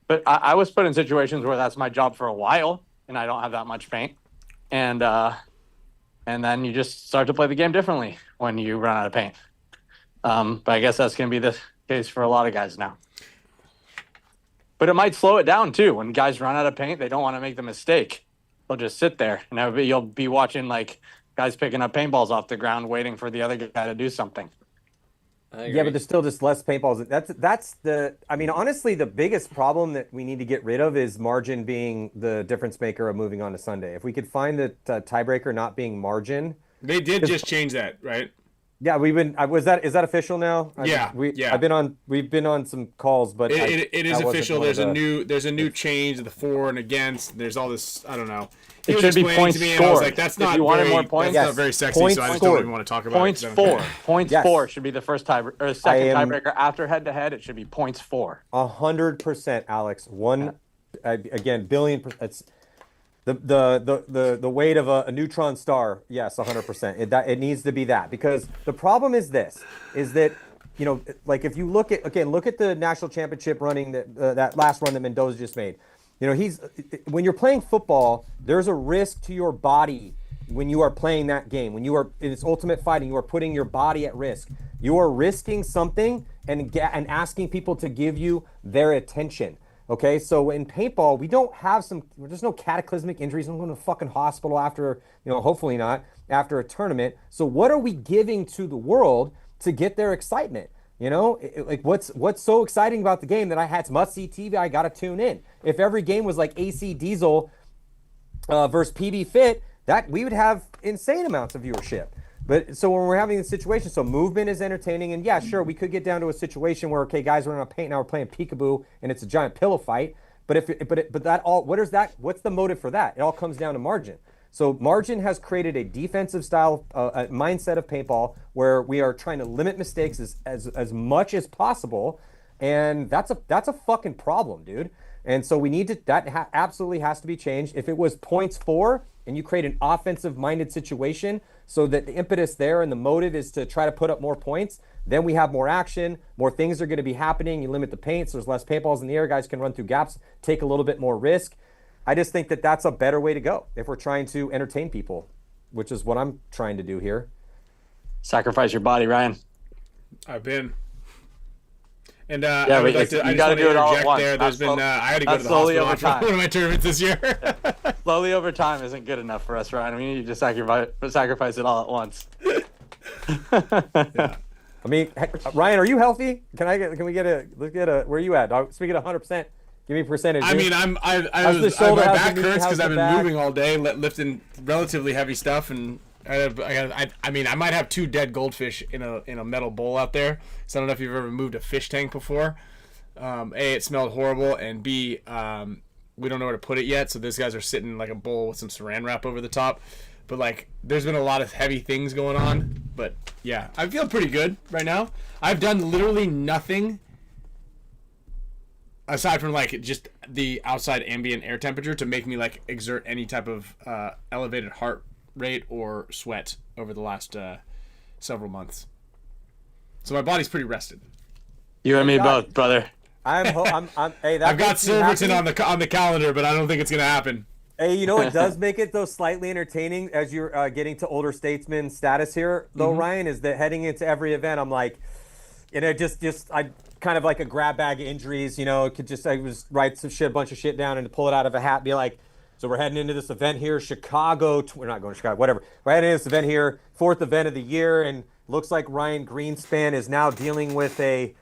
Speaker 7: But I was put in situations where that's my job for a while, and I don't have that much paint, and then you just start to play the game differently when you run out of paint. But I guess that's going to be the case for a lot of guys now. But it might slow it down too. When guys run out of paint, they don't want to make the mistake. They'll just sit there, and you'll be watching like guys picking up paintballs off the ground, waiting for the other guy to do something.
Speaker 5: Yeah, but there's still just less paintballs. That's the. I mean, honestly, the biggest problem that we need to get rid of is margin being the difference maker of moving on to Sunday. If we could find the tiebreaker not being margin,
Speaker 2: they did just change that, right?
Speaker 5: Yeah, we've been. Is that official now?
Speaker 2: Yeah,
Speaker 5: We've been on some calls, but
Speaker 2: it is official. There's a new change of the for and against. There's all this. I don't know.
Speaker 7: It should be points scored.
Speaker 2: And I was like, that's not
Speaker 7: more points.
Speaker 2: That's not very sexy. So I just don't even want to talk about
Speaker 7: points
Speaker 2: it.
Speaker 7: Points 4 should be the first tiebreaker or second tiebreaker after head to head. It should be points 4.
Speaker 5: 100%, Alex. Again, billion. It's the weight of a neutron star. Yes, 100%. It needs to be that, because the problem is this: is that, you know, like if you look at the national championship running that last run that Mendoza just made. You know, when you're playing football, there's a risk to your body when you are playing that game. When you are in its ultimate fighting, you are putting your body at risk. You are risking something and asking people to give you their attention. Okay, so in paintball, there's no cataclysmic injuries. I'm going to fucking hospital after, you know, hopefully not after a tournament. So what are we giving to the world to get their excitement? You know, like what's so exciting about the game that it's must-see TV, I got to tune in. If every game was like AC Diesel versus PB Fit, that we would have insane amounts of viewership. But so when we're having this situation, so movement is entertaining, and yeah, sure, we could get down to a situation where, okay, guys, we're on paint, now we're playing peekaboo, and it's a giant pillow fight. But what's the motive for that? It all comes down to margin. So margin has created a defensive style mindset of paintball where we are trying to limit mistakes as much as possible, and that's a fucking problem, dude. And so we need to absolutely has to be changed. If it was points 4 and you create an offensive minded situation so that the impetus there and the motive is to try to put up more points, then we have more action, more things are going to be happening. You limit the paint, so there's less paintballs in the air. Guys can run through gaps, take a little bit more risk. I just think that that's a better way to go if we're trying to entertain people, which is what I'm trying to do here.
Speaker 7: Sacrifice your body, Ryan.
Speaker 2: I've been. And
Speaker 7: yeah, you got to do it all at once.
Speaker 2: There's been I had to go to the hospital after one of my tournaments this year.
Speaker 7: Slowly over time isn't good enough for us, Ryan. We need to sacrifice it all at once.
Speaker 5: Yeah. I mean, Ryan, are you healthy? Can we get a where are you at? Speaking of 100%. Give me a percentage.
Speaker 2: I mean, my back hurts because I've been moving all day, lifting relatively heavy stuff, and I might have 2 dead goldfish in a metal bowl out there. So I don't know if you've ever moved a fish tank before. A, it smelled horrible, and B, we don't know where to put it yet. So these guys are sitting in like a bowl with some saran wrap over the top. But like, there's been a lot of heavy things going on. But yeah, I feel pretty good right now. I've done literally nothing aside from like just the outside ambient air temperature to make me like exert any type of elevated heart rate or sweat over the last several months. So my body's pretty rested.
Speaker 7: You and me both, brother.
Speaker 5: Hey,
Speaker 2: I've got Silverton on the calendar, but I don't think it's gonna happen.
Speaker 5: Hey, you know, it does make it though slightly entertaining as you're getting to older statesman status here, though. Ryan, is that heading into every event, I'm like, you know, I kind of like a grab bag of injuries, you know, I was write a bunch of shit down and pull it out of a hat, be like, So we're heading into this event here, Chicago. We're not going to Chicago, whatever. We're heading into this event here, 4th event of the year, and looks like Ryan Greenspan is now dealing with an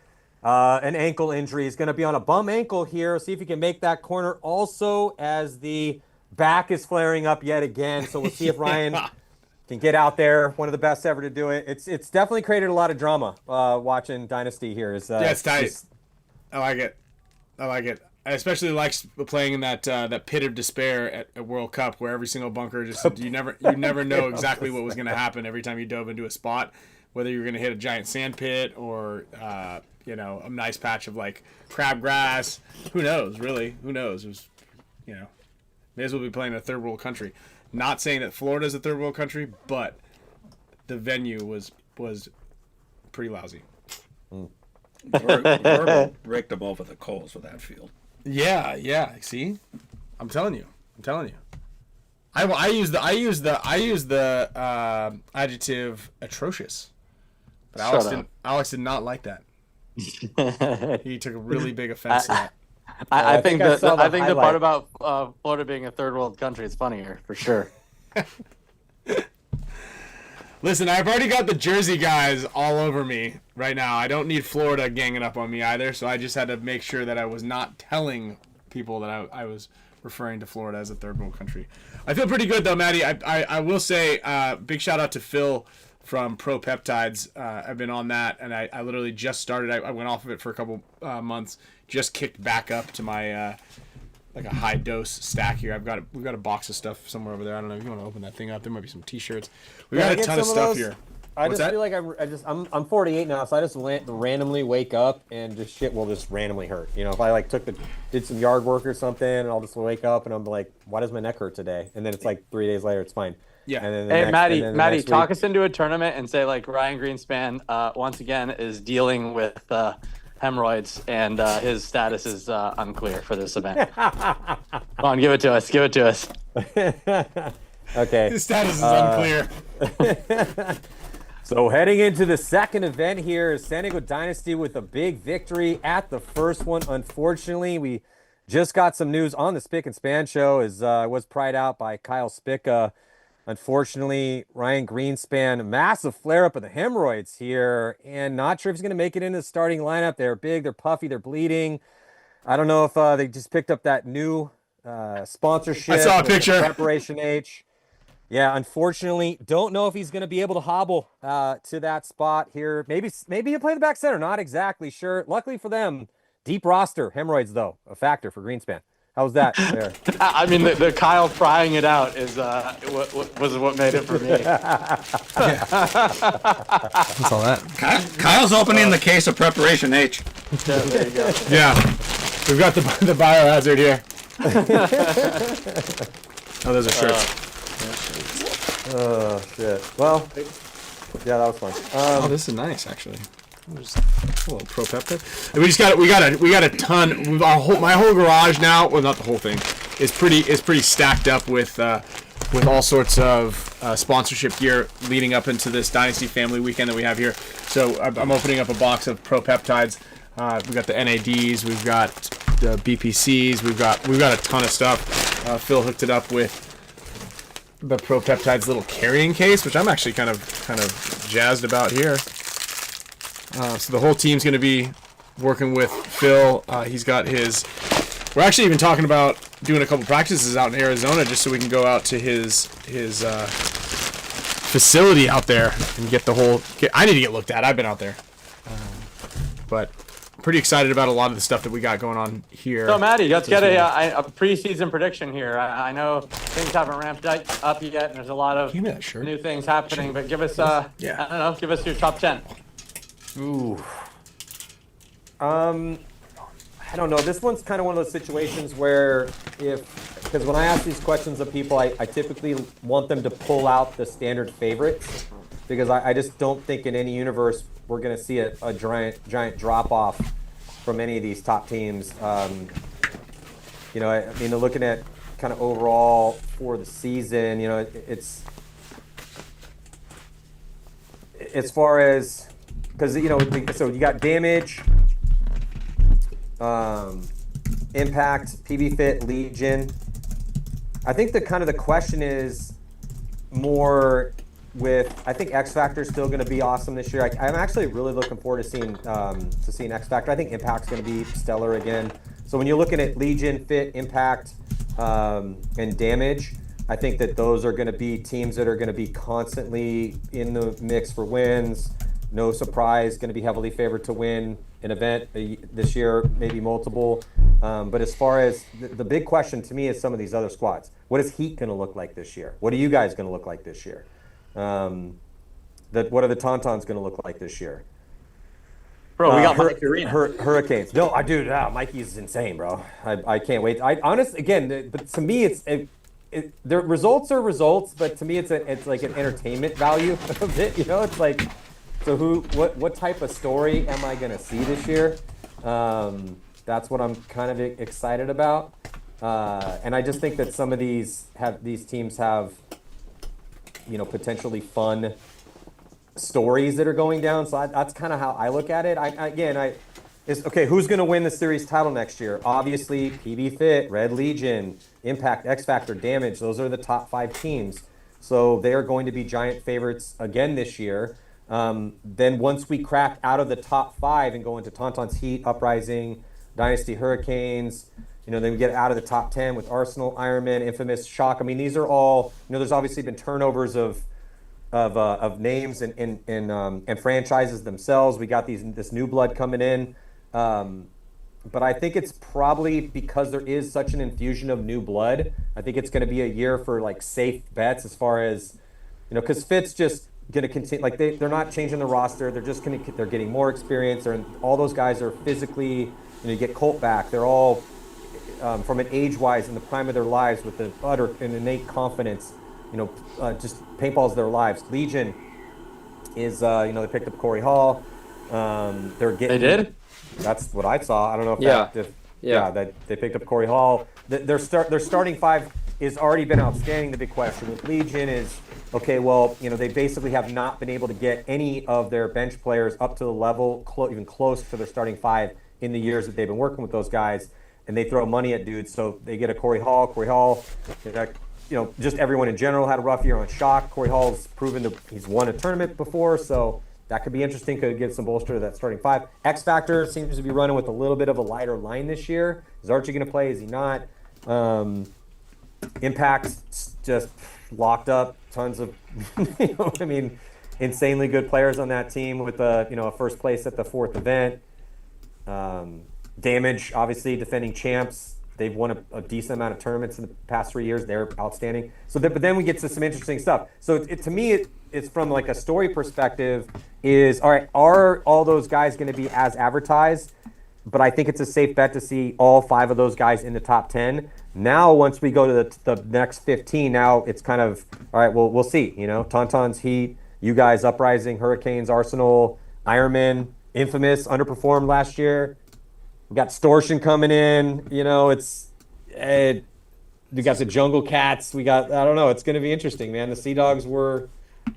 Speaker 5: ankle injury. He's going to be on a bum ankle here. See if he can make that corner. Also, as the back is flaring up yet again, so we'll see if Ryan can get out there. One of the best ever to do it. It's definitely created a lot of drama watching Dynasty here.
Speaker 2: Yeah, it's tight. I like it. I especially like playing in that pit of despair at World Cup, where every single bunker just you never know exactly what was going to happen every time you dove into a spot, whether you're going to hit a giant sand pit or a nice patch of like crabgrass. Who knows? Really, who knows? It was, may as well be playing in a third world country. Not saying that Florida's a third world country, but the venue was pretty lousy.
Speaker 3: We're raked them over the coals with that field.
Speaker 2: Yeah. See, I'm telling you. I use the adjective atrocious, but Alex did not like that. He took a really big offense to that.
Speaker 7: I think the part about Florida being a third world country is funnier for sure.
Speaker 2: Listen, I've already got the Jersey guys all over me right now. I don't need Florida ganging up on me either, so I just had to make sure that I was not telling people that I was referring to Florida as a third world country. I feel pretty good, though, Maddie. I will say big shout-out to Phil from Pro Peptides. I've been on that, and I literally just started. I went off of it for a couple months, just kicked back up to my like a high dose stack here. We've got a box of stuff somewhere over there. I don't know if you want to open that thing up. There might be some T-shirts. We got a ton of stuff here.
Speaker 5: I just feel like I'm 48 now, so I just randomly wake up and just shit will just randomly hurt. If I like did some yard work or something, and I'll just wake up and I'm like, why does my neck hurt today? And then it's like 3 days later, it's fine.
Speaker 2: Yeah.
Speaker 5: And then
Speaker 7: Maddie, talk us into a tournament and say like Ryan Greenspan once again is dealing with hemorrhoids and his status is unclear for this event. Come on, give it to us.
Speaker 5: Okay.
Speaker 2: His status is unclear.
Speaker 5: So heading into the second event here is San Diego Dynasty with a big victory at the first one. Unfortunately, we just got some news on the Spick and Span show. Was pried out by Kyle Spicka. Unfortunately, Ryan Greenspan, massive flare-up of the hemorrhoids here, and not sure if he's going to make it into the starting lineup. They're big, they're puffy, they're bleeding. I don't know if they just picked up that new sponsorship.
Speaker 2: I saw a picture.
Speaker 5: Preparation H. Yeah, unfortunately, don't know if he's going to be able to hobble to that spot here. Maybe he'll play the back center. Not exactly sure. Luckily for them, deep roster. Hemorrhoids, though, a factor for Greenspan. How's that there?
Speaker 7: I mean, the Kyle frying it out is was what made it for me.
Speaker 2: That's all that.
Speaker 3: Kyle's opening the case of Preparation H.
Speaker 7: Yeah, there you go.
Speaker 2: Yeah, we've got the biohazard here. Oh, those are shirts.
Speaker 5: Oh shit. Well, yeah, that was fun.
Speaker 2: This is nice, actually. Just a little Pro Peptide. And we got a ton. My whole garage now, well, not the whole thing, is pretty stacked up with all sorts of sponsorship gear leading up into this Dynasty Family Weekend that we have here. So I'm opening up a box of Pro Peptides. We've got the NADs, we've got the BPCs, we've got a ton of stuff. Phil hooked it up with the Pro Peptides little carrying case, which I'm actually kind of jazzed about here. So the whole team's going to be working with Phil. He's got his. We're actually even talking about doing a couple practices out in Arizona just so we can go out to his facility out there and get the whole. I need to get looked at. I've been out there, but pretty excited about a lot of the stuff that we got going on here.
Speaker 7: So, Maddie, let's get a preseason prediction here. I know things haven't ramped up yet, and there's a lot of new things happening. But give us, I don't know, give us your top 10.
Speaker 5: Ooh. I don't know. This one's kind of one of those situations where because when I ask these questions of people, I typically want them to pull out the standard favorites because I just don't think in any universe we're going to see a giant drop off from any of these top teams. I mean, looking at kind of overall for the season, it's as far as because so you got Damage, Impact, PB Fit, Legion. I think the question is more with, I think X Factor is still going to be awesome this year. I'm actually really looking forward to seeing X Factor. I think Impact's going to be stellar again. So when you're looking at Legion, Fit, Impact, and Damage, I think that those are going to be teams that are going to be constantly in the mix for wins. No surprise, going to be heavily favored to win an event this year, maybe multiple. But as far as the big question to me is some of these other squads. What is Heat going to look like this year? What are you guys going to look like this year? What are the Tauntauns going to look like this year?
Speaker 7: Bro, we got Mikey Arena.
Speaker 5: Hurricanes. No, dude, Mikey's insane, bro. I can't wait. But to me, the results are results, but to me, it's like an entertainment value of it. You know, it's like, so what type of story am I going to see this year? That's what I'm kind of excited about. And I just think that some of these teams have, potentially fun stories that are going down. So that's kind of how I look at it. Okay, who's going to win the series title next year? Obviously, PB Fit, Red Legion, Impact, X Factor, Damage. Those are the top 5 teams. So they are going to be giant favorites again this year. Then once we crack out of the top 5 and go into Tauntauns, Heat, Uprising, Dynasty, Hurricanes, then we get out of the top 10 with Arsenal, Ironman, Infamous, Shock. I mean, these are all, there's obviously been turnovers of names and franchises themselves. We got this new blood coming in. But I think it's probably because there is such an infusion of new blood. I think it's going to be a year for like safe bets as far as, because Fit's just going to continue. Like they're not changing the roster. They're getting more experience. All those guys are physically, you get Colt back. They're all from an age-wise in the prime of their lives with the utter and innate confidence. Just paintball's their lives. Legion is, they picked up Corey Hall.
Speaker 7: They did?
Speaker 5: That's what I saw. I don't know if that they picked up Corey Hall. Their starting 5 has already been outstanding. The big question with Legion is, okay, well, they basically have not been able to get any of their bench players up to the level, even close to their starting 5 in the years that they've been working with those guys, and they throw money at dudes. So they get a Corey Hall. Corey Hall, just everyone in general had a rough year on Shock. Corey Hall's proven he's won a tournament before, so that could be interesting. Could give some bolster to that starting 5. X Factor seems to be running with a little bit of a lighter line this year. Is Archie going to play? Is he not? Impact's just locked up. Tons of, insanely good players on that team with a first place at the 4th event. Damage, obviously, defending champs. They've won a decent amount of tournaments in the past 3 years. They're outstanding. But then we get to some interesting stuff. So to me, it's from like a story perspective is, all right, are all those guys going to be as advertised? But I think it's a safe bet to see all 5 of those guys in the top 10. Now, once we go to the next 15, now it's kind of, all right, well, we'll see. Tauntauns, Heat, you guys, Uprising, Hurricanes, Arsenal, Ironman, Infamous, underperformed last year. We got Stortion coming in. We got the Jungle Cats. I don't know. It's going to be interesting, man. The Sea Dogs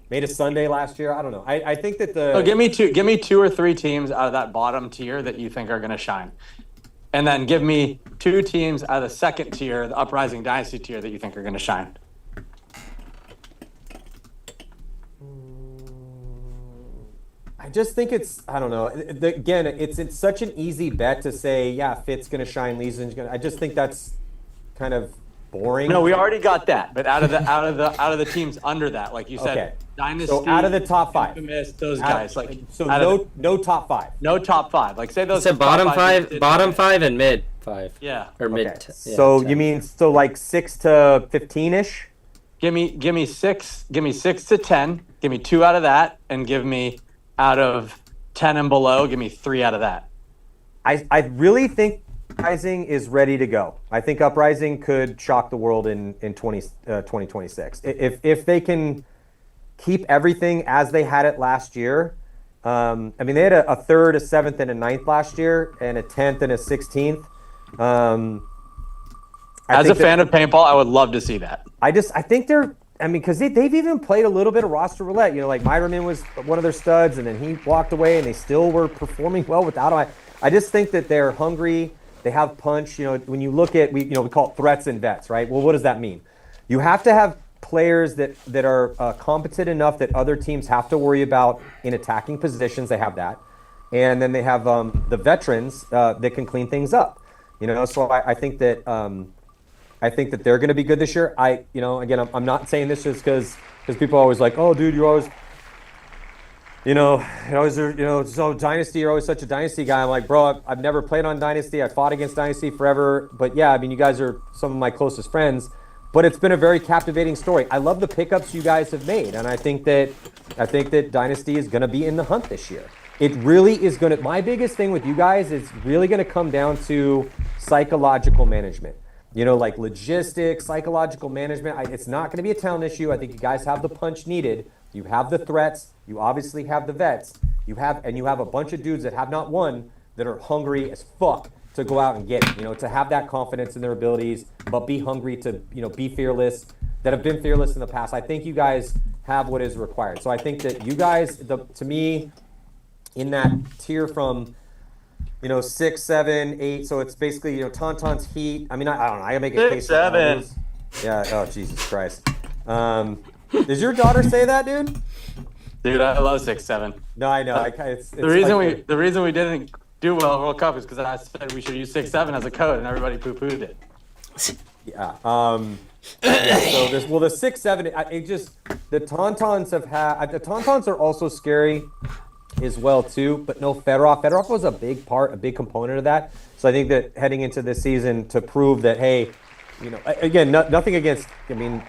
Speaker 5: made a Sunday last year. I don't know. I think that
Speaker 7: give me 2 or 3 teams out of that bottom tier that you think are going to shine. And then give me 2 teams out of the second tier, the Uprising Dynasty tier, that you think are going to shine.
Speaker 5: I just think I don't know. Again, it's such an easy bet to say, yeah, Fit's going to shine, Legion's going to. I just think that's kind of boring.
Speaker 7: No, we already got that. But out of the teams under that, like you said,
Speaker 5: okay.
Speaker 7: Dynasty.
Speaker 5: So out of the top 5,
Speaker 7: Infamous, those guys.
Speaker 5: No top 5.
Speaker 7: No top 5. Like say those.
Speaker 1: Said bottom 5 and mid 5.
Speaker 7: Yeah.
Speaker 1: Or mid.
Speaker 5: Okay.
Speaker 1: Yeah,
Speaker 5: so
Speaker 1: 10.
Speaker 5: you mean like 6 to 15ish?
Speaker 7: Give me 6 to 10. Give me 2 out of that, and give me out of 10 and below. Give me 3 out of that.
Speaker 5: I really think Uprising is ready to go. I think Uprising could shock the world in 2026 if they can keep everything as they had it last year. They had a 3rd, a 7th, and a 9th last year, and a 10th and a 16th.
Speaker 7: As a fan of paintball, I would love to see that.
Speaker 5: I think they're. Because they've even played a little bit of roster roulette. Like Myderman was one of their studs, and then he walked away, and they still were performing well without him. I just think that they're hungry. They have punch. When you look at we call it threats and bets, right? Well, what does that mean? You have to have players that are competent enough that other teams have to worry about in attacking positions. They have that. And then they have the veterans that can clean things up. So I think that they're going to be good this year. Again, I'm not saying this just because people are always like, oh, dude, you're always, so Dynasty, you're always such a Dynasty guy. I'm like, bro, I've never played on Dynasty. I fought against Dynasty forever. But yeah, I mean, you guys are some of my closest friends. But it's been a very captivating story. I love the pickups you guys have made. And I think that Dynasty is going to be in the hunt this year. It really is going to, my biggest thing with you guys is really going to come down to psychological management. Like logistics, psychological management. It's not going to be a talent issue. I think you guys have the punch needed. You have the threats. You obviously have the vets. You have a bunch of dudes that have not won that are hungry as fuck to go out and get it. To have that confidence in their abilities, but be hungry to, be fearless, that have been fearless in the past. I think you guys have what is required. So I think that you guys, to me, in that tier from 6, 7, 8. So it's basically Tauntaun's Heat. I mean, I don't know. I gotta make a case.
Speaker 7: 7.
Speaker 5: Yeah. Oh Jesus Christ. Does your daughter say that, dude?
Speaker 7: Dude, I love 6, 7.
Speaker 5: No, I know.
Speaker 7: The reason we didn't do well at World Cup is because I said we should use 6, 7 as a code, and everybody poo-pooed it.
Speaker 5: Yeah. So the 6, 7. The Tauntauns have had. The Tauntauns are also scary as well too, but no Fedorov. Fedorov was a big component of that. So I think that heading into this season to prove that, hey, again, nothing against. I mean,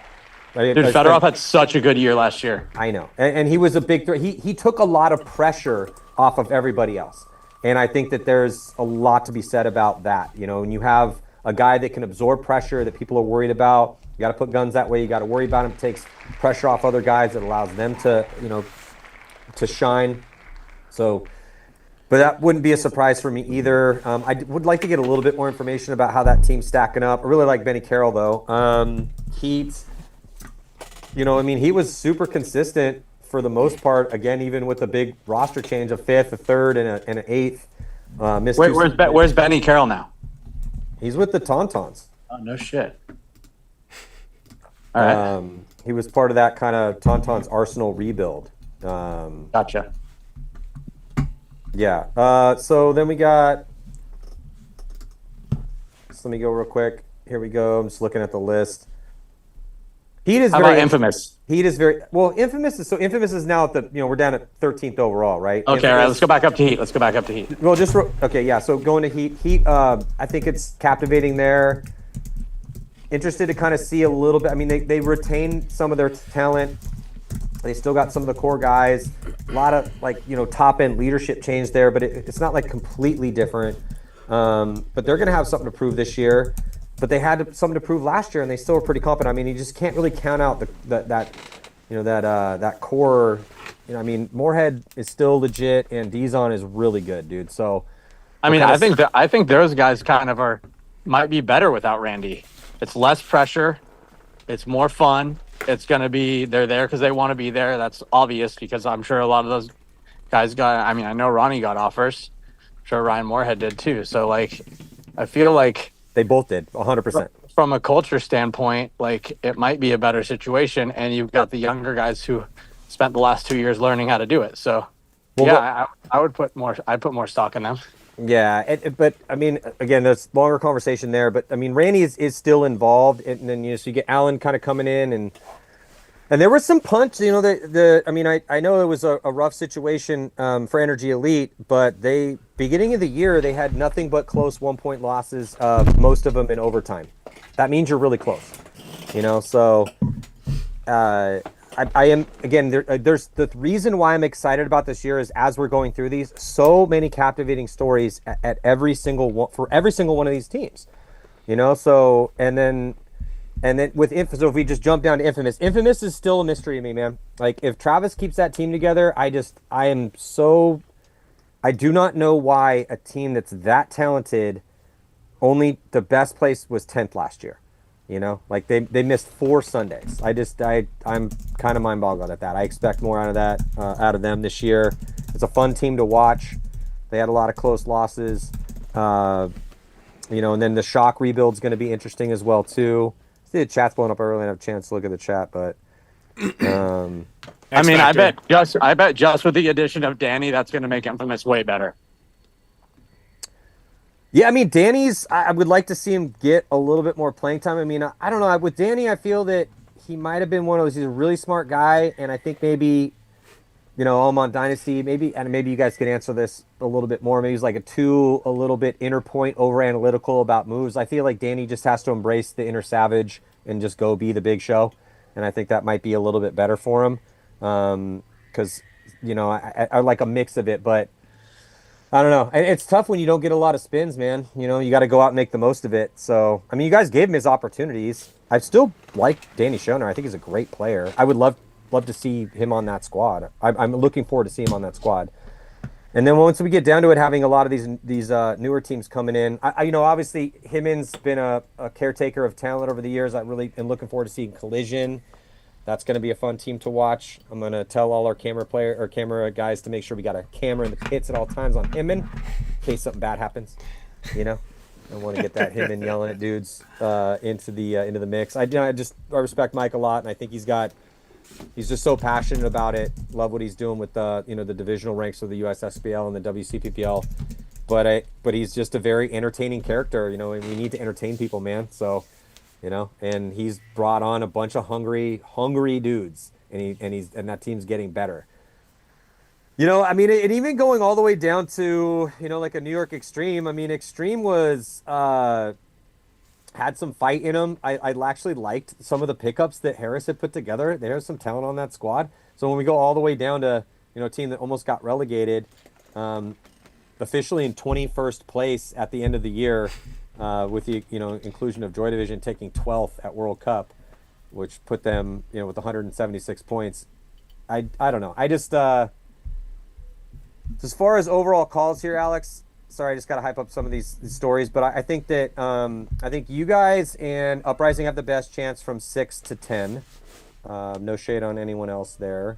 Speaker 7: dude, Fedorov had such a good year last year.
Speaker 5: I know, and he was a big threat. He took a lot of pressure off of everybody else, and I think that there's a lot to be said about that. When you have a guy that can absorb pressure that people are worried about, you got to put guns that way. You got to worry about him. It takes pressure off other guys. That allows them to to shine. So, but that wouldn't be a surprise for me either. I would like to get a little bit more information about how that team's stacking up. I really like Benny Carroll though. Heat, he was super consistent for the most part. Again, even with a big roster change, a 5th, a 3rd, and an 8th.
Speaker 7: Where's Benny Carroll now?
Speaker 5: He's with the Tauntauns.
Speaker 7: Oh, no shit. All right.
Speaker 5: He was part of that kind of Tauntauns Arsenal rebuild.
Speaker 7: Gotcha.
Speaker 5: Yeah. So then we got. Let me go real quick. Here we go. I'm just looking at the list. Heat is
Speaker 7: How
Speaker 5: very
Speaker 7: about Infamous?
Speaker 5: Heat is very well. Infamous is now at the we're down at 13th overall, right?
Speaker 7: Okay, all right. Let's go back up to Heat.
Speaker 5: Well, okay, yeah. So going to Heat. Heat. I think it's captivating there. Interested to kind of see a little bit. I mean, they retained some of their talent. They still got some of the core guys. A lot of top end leadership change there, but it's not like completely different. But they're going to have something to prove this year. But they had something to prove last year, and they still were pretty confident. I mean, you just can't really count out that core. Moorhead is still legit, and Dizon is really good, dude. So,
Speaker 7: I think those guys kind of might be better without Randy. It's less pressure. It's more fun. It's going to be, they're there because they want to be there. That's obvious because I'm sure a lot of those guys I know Ronnie got offers. I'm sure Ryan Moorhead did too. So, I feel like
Speaker 5: they both did, 100%.
Speaker 7: From a culture standpoint, it might be a better situation. And you've got the younger guys who spent the last 2 years learning how to do it. So, I'd put more stock in them.
Speaker 5: Yeah, but again, there's longer conversation there. But Randy is still involved, and then so you get Allen kind of coming in, and there was some punch. I know it was a rough situation for Energy Elite, but beginning of the year they had nothing but close 1-point losses. Most of them in overtime. That means you're really close. So. I am again. There's the reason why I'm excited about this year is as we're going through these, so many captivating stories at every single one for every single one of these teams, So and then with so if we just jump down to Infamous is still a mystery to me, man. If Travis keeps that team together, I do not know why a team that's that talented, only the best place was 10th last year. They missed 4 Sundays. I'm kind of mind boggled at that. I expect more out of them this year. It's a fun team to watch. They had a lot of close losses, and then the Shock rebuild's going to be interesting as well too. See the chat's blowing up. I really didn't have a chance to look at the chat, but
Speaker 7: I mean, I bet just with the addition of Danny, that's going to make Infamous way better.
Speaker 5: yeah, I mean, Danny's. I would like to see him get a little bit more playing time. I mean, I don't know. With Danny, I feel that he might have been one of those. He's a really smart guy, and I think maybe, you know, I'm on Dynasty. Maybe you guys could answer this a little bit more. Maybe he's like a little bit inner point, over analytical about moves. I feel like Danny just has to embrace the inner savage and just go be the big show, and I think that might be a little bit better for him. Because you know, I like a mix of it, but I don't know. It's tough when you don't get a lot of spins, man. You know, you got to go out and make the most of it. So, I mean, you guys gave him his opportunities. I still like Danny Schoner. I think he's a great player. I would love to see him on that squad. I'm looking forward to seeing him on that squad. And then once we get down to it, having a lot of these newer teams coming in, you know, obviously Hyman's been a caretaker of talent over the years. I really am looking forward to seeing Collision. That's going to be a fun team to watch. I'm going to tell all our camera guys to make sure we got a camera in the pits at all times on Hyman, in case something bad happens. You know, I want to get that Hyman yelling at dudes into the mix. I respect Mike a lot, and I think he's just so passionate about it. Love what he's doing with the divisional ranks of the USSPL and the WCPPL. But he's just a very entertaining character, you know, and we need to entertain people, man. So, you know, and he's brought on a bunch of hungry dudes, and that team's getting better. You know, I mean, and even going all the way down to, you know, like a New York Extreme. I mean, Extreme was had some fight in them. I actually liked some of the pickups that Harris had put together. There's some talent on that squad. So when we go all the way down to, you know, a team that almost got relegated, officially in 21st place at the end of the year, with the, you know, inclusion of Joy Division taking 12th at World Cup, which put them, you know, with 176 points. I don't know. I just as far as overall calls here, Alex, sorry, I just got to hype up some of these stories, but I think that I think you guys and Uprising have the best chance from 6 to 10. No shade on anyone else there.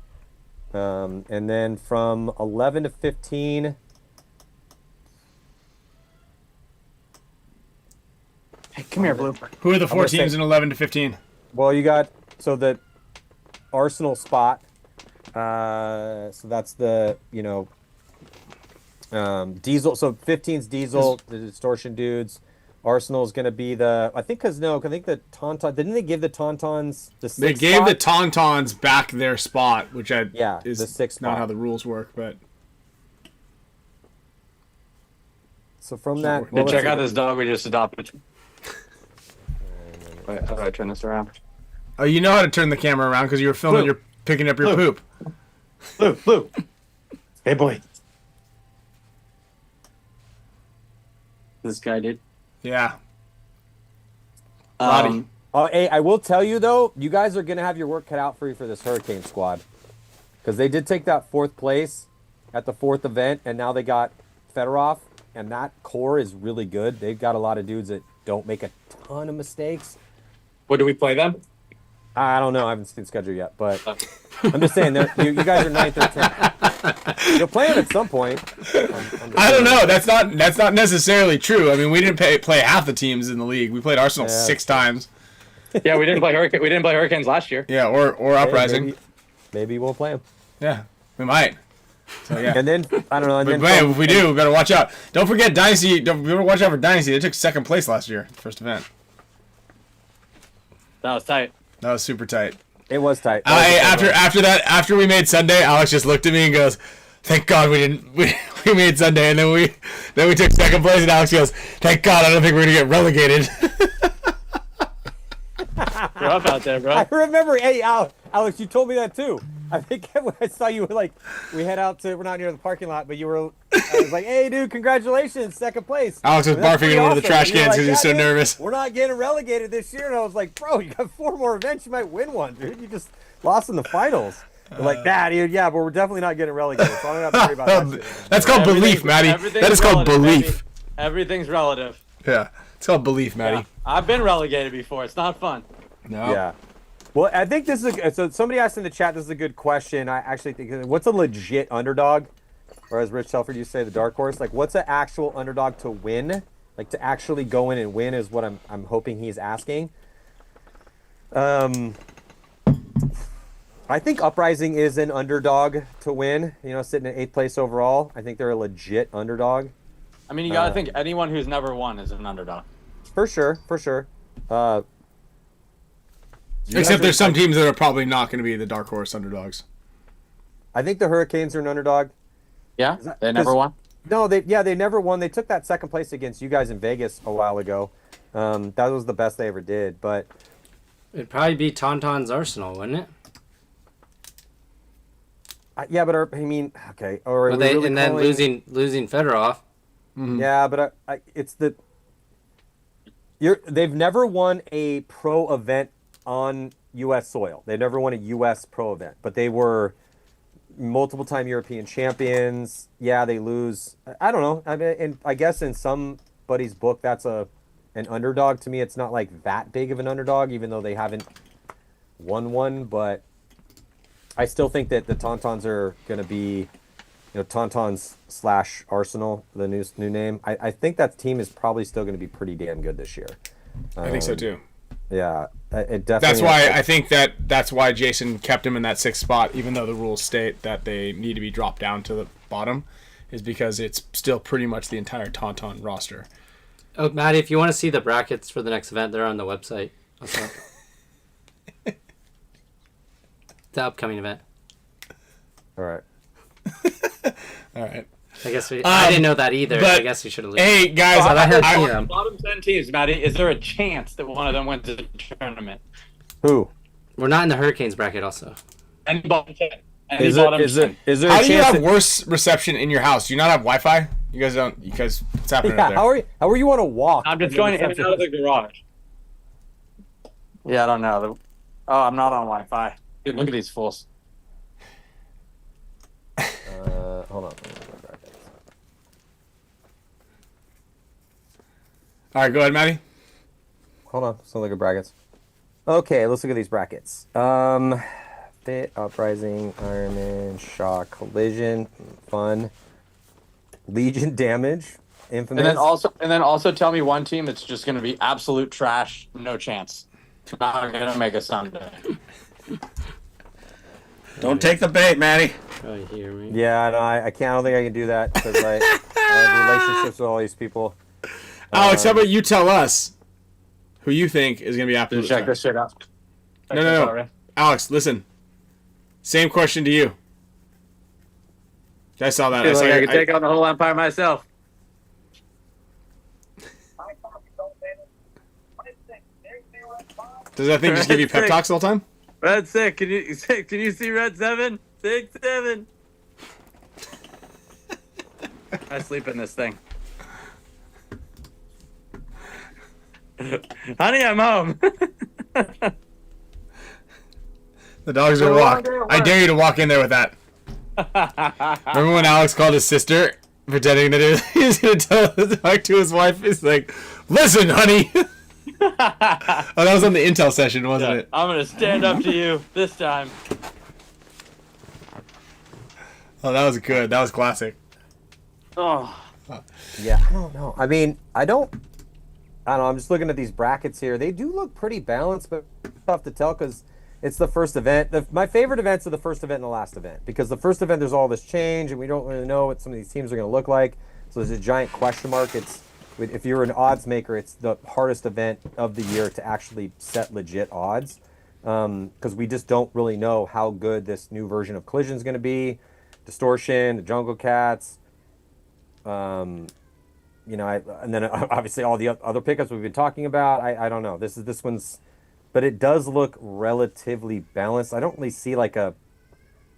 Speaker 5: And then from 11 to 15.
Speaker 7: Hey, come here, Blue.
Speaker 2: Who are the four teams in 11 to 15?
Speaker 5: Well, you got the Arsenal spot. So that's the, you know, Diesel. So 15's Diesel, the Distortion dudes. Arsenal's going to be I think the Tauntaun, didn't they give the Tauntauns the 6th
Speaker 2: They gave
Speaker 5: spot?
Speaker 2: the Tauntauns back their spot, which is
Speaker 5: the 6th spot.
Speaker 2: not how the rules work, but.
Speaker 5: So from that,
Speaker 7: Hey, check out this dog we just adopted. Wait, how do I turn this around?
Speaker 2: Oh, you know how to turn the camera around because you were filming.
Speaker 7: Blue.
Speaker 2: You're picking up your
Speaker 7: Blue.
Speaker 2: poop.
Speaker 7: Blue. Hey, boy. This guy, dude.
Speaker 2: Yeah.
Speaker 7: Um,
Speaker 5: hey, I will tell you though, you guys are gonna have your work cut out for you for this Hurricane squad, because they did take that 4th place at the 4th event, and now they got Fedorov, and that core is really good. They've got a lot of dudes that don't make a ton of mistakes.
Speaker 7: what do we play them?
Speaker 5: I don't know. I haven't seen the schedule yet, but I'm just saying that you guys are 9th or 10th. You'll play them at some point.
Speaker 2: I don't know. That's not necessarily true. I mean, we didn't play half the teams in the league. We played Arsenal 6 times.
Speaker 7: Yeah, we didn't play Hurricane. We didn't play Hurricanes last year.
Speaker 2: Yeah, or Uprising.
Speaker 5: Maybe we'll play them.
Speaker 2: Yeah, we might. So yeah.
Speaker 5: And then I don't know. And
Speaker 2: But
Speaker 5: then
Speaker 2: if we do, we better watch out. Don't forget Dynasty. We better watch out for Dynasty. They took 2nd place last year, first event.
Speaker 7: That was tight.
Speaker 2: That was super tight.
Speaker 5: it was tight.
Speaker 2: After we made Sunday, Alex just looked at me and goes, "Thank God we made Sunday." And then we took 2nd place, and Alex goes, "Thank God I don't think we're gonna get relegated."
Speaker 7: You're up out there, bro.
Speaker 5: I remember. Hey, Alex, you told me that too. I think when I saw you, we head out to, we're not near the parking lot, but I was like, "Hey, dude, congratulations, 2nd place."
Speaker 2: Alex was barfing in one of the trash cans because he was so nervous.
Speaker 5: We're not getting relegated this year. And I was like, "Bro, you got 4 more events. You might win one, dude. You just lost in the finals." They're like, "Nah, dude, yeah, but we're definitely not getting relegated. So I don't have to worry about that shit."
Speaker 2: That's called belief, Maddie. That is called belief.
Speaker 7: Everything's relative.
Speaker 2: Yeah, it's called belief, Maddie.
Speaker 7: Yeah. I've been relegated before. It's not fun.
Speaker 2: No.
Speaker 5: Yeah. Well, I think this is so somebody asked in the chat, this is a good question. I actually think, what's a legit underdog? Or as Rich Telford used to say, the dark horse. Like, what's an actual underdog to win? Like, to actually go in and win is what I'm hoping he's asking. I think Uprising is an underdog to win. You know, sitting in 8th place overall. I think they're a legit underdog.
Speaker 7: I mean, you got to think anyone who's never won is an underdog.
Speaker 5: For sure, for sure.
Speaker 2: Except there's some teams that are probably not going to be the dark horse underdogs.
Speaker 5: I think the Hurricanes are an underdog.
Speaker 7: Yeah, they never won.
Speaker 5: No, they never won. They took that 2nd place against you guys in Vegas a while ago. That was the best they ever did. But
Speaker 1: it'd probably be Tauntaun's Arsenal, wouldn't it?
Speaker 5: Yeah, but I mean, okay. Or
Speaker 1: well, they really and then losing Fedorov.
Speaker 5: Mm-hmm. Yeah, but it's the they've never won a pro event on U.S. soil. They never won a U.S. pro event, but they were multiple-time European champions. Yeah, they lose. I don't know. I mean, and I guess in somebody's book, that's an underdog. To me, it's not like that big of an underdog, even though they haven't won one. But I still think that the Tauntauns are going to be, you know, Tauntauns / Arsenal, the new name. I think that team is probably still going to be pretty damn good this year.
Speaker 2: I think so too.
Speaker 5: Yeah, it definitely.
Speaker 2: That's why I think that's why Jason kept him in that 6th spot, even though the rules state that they need to be dropped down to the bottom, is because it's still pretty much the entire Tauntaun roster.
Speaker 1: Oh, Maddie, if you want to see the brackets for the next event, they're on the website. The upcoming event.
Speaker 5: All right.
Speaker 2: All right.
Speaker 1: I guess I didn't know that either. I guess we should have.
Speaker 2: Hey guys,
Speaker 7: bottom 10 teams, Maddie. Is there a chance that one of them went to the tournament?
Speaker 5: Who?
Speaker 1: We're not in the Hurricanes bracket, also.
Speaker 7: Any bottom 10.
Speaker 5: Is there a
Speaker 2: how
Speaker 5: chance
Speaker 2: do you have worse reception in your house? Do you not have Wi-Fi? You guys don't. Because what's happening up there?
Speaker 5: How are you on a walk?
Speaker 7: I'm just going in and out of the garage. Yeah, I don't know. Oh, I'm not on Wi-Fi. Dude, look at these fools.
Speaker 5: Hold on.
Speaker 2: All right, go ahead, Maddie.
Speaker 5: Hold on. Let's look at brackets. Okay, let's look at these brackets. Fit, Uprising, Ironman, Shock, Collision, Fun, Legion, Damage, Infamous.
Speaker 7: And then also tell me one team that's just going to be absolute trash, no chance. Not going to make a Sunday.
Speaker 3: Don't take the bait, Maddie.
Speaker 1: Oh, you hear me?
Speaker 5: Yeah, no, I can't. I don't think I can do that because I have relationships with all these people.
Speaker 2: Alex, how about you tell us who you think is going to be absolute
Speaker 7: Check this shit out.
Speaker 2: No. Alex, listen. Same question to you. I saw that.
Speaker 7: I could take on the whole empire myself.
Speaker 2: Does that thing just give you pep talks all the time?
Speaker 7: Red 6. Can you see Red 7? 6, 7. I sleep in this thing. Honey, I'm home.
Speaker 2: The dogs are walk. I dare you to walk in there with that. Remember when Alex called his sister, pretending that he was going to talk to his wife? He's like, "Listen, honey." Oh, that was on the Intel session, wasn't it?
Speaker 7: I'm going to stand up to you this time.
Speaker 2: Oh, that was good. That was classic.
Speaker 7: Oh.
Speaker 5: Yeah, I don't know. I mean, I don't know. I'm just looking at these brackets here. They do look pretty balanced, but tough to tell because it's the first event. My favorite events are the first event and the last event because the first event there's all this change and we don't really know what some of these teams are going to look like. So there's a giant question mark. If you're an odds maker, it's the hardest event of the year to actually set legit odds because we just don't really know how good this new version of Collision is going to be. Distortion, the Jungle Cats, and then obviously all the other pickups we've been talking about. I don't know. This one's, but it does look relatively balanced. I don't really see like a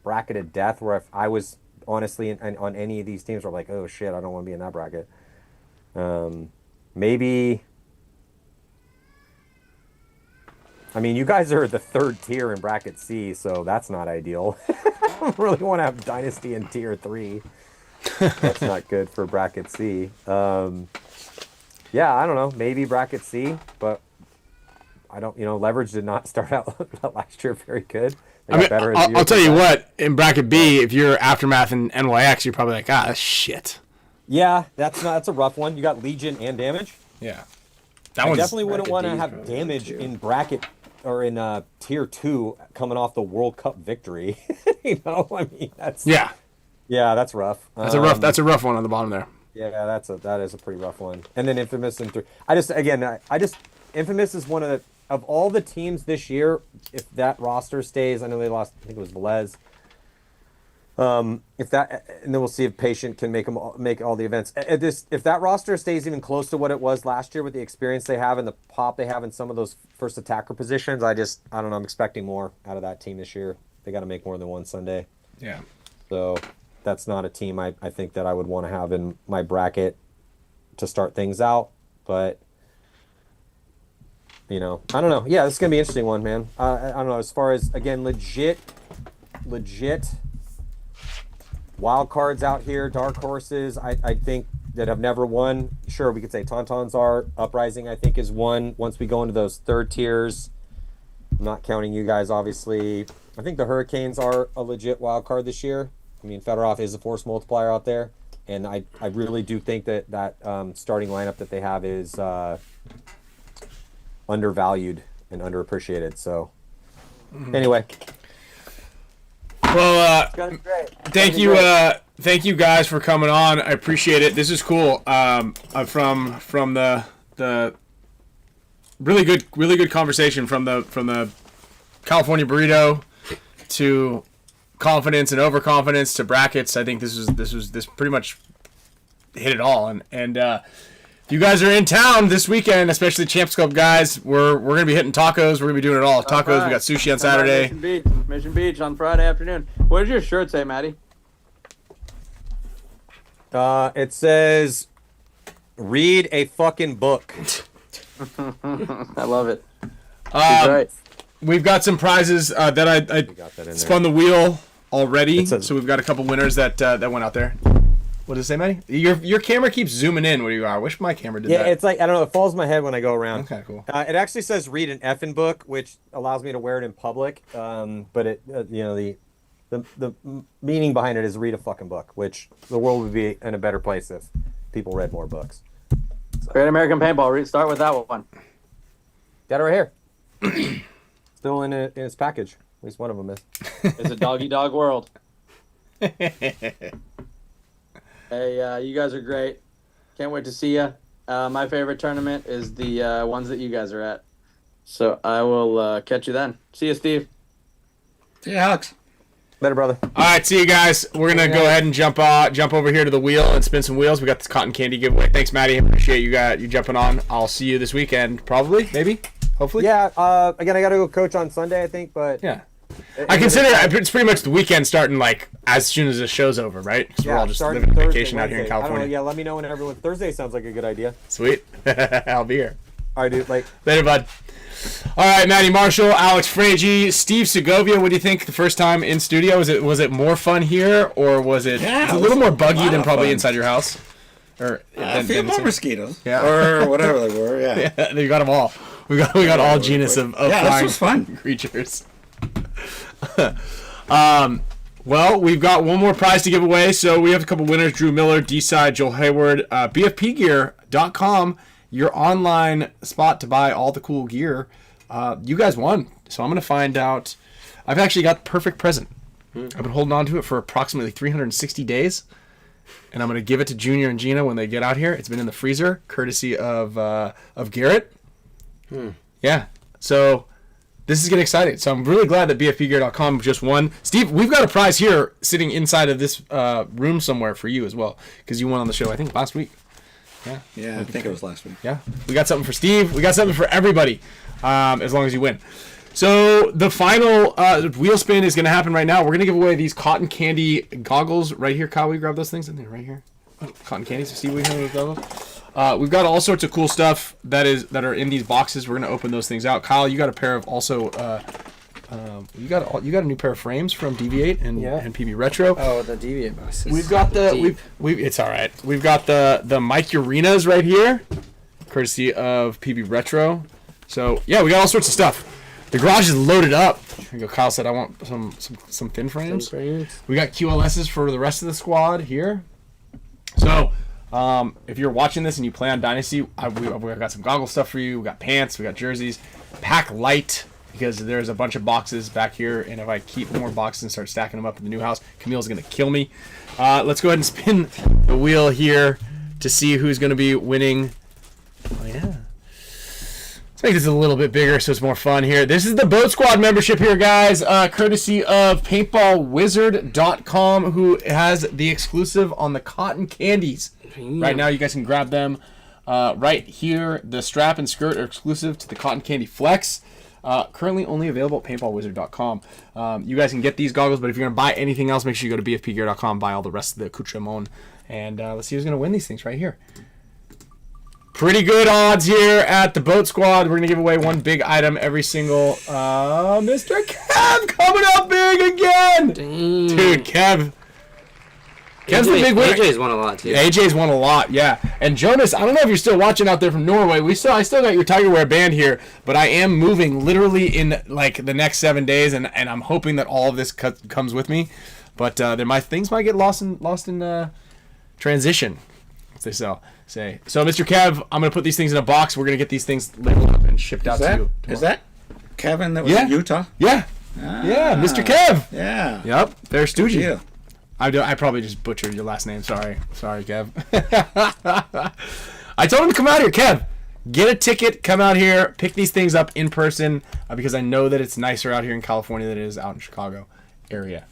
Speaker 5: bracketed death where if I was honestly on any of these teams where I'm like, oh shit, I don't want to be in that bracket. Maybe. I mean, you guys are the third tier in bracket C, so that's not ideal. I don't really want to have Dynasty in tier 3. That's not good for bracket C. Yeah, I don't know. Maybe bracket C, but I don't. Leverage did not start out last year very good.
Speaker 2: I'll tell you what. In bracket B, if you're Aftermath and NYX, you're probably like, shit.
Speaker 5: Yeah, that's a rough one. You got Legion and Damage.
Speaker 2: Yeah,
Speaker 5: I definitely wouldn't want to have Damage in bracket are in tier 2 coming off the World Cup victory. You know, I mean, that's rough.
Speaker 2: That's a rough one on the bottom there.
Speaker 5: Yeah, that is a pretty rough one. And then Infamous in 3. Infamous is one of all the teams this year. If that roster stays, I know they lost. I think it was Velez. And then we'll see if Patient can make all the events. If that roster stays even close to what it was last year with the experience they have and the pop they have in some of those first attacker positions, I don't know. I'm expecting more out of that team this year. They got to make more than one Sunday.
Speaker 2: Yeah.
Speaker 5: So that's not a team I think that I would want to have in my bracket to start things out. But, you know, I don't know. Yeah, this is going to be an interesting one, man. I don't know. As far as, again, legit wild cards out here, dark horses, I think that have never won. Sure, we could say Tauntauns are. Uprising, I think, is one. Once we go into those third tiers, I'm not counting you guys, obviously. I think the Hurricanes are a legit wild card this year. I mean, Fedorov is a force multiplier out there. And I really do think that starting lineup that they have is undervalued and underappreciated. So, anyway.
Speaker 2: Well, thank you guys for coming on. I appreciate it. This is cool. From the really good conversation from the California burrito to confidence and overconfidence to brackets. I think this pretty much hit it all. And if you guys are in town this weekend, especially Champs Club guys, we're gonna be hitting tacos. We're gonna be doing it all. Tacos. We got sushi on Saturday.
Speaker 7: Mission Beach on Friday afternoon. What does your shirt say, Maddie?
Speaker 5: It says, "Read a fucking book."
Speaker 7: I love it. Right.
Speaker 2: We've got some prizes that I spun the wheel already. So we've got a couple winners that went out there. What does it say, Maddie? Your camera keeps zooming in where you are. I wish my camera did that.
Speaker 5: Yeah, it's like, I don't know, it falls in my head when I go around.
Speaker 2: Okay, cool.
Speaker 5: It actually says read an effing book, which allows me to wear it in public. But it, the meaning behind it is read a fucking book, which the world would be in a better place if people read more books.
Speaker 7: So. Great American Paintball. Start with that one.
Speaker 5: Got it right here. Still in its package. At least one of them is.
Speaker 7: It's a dog world. Hey, you guys are great. Can't wait to see you. My favorite tournament is the ones that you guys are at. So I will catch you then. See you, Steve.
Speaker 3: See you, Alex.
Speaker 5: Later, brother.
Speaker 2: All right, see you guys. We're gonna go ahead and jump over here to the wheel and spin some wheels. We got this cotton candy giveaway. Thanks, Maddie. Appreciate you jumping on. I'll see you this weekend, probably, maybe, hopefully.
Speaker 5: Yeah. Again, I gotta go coach on Sunday, I think, but
Speaker 2: yeah. I consider it's pretty much the weekend starting like as soon as the show's over, right? Because we're all just living vacation out here in California.
Speaker 5: I don't know, yeah, let me know when everyone. Thursday sounds like a good idea.
Speaker 2: Sweet. I'll be here.
Speaker 5: All right, dude.
Speaker 2: Later, bud. All right, Maddie Marshall, Alex FRAIGE, Steve Segovia. What do you think the first time in studio? Was it more fun here, or was it?
Speaker 3: Yeah,
Speaker 2: it's a little more buggy than probably inside your house. Or
Speaker 3: a few more mosquitoes.
Speaker 2: Yeah.
Speaker 3: Or whatever they were. Yeah.
Speaker 2: Yeah, you got them all. We got all genus of flying
Speaker 3: this was fun.
Speaker 2: creatures. Well, we've got one more prize to give away. So we have a couple winners: Drew Miller, D-Side, Joel Hayward, BFPgear.com, your online spot to buy all the cool gear. You guys won, so I'm gonna find out. I've actually got the perfect present. I've been holding on to it for approximately 360 days, and I'm gonna give it to Junior and Gina when they get out here. It's been in the freezer, courtesy of Garrett. Yeah, so. This is getting exciting. So I'm really glad that BFPgear.com just won. Steve, we've got a prize here sitting inside of this room somewhere for you as well, because you won on the show, I think, last week.
Speaker 3: Yeah, I think it was last week.
Speaker 2: Yeah. We got something for Steve. We got something for everybody, as long as you win. So the final wheel spin is going to happen right now. We're going to give away these cotton candy goggles right here. Kyle, will you grab those things in there right here? Oh, cotton candy. So Steve, will you have those goggles? We've got all sorts of cool stuff that are in these boxes. We're gonna open those things out. Kyle, you got a pair of also. You got a new pair of frames from Deviate and PB Retro.
Speaker 1: Oh, the Deviate boxes.
Speaker 2: We've got it's all right. We've got the Mike Urenas right here, courtesy of PB Retro. So yeah, we got all sorts of stuff. The garage is loaded up. Kyle said I want some thin frames. We got QLSs for the rest of the squad here. So. If you're watching this and you play on Dynasty, we got some goggle stuff for you. We got pants, we got jerseys, pack light, because there's a bunch of boxes back here, and if I keep more boxes and start stacking them up in the new house, Camille's going to kill me. Let's go ahead and spin the wheel here to see who's going to be winning. Oh, yeah. Let's make this a little bit bigger so it's more fun here. This is the Boat Squad membership here, guys, courtesy of PaintballWizard.com, who has the exclusive on the cotton candies. Right now, you guys can grab them right here. The strap and skirt are exclusive to the cotton candy flex. Currently only available at PaintballWizard.com. You guys can get these goggles, but if you're going to buy anything else, make sure you go to BFPGear.com, buy all the rest of the accoutrement. And let's see who's going to win these things right here. Pretty good odds here at the Boat Squad. We're going to give away one big item every single... Mr. Kev coming up big again!
Speaker 1: Dang.
Speaker 2: Dude, Kev. Kev's the big winner.
Speaker 1: AJ's won a lot, too.
Speaker 2: AJ's won a lot, yeah. And Jonas, I don't know if you're still watching out there from Norway. I still got your Tigerware band here, but I am moving literally in like the next 7 days, and I'm hoping that all of this comes with me. But things might get lost in transition, as they say. So, Mr. Kev, I'm going to put these things in a box. We're going to get these things labeled up and shipped out to you tomorrow.
Speaker 3: Is that Kevin that was in Utah?
Speaker 2: Yeah. Yeah, Mr. Kev.
Speaker 3: Yeah.
Speaker 2: Yep, fair stoogie.
Speaker 3: Yeah.
Speaker 2: I probably just butchered your last name. Sorry, Kev. I told him to come out here, Kev. Get a ticket, come out here, pick these things up in person, because I know that it's nicer out here in California than it is out in Chicago area.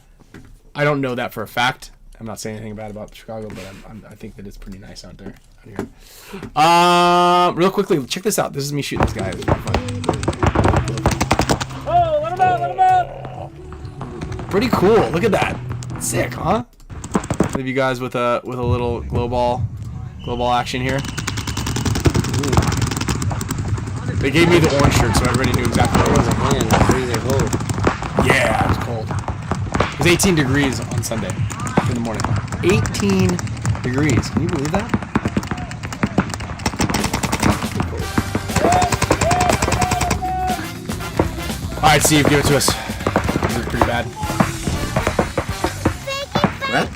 Speaker 2: I don't know that for a fact. I'm not saying anything bad about Chicago, but I think that it's pretty nice out there. Real quickly, check this out. This is me shooting this guy.
Speaker 8: Oh, let him out!
Speaker 2: Pretty cool. Look at that. Sick, huh? Leave you guys with a little glow ball action here. Ooh. They gave me the orange shirt, so everybody knew exactly what it was.
Speaker 1: Man, it's freezing cold.
Speaker 2: Yeah, it was cold. It was 18 degrees on Sunday in the morning. 18 degrees. Can you believe that? All right, Steve, give it to us. This is pretty bad.
Speaker 3: What?